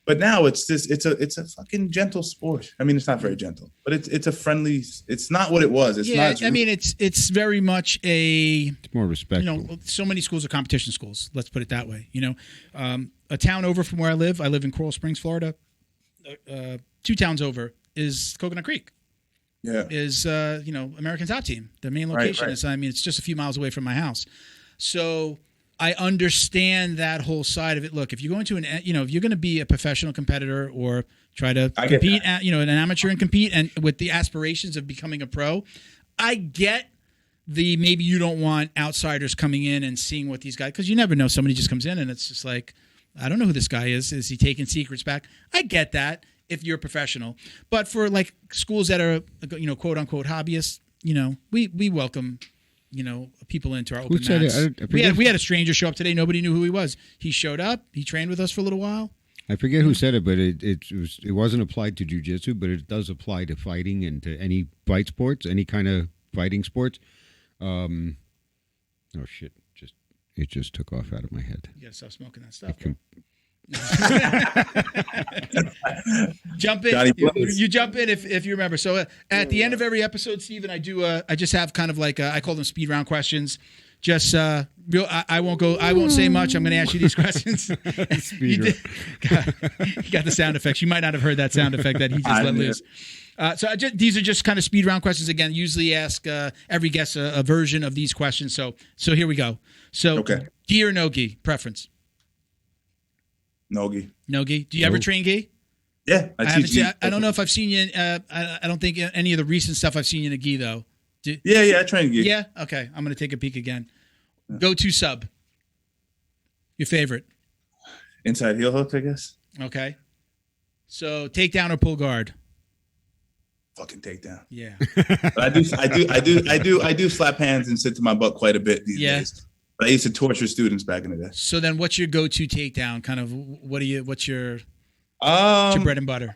But now it's a fucking gentle sport. I mean, it's not very gentle, but it's a friendly. It's not what it was. It's not. I mean, it's very much it's more respectful. So many schools are competition schools. Let's put it that way. A town over from where I live in Coral Springs, Florida. 2 towns over is Coconut Creek. Yeah. Is American Top Team. The main location is. I mean, it's just a few miles away from my house. So I understand that whole side of it. Look, if you're going to if you're going to be a professional competitor or try to compete at, an amateur and compete and with the aspirations of becoming a pro, I get maybe you don't want outsiders coming in and seeing what these guys, because you never know. Somebody just comes in and it's just like, I don't know who this guy is. Is he taking secrets back? I get that if you're a professional, but for like schools that are, quote unquote hobbyists, we welcome, people into our open mats. We had a stranger show up today. Nobody knew who he was. He showed up. He trained with us for a little while. I forget who said it, but it wasn't applied to jiu-jitsu, but it does apply to fighting and to any fight sports, any kind of fighting sports. Oh shit! It just took off out of my head. You gotta stop smoking that stuff. Jump in. You jump in if you remember. So at the end of every episode, Steven, I just have kind of like I call them speed round questions. Just I won't say much. I'm going to ask you these questions. You got the sound effects. You might not have heard that sound effect that he just let loose. So these are just kind of speed round questions. Again, usually ask every guest a version of these questions. So here we go. So gi or no gi preference? No gi. No gi. Do you ever train gi? Yeah, I don't know if I've seen you. I don't think any of the recent stuff I've seen you in a gi though. Yeah, I train gi. Yeah, okay. I'm gonna take a peek again. Go-to sub. Your favorite? Inside heel hook, I guess. Okay. So takedown or pull guard? Fucking takedown. Yeah. But I do slap hands and sit to my butt quite a bit these days. But I used to torture students back in the day. So then, what's your go-to takedown? Kind of, what's your bread and butter?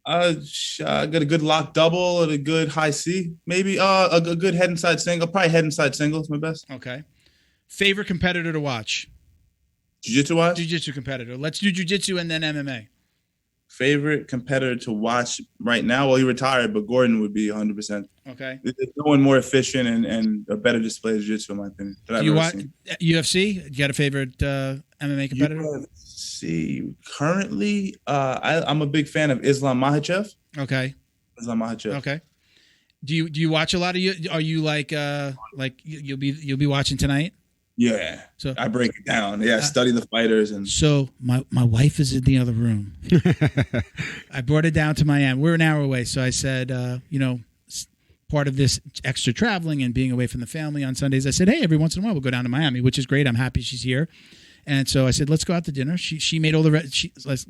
I got a good lock double and a good high C, maybe. A good head and side single. Probably head and side single is my best. Okay. Favorite competitor to watch? Jiu-jitsu wise? Jiu-jitsu competitor. Let's do jiu-jitsu and then MMA. Favorite competitor to watch right now? Well, he retired, but Gordon would be 100%. Okay. There's no one more efficient and a better display of jiu-jitsu, in my opinion. Do you watch UFC? You got a favorite MMA competitor? UFC. Currently, I'm a big fan of Islam Makhachev. Okay. Islam Makhachev. Okay. Do you watch a lot of you? Are you like you'll be watching tonight? Yeah. So I break it down. Yeah, study the fighters and. So my wife is in the other room. I brought it down to Miami. We're an hour away, so I said, part of this extra traveling and being away from the family on Sundays, I said, hey, every once in a while we'll go down to Miami, which is great. I'm happy she's here. And so I said, let's go out to dinner. She made all the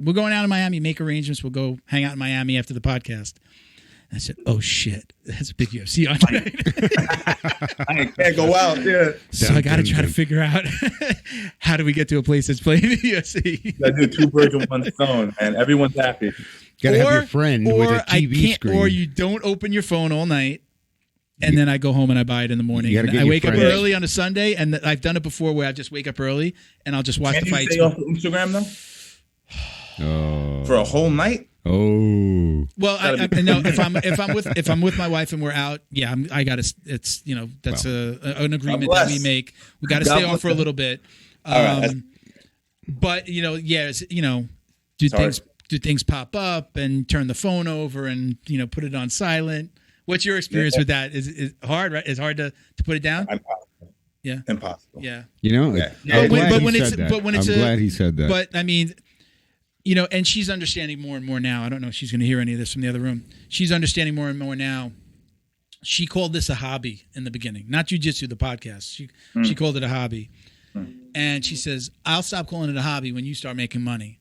we're going out to Miami, make arrangements. We'll go hang out in Miami after the podcast. I said, oh, shit. That's a big UFC on tonight. I can't go out. Yeah. So I got to try to figure out how do we get to a place that's playing the UFC. I do 2 birds with 1 stone, and everyone's happy. Got to have your friend with a TV screen. Or you don't open your phone all night, and then I go home and I buy it in the morning. I wake up early on a Sunday, and I've done it before where I just wake up early, and I'll just watch the fights. Can you stay off Instagram, though? Oh. For a whole night? Oh. Well, no. If I'm with my wife and we're out, I got to. It's that's an agreement that we make. We got to stay off for a little bit. But do things pop up and turn the phone over and put it on silent? What's your experience with that? Is it hard, right? It's hard to put it down? Impossible. Yeah. Impossible. Yeah. I'm glad he said that. But I mean, and she's understanding more and more now. I don't know if she's going to hear any of this from the other room. She's understanding more and more now. She called this a hobby in the beginning, not jiu-jitsu, the podcast. She called it a hobby. And she says, I'll stop calling it a hobby when you start making money.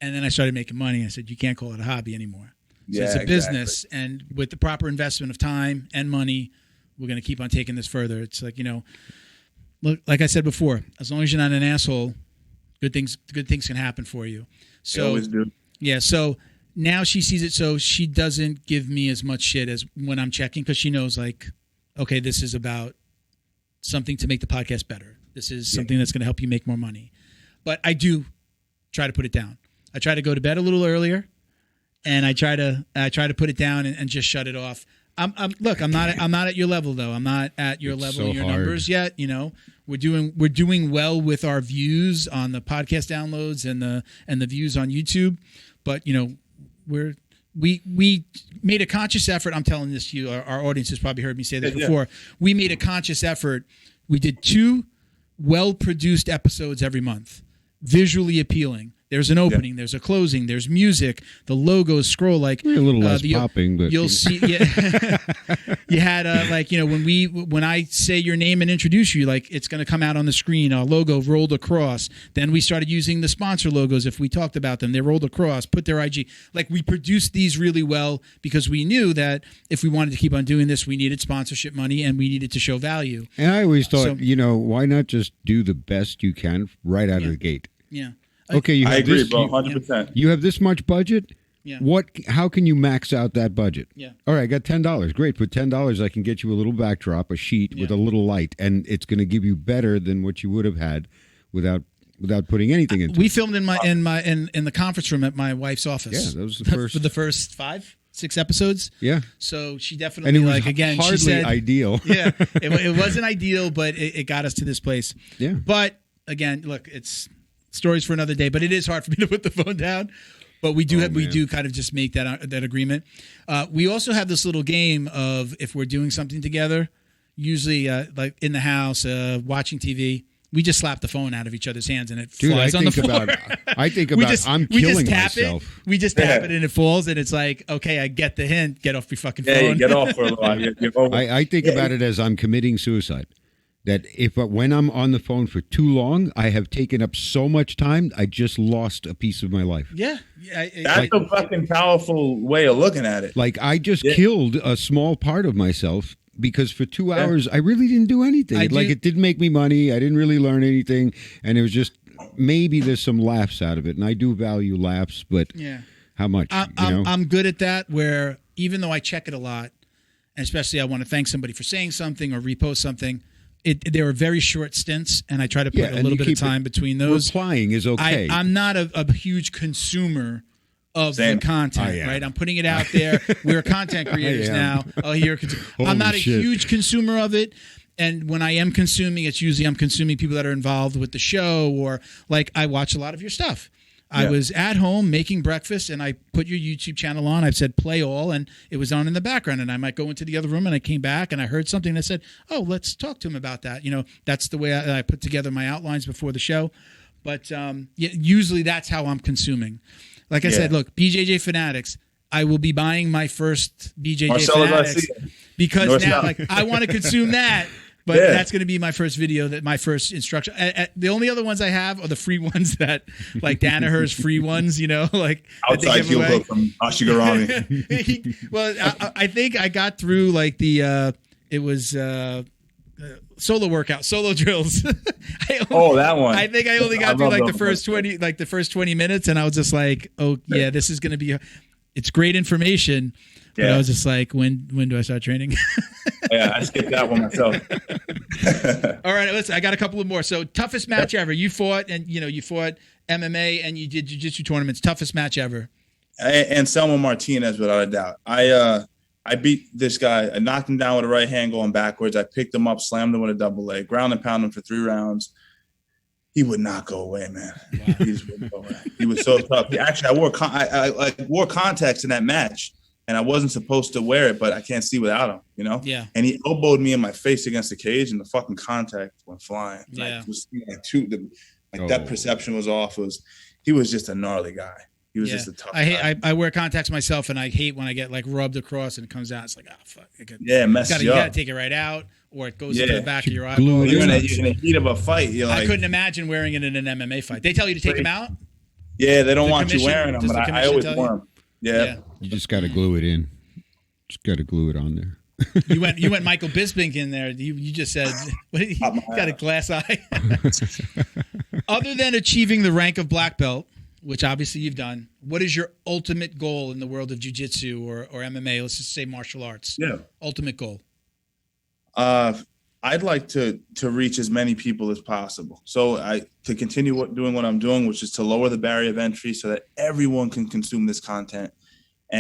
And then I started making money. I said, you can't call it a hobby anymore. So it's a business. And with the proper investment of time and money, we're going to keep on taking this further. It's like, look, like I said before, as long as you're not an asshole, good things can happen for you. So they always do. Yeah. So now she sees it. So she doesn't give me as much shit as when I'm checking, because she knows, like, okay, this is about something to make the podcast better. This is something that's going to help you make more money. But I do try to put it down. I try to go to bed a little earlier, and I try to put it down and just shut it off. I'm not at your level though. I'm not at your level in your numbers yet. We're doing well with our views on the podcast downloads and the views on YouTube, but we made a conscious effort. I'm telling this to you. Our audience has probably heard me say this before. We made a conscious effort. We did 2 well-produced episodes every month, visually appealing. There's an opening, there's a closing, there's music, the logos scroll like a little less popping, but you'll see. Yeah. You had when I say your name and introduce you, like, it's going to come out on the screen. Our logo rolled across. Then we started using the sponsor logos. If we talked about them, they rolled across. Put their IG. Like, we produced these really well because we knew that if we wanted to keep on doing this, we needed sponsorship money and we needed to show value. And I always thought, why not just do the best you can right out of the gate? Yeah. Okay, I agree, bro. 100%. You have this much budget. Yeah. How can you max out that budget? Yeah. All right, I got $10. Great. For $10, I can get you a little backdrop, a sheet with a little light, and it's going to give you better than what you would have had without putting anything into it. We filmed in the conference room at my wife's office. Yeah, that was the first for the first 5-6 episodes. Yeah. So she definitely, and it was again, hardly she said, ideal. Yeah, it wasn't ideal, but it got us to this place. Yeah. But again, look, it's stories for another day. But it is hard for me to put the phone down. But we do kind of just make that agreement. We also have this little game of, if we're doing something together, usually like in the house, watching TV, we just slap the phone out of each other's hands and it flies on the floor. I think about I'm killing myself. We just tap it and it falls, and it's like, okay, I get the hint. Get off your fucking phone. Yeah, get off for a little while. I think about it as I'm committing suicide. That when I'm on the phone for too long, I have taken up so much time, I just lost a piece of my life. Yeah. That's a fucking powerful way of looking at it. Like, I just killed a small part of myself because for 2 hours, I really didn't do anything. It didn't make me money. I didn't really learn anything. And it was just, maybe there's some laughs out of it. And I do value laughs, but how much? I'm good at that, where even though I check it a lot, and especially I want to thank somebody for saying something or repost something, there are very short stints, and I try to put a little bit of time between those. Replying is okay. I'm not a huge consumer of the content, right? I'm putting it out there. We're content creators now. I'm not a huge consumer of it. And when I am consuming, it's usually I'm consuming people that are involved with the show, or like I watch a lot of your stuff. I was at home making breakfast, and I put your YouTube channel on. I've said play all, and it was on in the background. And I might go into the other room, and I came back, and I heard something that said, oh, let's talk to him about that. That's the way I put together my outlines before the show. But usually that's how I'm consuming. Like I said, look, BJJ Fanatics, I will be buying my first BJJ Fanatics because now I want to consume that. But that's going to be my first video, my first instruction. The only other ones I have are the free ones that, like Danaher's free ones, like outside heel hook from Ashigarami. Well, I think I got through like it was solo workout, solo drills. That one. I think I only got through like the first 20 minutes, and I was just like, oh yeah, this is going to be. It's great information. But I was just like, when do I start training? I skipped that one myself. All right, listen, I got a couple of more. So, toughest match ever. You fought, and you fought MMA, and you did jiu-jitsu tournaments. Toughest match ever. Anselmo Martinez, without a doubt. I beat this guy. I knocked him down with a right hand going backwards. I picked him up, slammed him with a double leg, ground and pound him for 3 rounds. he would not go away, man. Wow. He just wouldn't go away. He was so tough. Actually, I wore contacts in that match, and I wasn't supposed to wear it, but I can't see without him, you know? Yeah. And he elbowed me in my face against the cage, and the fucking contact went flying. Yeah. That perception was off. He was just a gnarly guy. He was just a tough guy. I wear contacts myself, and I hate when I get like rubbed across and it comes out. It's like, oh fuck! You gotta take it right out, or it goes into the back of your eye. You're in the heat of a fight. I couldn't imagine wearing it in an MMA fight. They tell you to take them out. Yeah, they don't want you wearing them, but I always wear them. Yeah, you just got to glue it in. Just got to glue it on there. You went Michael Bisping in there. You just said you got a glass eye. Other than achieving the rank of black belt, which obviously you've done, what is your ultimate goal in the world of jiu-jitsu or MMA? Let's just say martial arts. Yeah. Ultimate goal. I'd like to reach as many people as possible. So to continue doing what I'm doing, which is to lower the barrier of entry so that everyone can consume this content,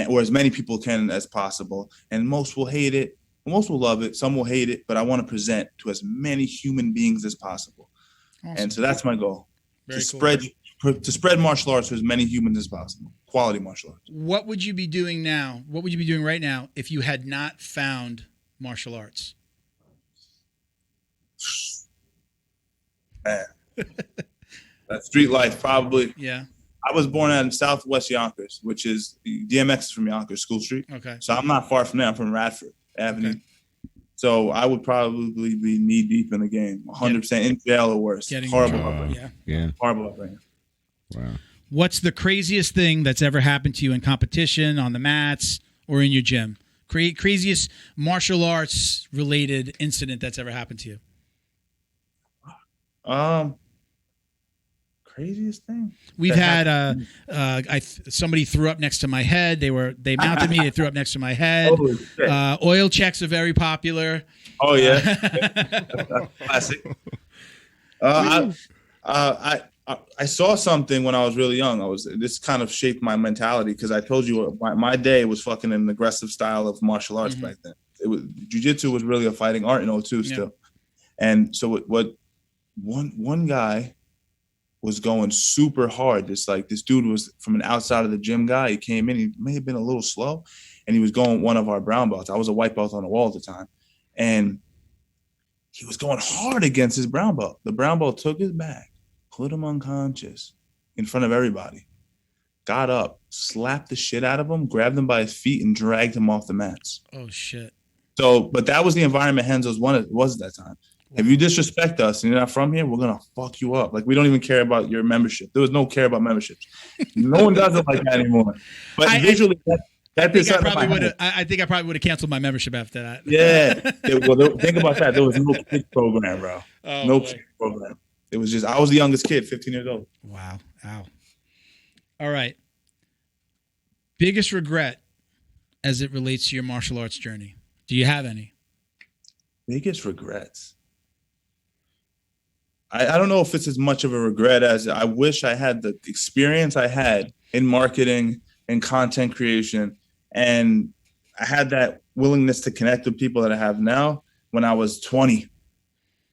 or as many people can as possible. And most will hate it. Most will love it. Some will hate it. But I want to present to as many human beings as possible. Awesome. And so that's my goal. To spread martial arts to as many humans as possible. Quality martial arts. What would you be doing now? What would you be doing right now if you had not found martial arts? Man. That street life, probably. Yeah. I was born out in Southwest Yonkers, which is DMX is from Yonkers, School Street. Okay. So I'm not far from there. I'm from Radford Avenue. Okay. So I would probably be knee deep in the game, 100% in jail or worse. Horrible upbringing. Yeah. Horrible upbringing. Wow. What's the craziest thing that's ever happened to you in competition, on the mats, or in your gym? Craziest martial arts related incident that's ever happened to you? Craziest thing we've had. Somebody threw up next to my head. They mounted me. They threw up next to my head. Oil checks are very popular. Oh yeah, classic. I saw something when I was really young. This kind of shaped my mentality because I told you my day was fucking an aggressive style of martial arts back then. Jiu-jitsu was really a fighting art in 2002 still, and so what one guy was going super hard. This dude was from an outside of the gym guy. He came in, he may have been a little slow, and he was going one of our brown belts. I was a white belt on the wall at the time. And he was going hard against his brown belt. The brown belt took his bag, put him unconscious in front of everybody, got up, slapped the shit out of him, grabbed him by his feet, and dragged him off the mats. Oh, shit. So, but that was the environment Renzo's was at that time. If you disrespect us and you're not from here, we're going to fuck you up. Like, we don't even care about your membership. There was no care about memberships. No one does it like that anymore. But visually, I think I probably would have canceled my membership after that. Yeah. Think about that. There was no kick program, bro. No kick program. It was just, I was the youngest kid, 15 years old. Wow. Ow. All right. Biggest regret as it relates to your martial arts journey? Do you have any? Biggest regrets? I don't know if it's as much of a regret as I wish I had the experience I had in marketing and content creation. And I had that willingness to connect with people that I have now when I was 20,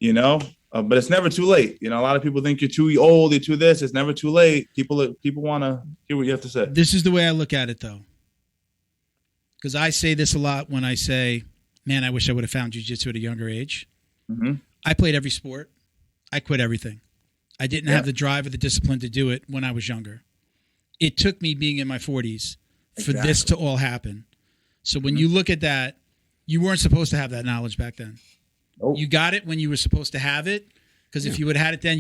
but it's never too late. A lot of people think you're too old, you're too this. It's never too late. People want to hear what you have to say. This is the way I look at it, though. Because I say this a lot when I say, man, I wish I would have found jiu-jitsu at a younger age. Mm-hmm. I played every sport. I quit everything. I didn't have the drive or the discipline to do it when I was younger. It took me being in my 40s for this to all happen. So when you look at that, you weren't supposed to have that knowledge back then. Nope. You got it when you were supposed to have it, because if you would have had it then,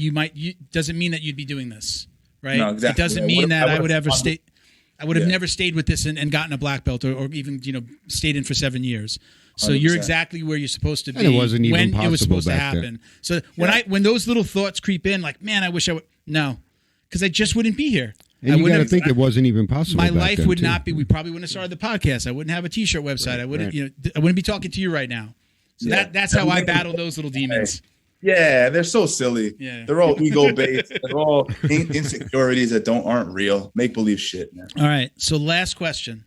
doesn't mean that you'd be doing this, right? No, exactly. It doesn't mean that I would ever stay. I would have never stayed with this and gotten a black belt or even stayed in for 7 years. So 100%. You're exactly where you're supposed to be. And it wasn't even when it was supposed to happen. Then. So when those little thoughts creep in, like, man, I wish I would. No, because I just wouldn't be here. And you got to think it wasn't even possible. My life would not be. We probably wouldn't have started the podcast. I wouldn't have a T-shirt website. Right, I wouldn't. I wouldn't be talking to you right now. So that's how I battle those little demons. Yeah, they're so silly. Yeah. They're all ego based. They're all insecurities that aren't real. Make believe shit, man. All right. So last question.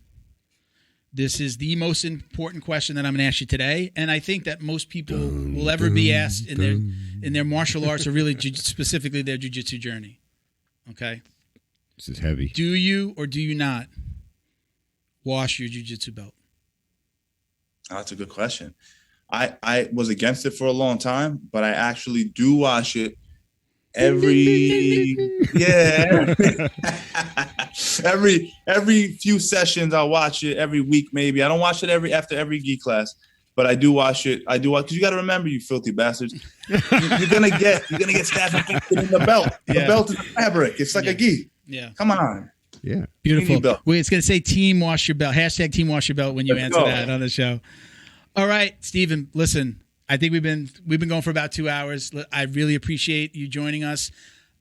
This is the most important question that I'm going to ask you today, and I think that most people will ever be asked in in their martial arts or really specifically their jiu-jitsu journey. Okay? This is heavy. Do you or do you not wash your jiu-jitsu belt? Oh, that's a good question. I was against it for a long time, but I actually do wash it every every few sessions. I watch it every week, maybe. I don't watch it after every gi class, but I do watch it. Because you got to remember, you filthy bastards, you're gonna get stabbed in the belt. The belt is fabric. It's like a gi. Yeah. Come on. Yeah. Beautiful. Wait, it's going to say team wash your belt. # team wash your belt when you answer that on the show. All right, Stephen, listen, I think we've been going for about 2 hours. I really appreciate you joining us.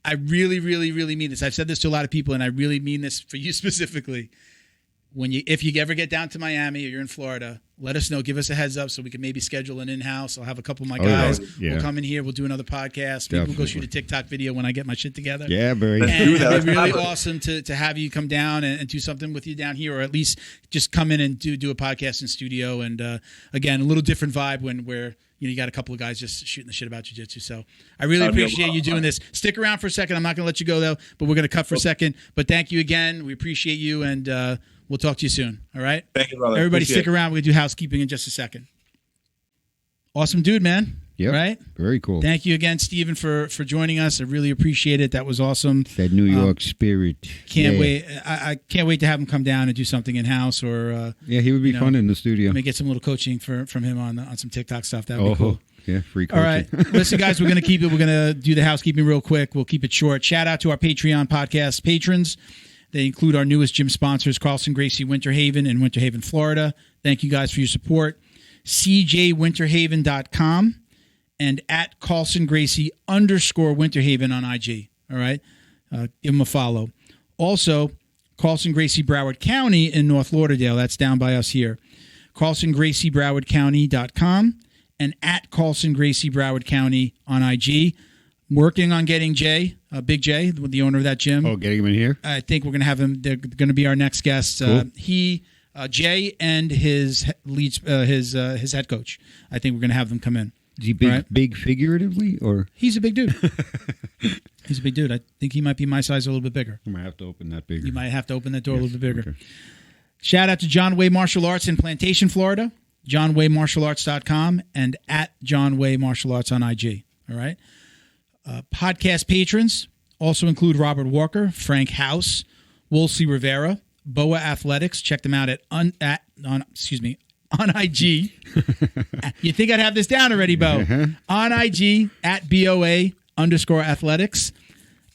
I really, really, really mean this. I've said this to a lot of people, and I really mean this for you specifically. If you ever get down to Miami or you're in Florida, let us know. Give us a heads up so we can maybe schedule an in-house. I'll have a couple of my guys. Yeah. We'll come in here. We'll do another podcast. Maybe we'll go shoot a TikTok video when I get my shit together. Yeah, very good. And it'd be really awesome to have you come down and do something with you down here, or at least just come in and do a podcast in studio. And again, a little different vibe where you got a couple of guys just shooting the shit about jiu-jitsu. So I really appreciate you doing this. Stick around for a second. I'm not going to let you go, though, but we're going to cut for a second. But thank you again. We appreciate you, and we'll talk to you soon. All right? Thank you, brother. Everybody stick around. We're going to do housekeeping in just a second. Awesome dude, man. Yeah. Right? Very cool. Thank you again, Stephen, for joining us. I really appreciate it. That was awesome. That New York spirit. Can't wait. I can't wait to have him come down and do something in-house. Or he would be fun in the studio. Let me get some little coaching from him on some TikTok stuff. That would be cool. Yeah, free coaching. All right. Listen, guys, we're going to keep it. We're going to do the housekeeping real quick. We'll keep it short. Shout out to our Patreon podcast patrons. They include our newest gym sponsors, Carlson Gracie Winter Haven in Winter Haven, Florida. Thank you guys for your support. CJWinterhaven.com and at Carlson Gracie _Winter Haven on IG. All right. Give them a follow. Also, Carlson Gracie Broward County in North Lauderdale. That's down by us here. CarlsonGracieBrowardCounty.com and at Carlson Gracie Broward County on IG. Working on getting Jay, Big Jay, the owner of that gym. Oh, getting him in here? I think we're going to have him. They're going to be our next guests. Cool. Jay and his head coach. I think we're going to have them come in. Is he big figuratively, or? He's a big dude. He's a big dude. I think he might be my size, or a little bit bigger. I might have to open that bigger. You might have to open that door a little bit bigger. Okay. Shout out to John Way Martial Arts in Plantation, Florida. JohnWayMartialArts.com and at John Way Martial Arts on IG. All right. Podcast patrons also include Robert Walker, Frank House, Wolsey Rivera, Boa Athletics. Check them out on IG. You think I'd have this down already, Bo? Uh-huh. On IG at BOA_athletics.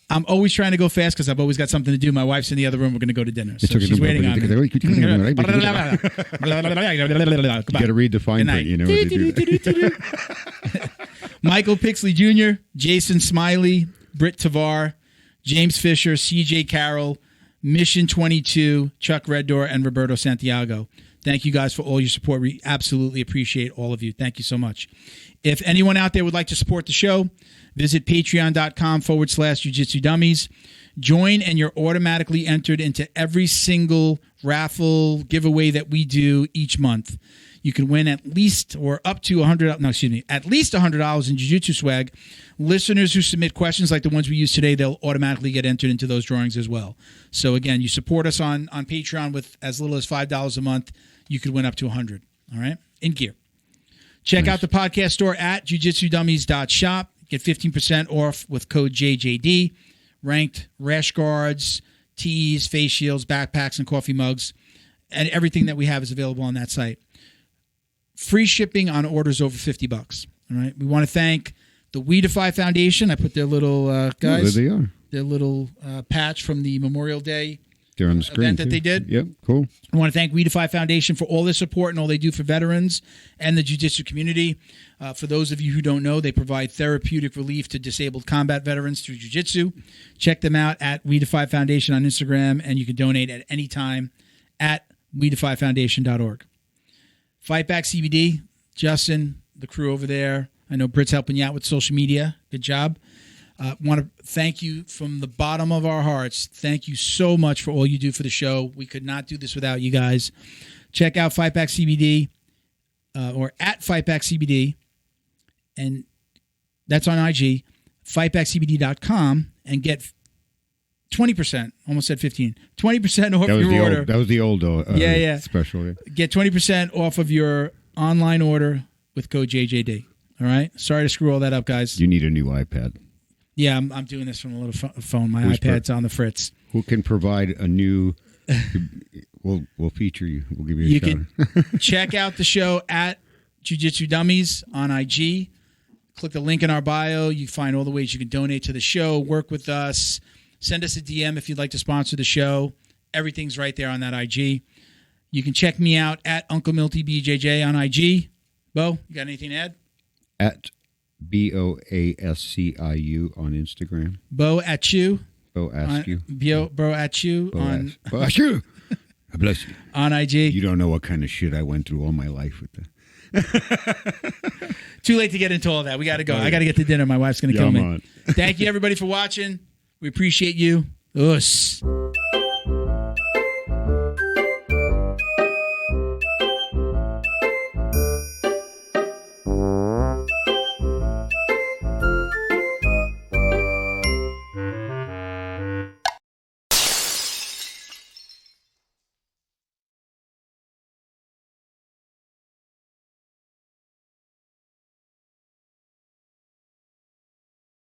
I'm always trying to go fast because I've always got something to do. My wife's in the other room. We're going to go to dinner. So she's waiting on me. You got to read the fine print. You know what to do. Michael Pixley Jr., Jason Smiley, Britt Tavar, James Fisher, CJ Carroll, Mission 22, Chuck Reddoor, and Roberto Santiago. Thank you guys for all your support. We absolutely appreciate all of you. Thank you so much. If anyone out there would like to support the show, visit patreon.com/Jiu-Jitsu Dummies. Join and you're automatically entered into every single raffle giveaway that we do each month. You can win at least or up to at least $100 in jiu-jitsu swag. Listeners who submit questions like the ones we use today, they'll automatically get entered into those drawings as well. So again, you support us on Patreon with as little as $5 a month. You could win up to $100. All right, in gear. Check out the podcast store at jujitsudummies.shop. Get 15% off with code JJD. Ranked rash guards, tees, face shields, backpacks, and coffee mugs, and everything that we have is available on that site. Free shipping on orders over $50. All right. We want to thank the We Defy Foundation. I put their little guys. There they are. Their little patch from the Memorial Day They're on the screen event that they did. Yep. Cool. I want to thank We Defy Foundation for all their support and all they do for veterans and the jiu-jitsu community. For those of you who don't know, they provide therapeutic relief to disabled combat veterans through jiu-jitsu. Check them out at We Defy Foundation on Instagram, and you can donate at any time at WeDefyFoundation.org. Fight Back CBD, Justin, the crew over there. I know Britt's helping you out with social media. Good job. Want to thank you from the bottom of our hearts. Thank you so much for all you do for the show. We could not do this without you guys. Check out Fight Back CBD or at Fight Back CBD and That's on IG. Fightbackcbd.com and get 20%. Almost said 15. 20% off your order. That was the old special. Yeah. Get 20% off of your online order with code JJD. All right. Sorry to screw all that up, guys. You need a new iPad. Yeah, I'm doing this from a little phone. My iPad's on the fritz. Who can provide a new? We'll feature you. We'll give you a shout. You can check out the show at Jiu-Jitsu Dummies on IG. Click the link in our bio. You find all the ways you can donate to the show, work with us, send us a DM if you'd like to sponsor the show. Everything's right there on that IG. You can check me out at Uncle Milty BJJ on IG. Bo, you got anything to add? At BOASCIU on Instagram. Bo at you. Bo ask you. Bro at you on. Bo ask you. I bless you. On IG. You don't know what kind of shit I went through all my life with that. Too late to get into all that. We got to go. I got to get to dinner. My wife's going to kill me. On. Thank you, everybody, for watching. We appreciate you. Us.